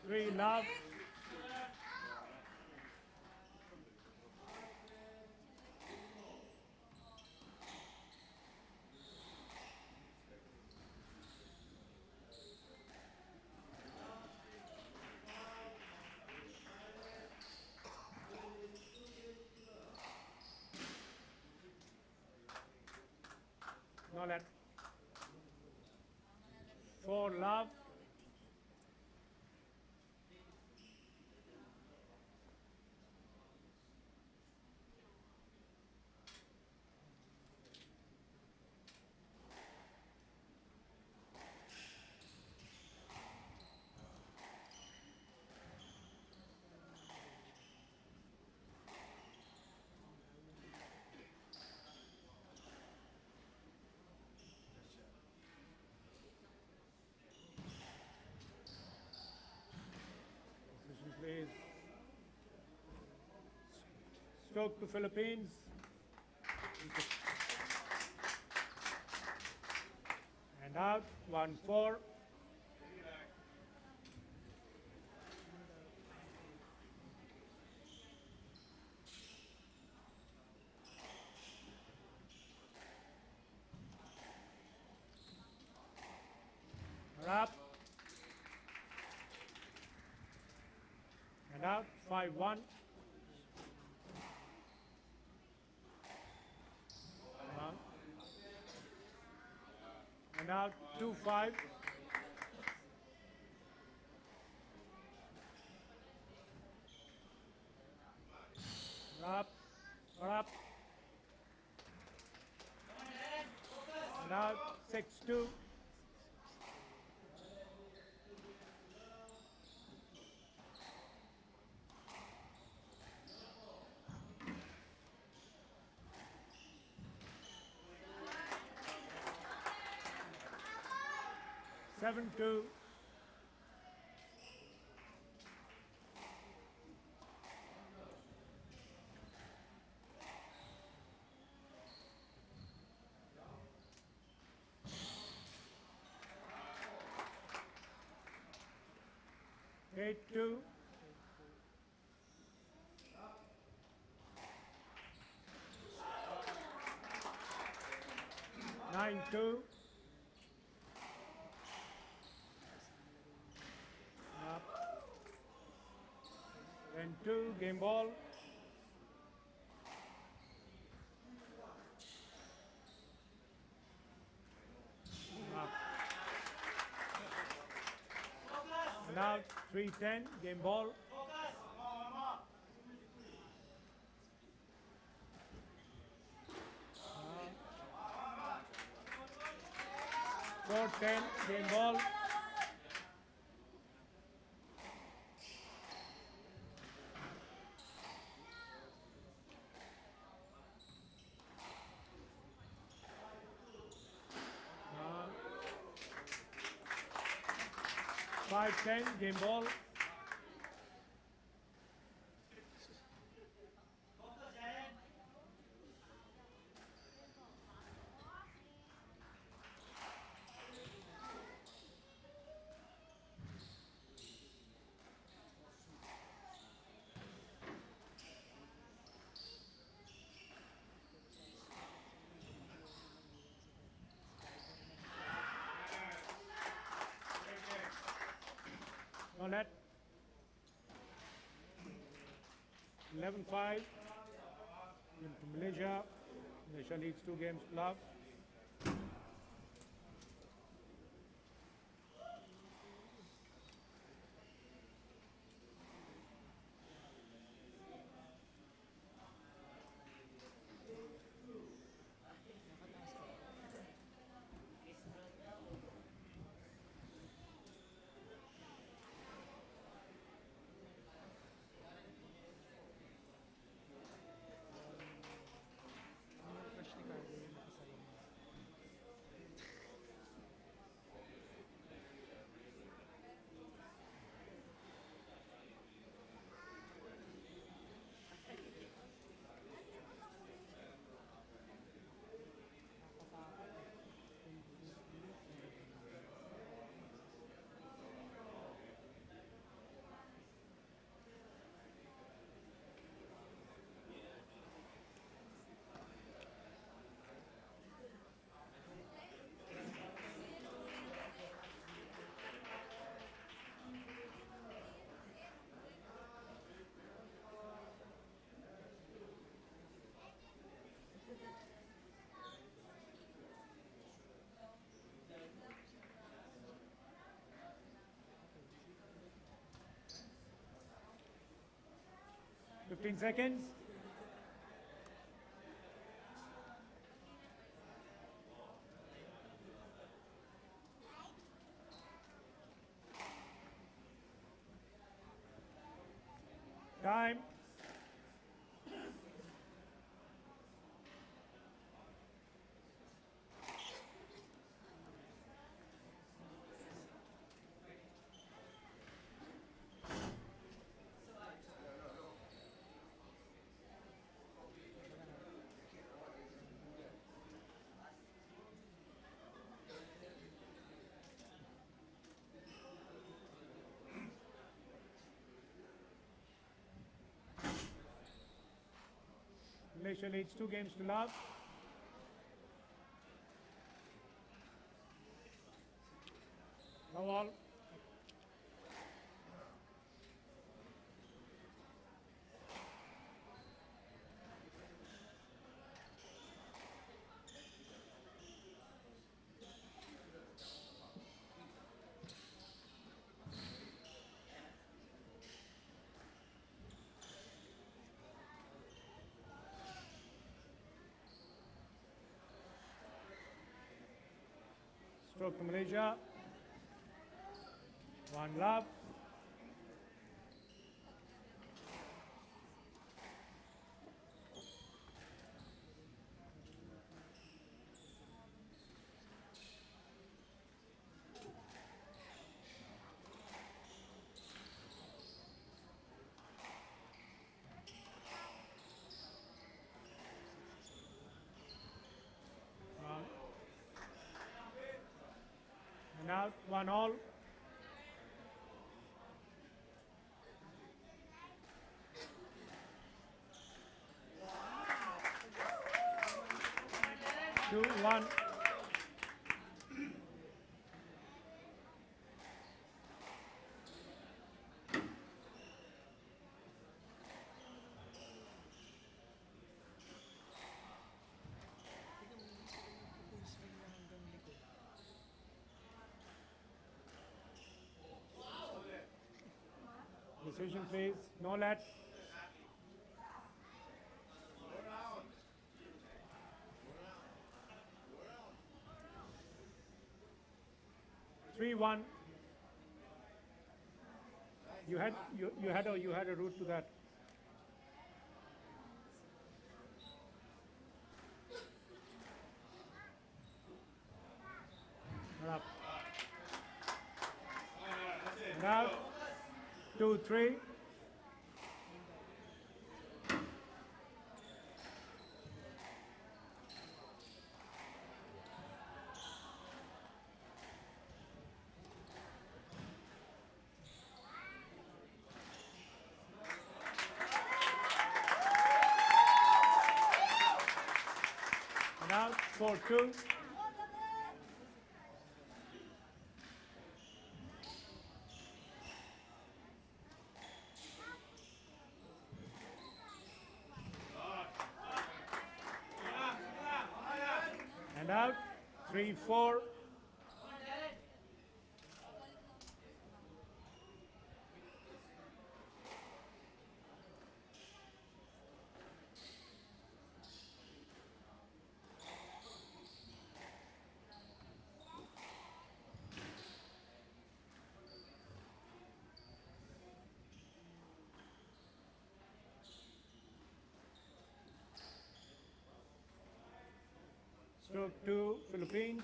3 love. No let. 4 love. Position please. Stroke to Philippines. And out, 1-4. Wrap. And out, 5-1. And out, 2-5. Wrap. Wrap. And out, 6-2. Seven two. 8-2. 9-2. Up. 10-2. Game ball. Up. And out, 3-10. Game ball. 4-10. Game ball. 5-10. Game ball. No net. 11-5. Into Malaysia. Malaysia leads 2 games to love. 15 seconds. Time. Malaysia needs 2 games to love. No all. Stroke to Malaysia. 1 love. And out, 1 all. Two, 1. Decision please. No let. Three, 1. You had a route to that. Up. And out. 2, 3. And out. 4, 2. And out. 3, 4. Stroke 2, Philippines.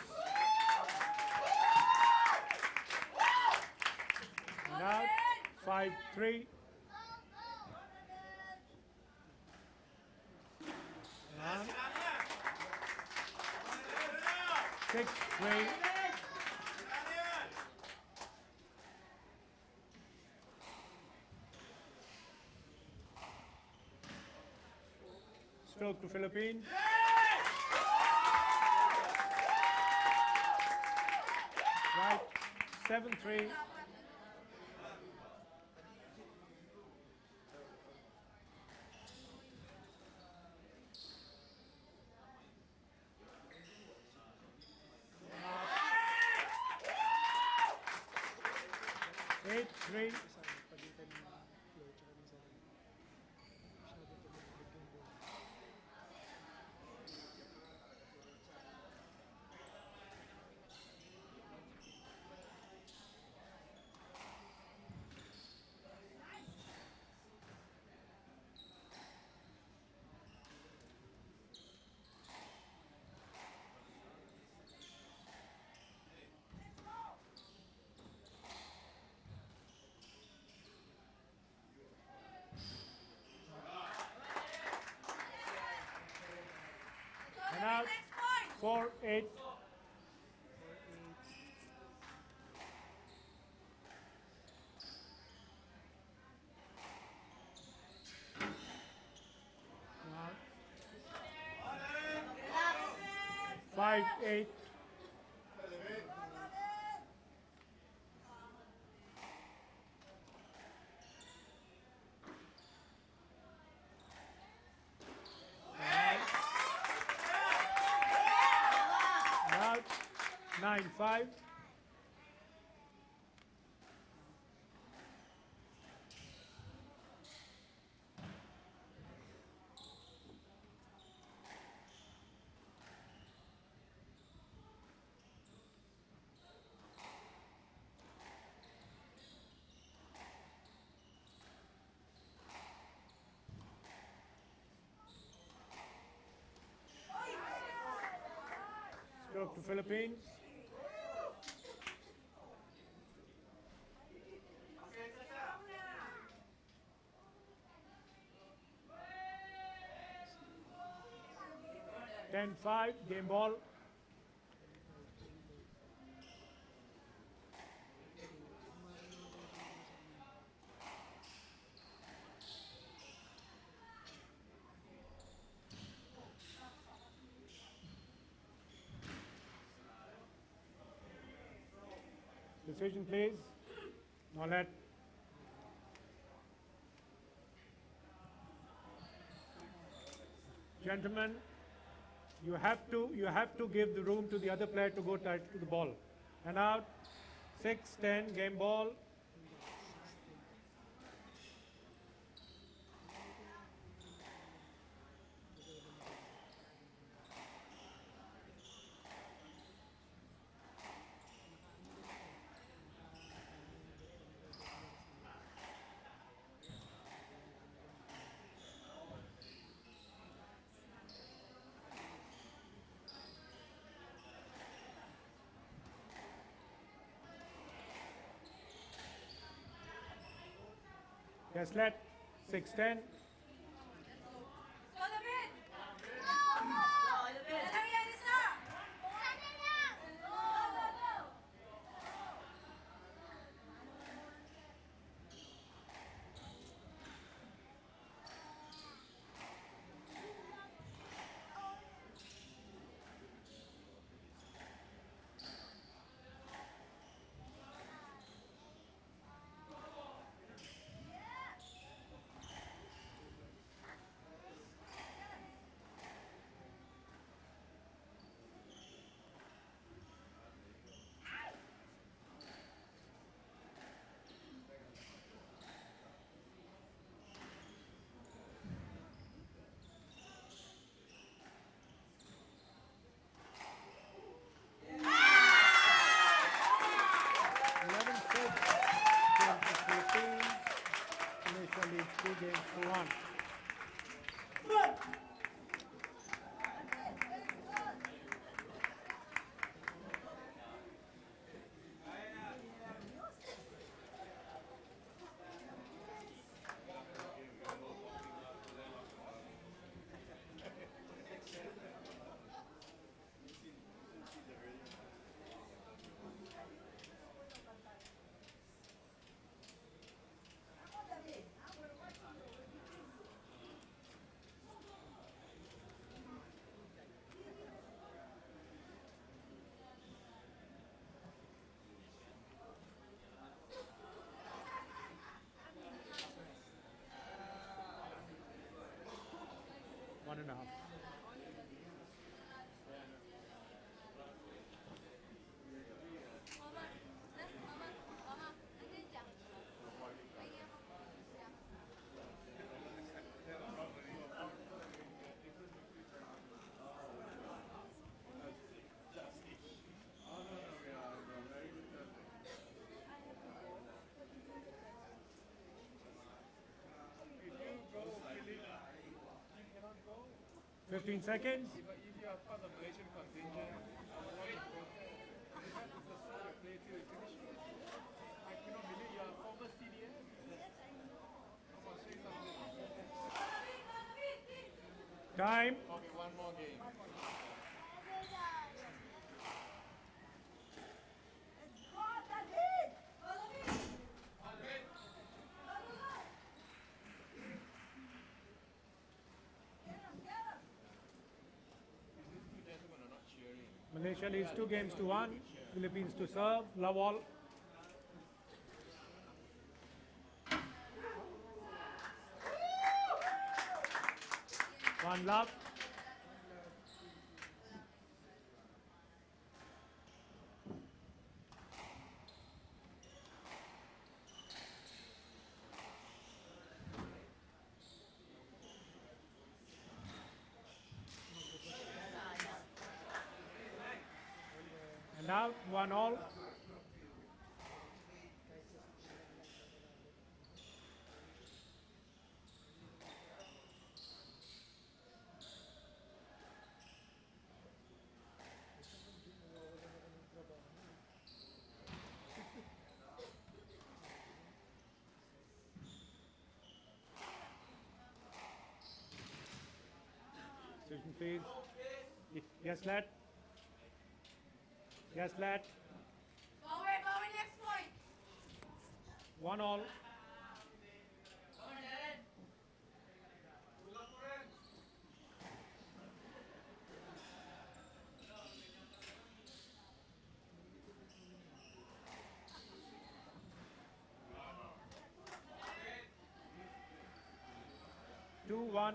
And out. 5, 3. And 6, 3. Stroke to Philippines. Right. 7, 3. Eight, 3. 5-8. Now 9-5. Stroke to Philippines. Ten five, game ball. Decision, please. No let. Gentlemen, you have to give the room to the other player to go tight to the ball. And out. 6-10, game ball. Yes, let. 6-10. Initially 2 games to 1. One and a half. Go. 15 seconds. If you are part of the Malaysian contingent, I would like to protest. You have to support your play till you finish it. I cannot believe you are a former CDF. Come on, say something. Time. Okay, one more game. These two gentlemen are not cheering. Malaysia leads 2-1. Philippines to serve. Love all. One love. And out, 1-1. Decision please. Yes, lad. Yes, lad. Power, next point. 1-1. Two, 1.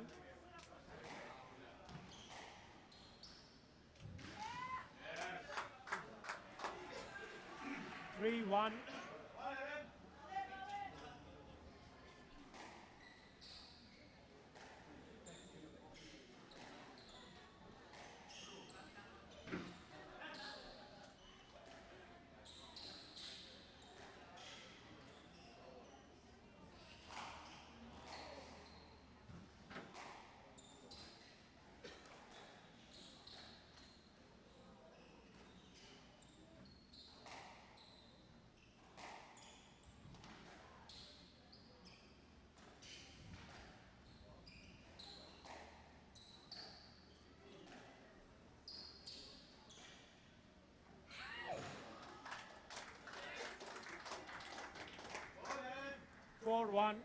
3-1. Four, 1.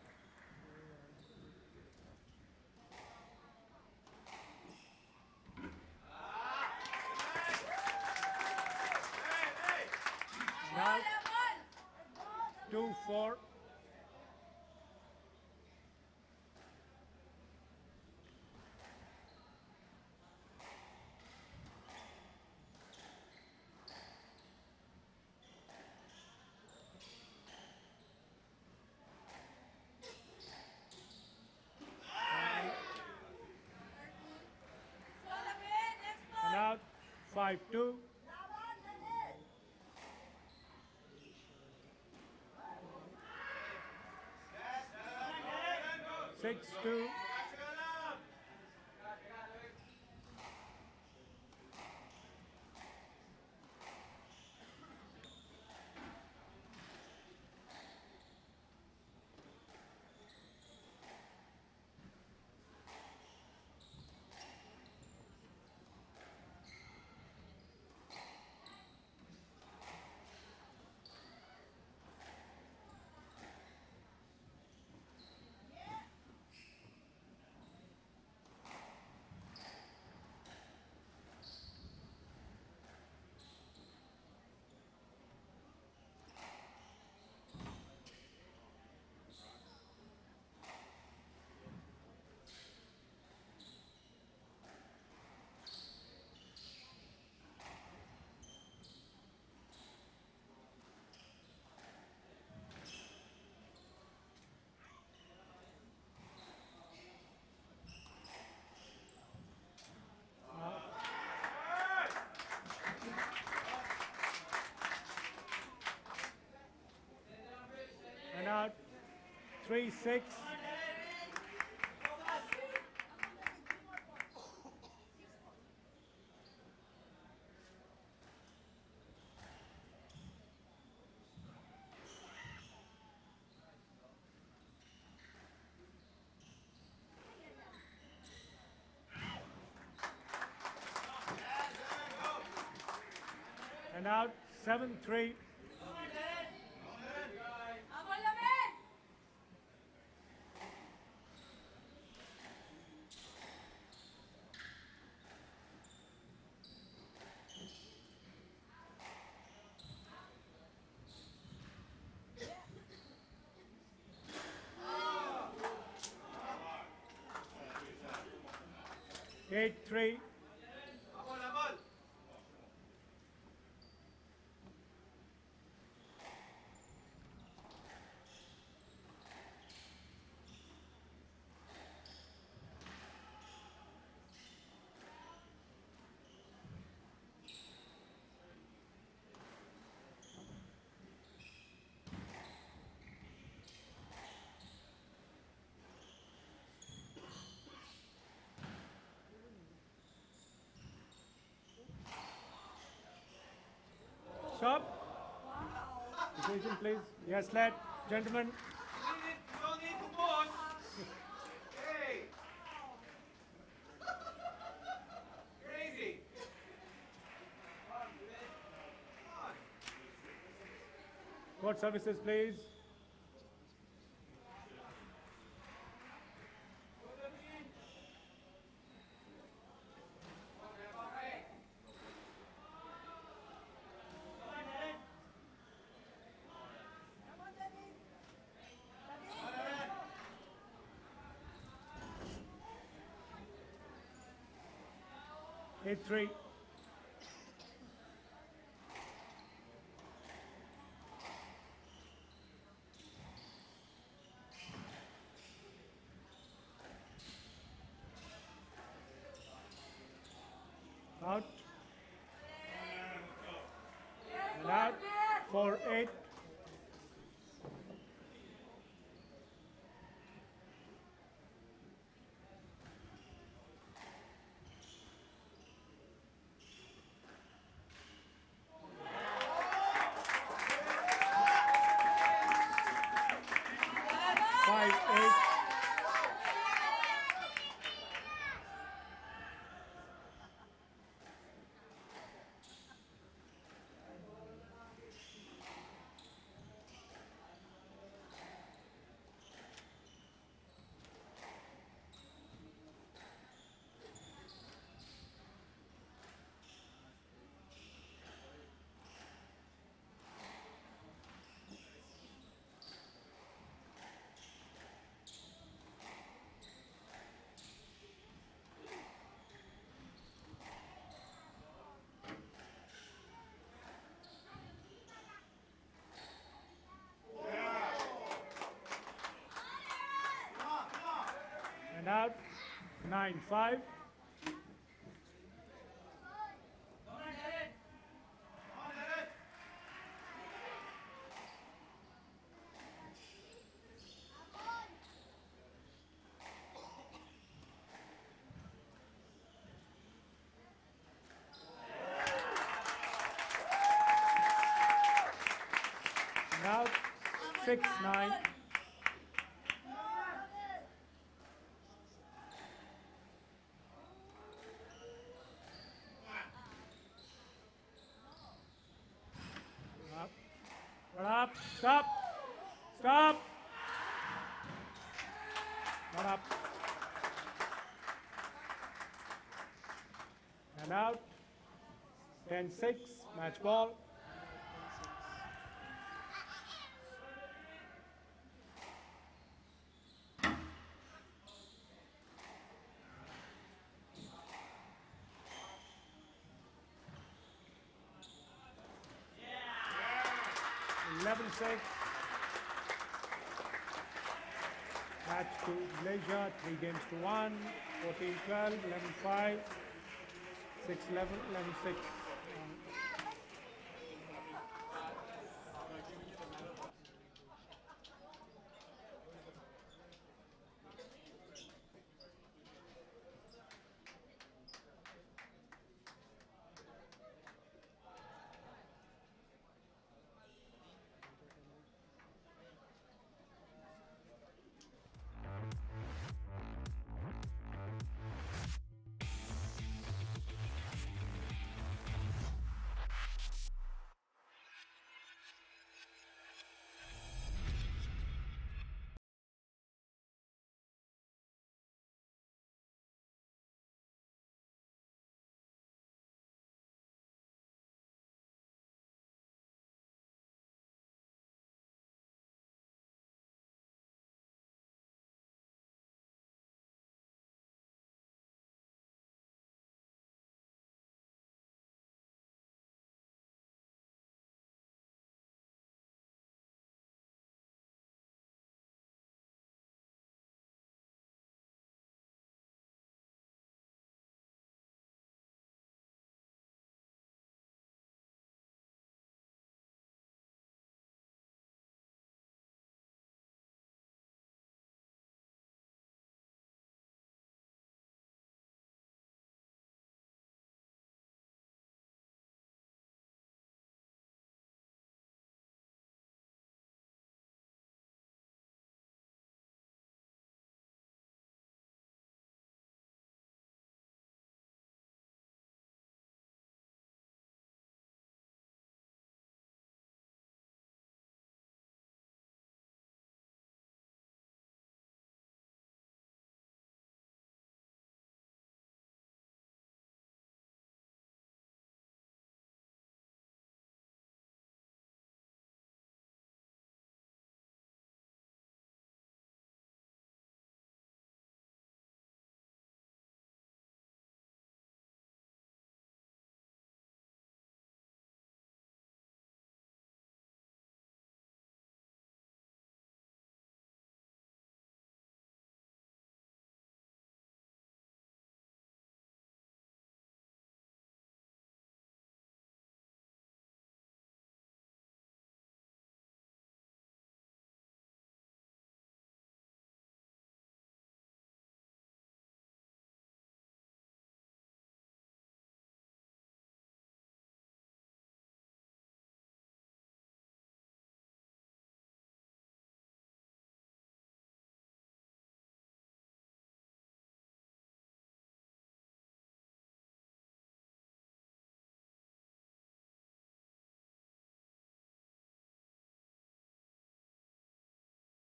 Now, 2-4. And out, 5-2. 6-2. And out, 3-6. And out, 7-3. 8-3. Stop. Decision, please. Yes, lad. Gentlemen. Court services, please. Eight three. Out. And out. 4-8. And out. 9-5. Now 6-9. Up. Stop. Stop. Not up. And out. 10-6. Match ball. Yeah. 11-6. Match to Malaysia, 3 games to 1, 14-12, 11-5, 6-11, 11-6.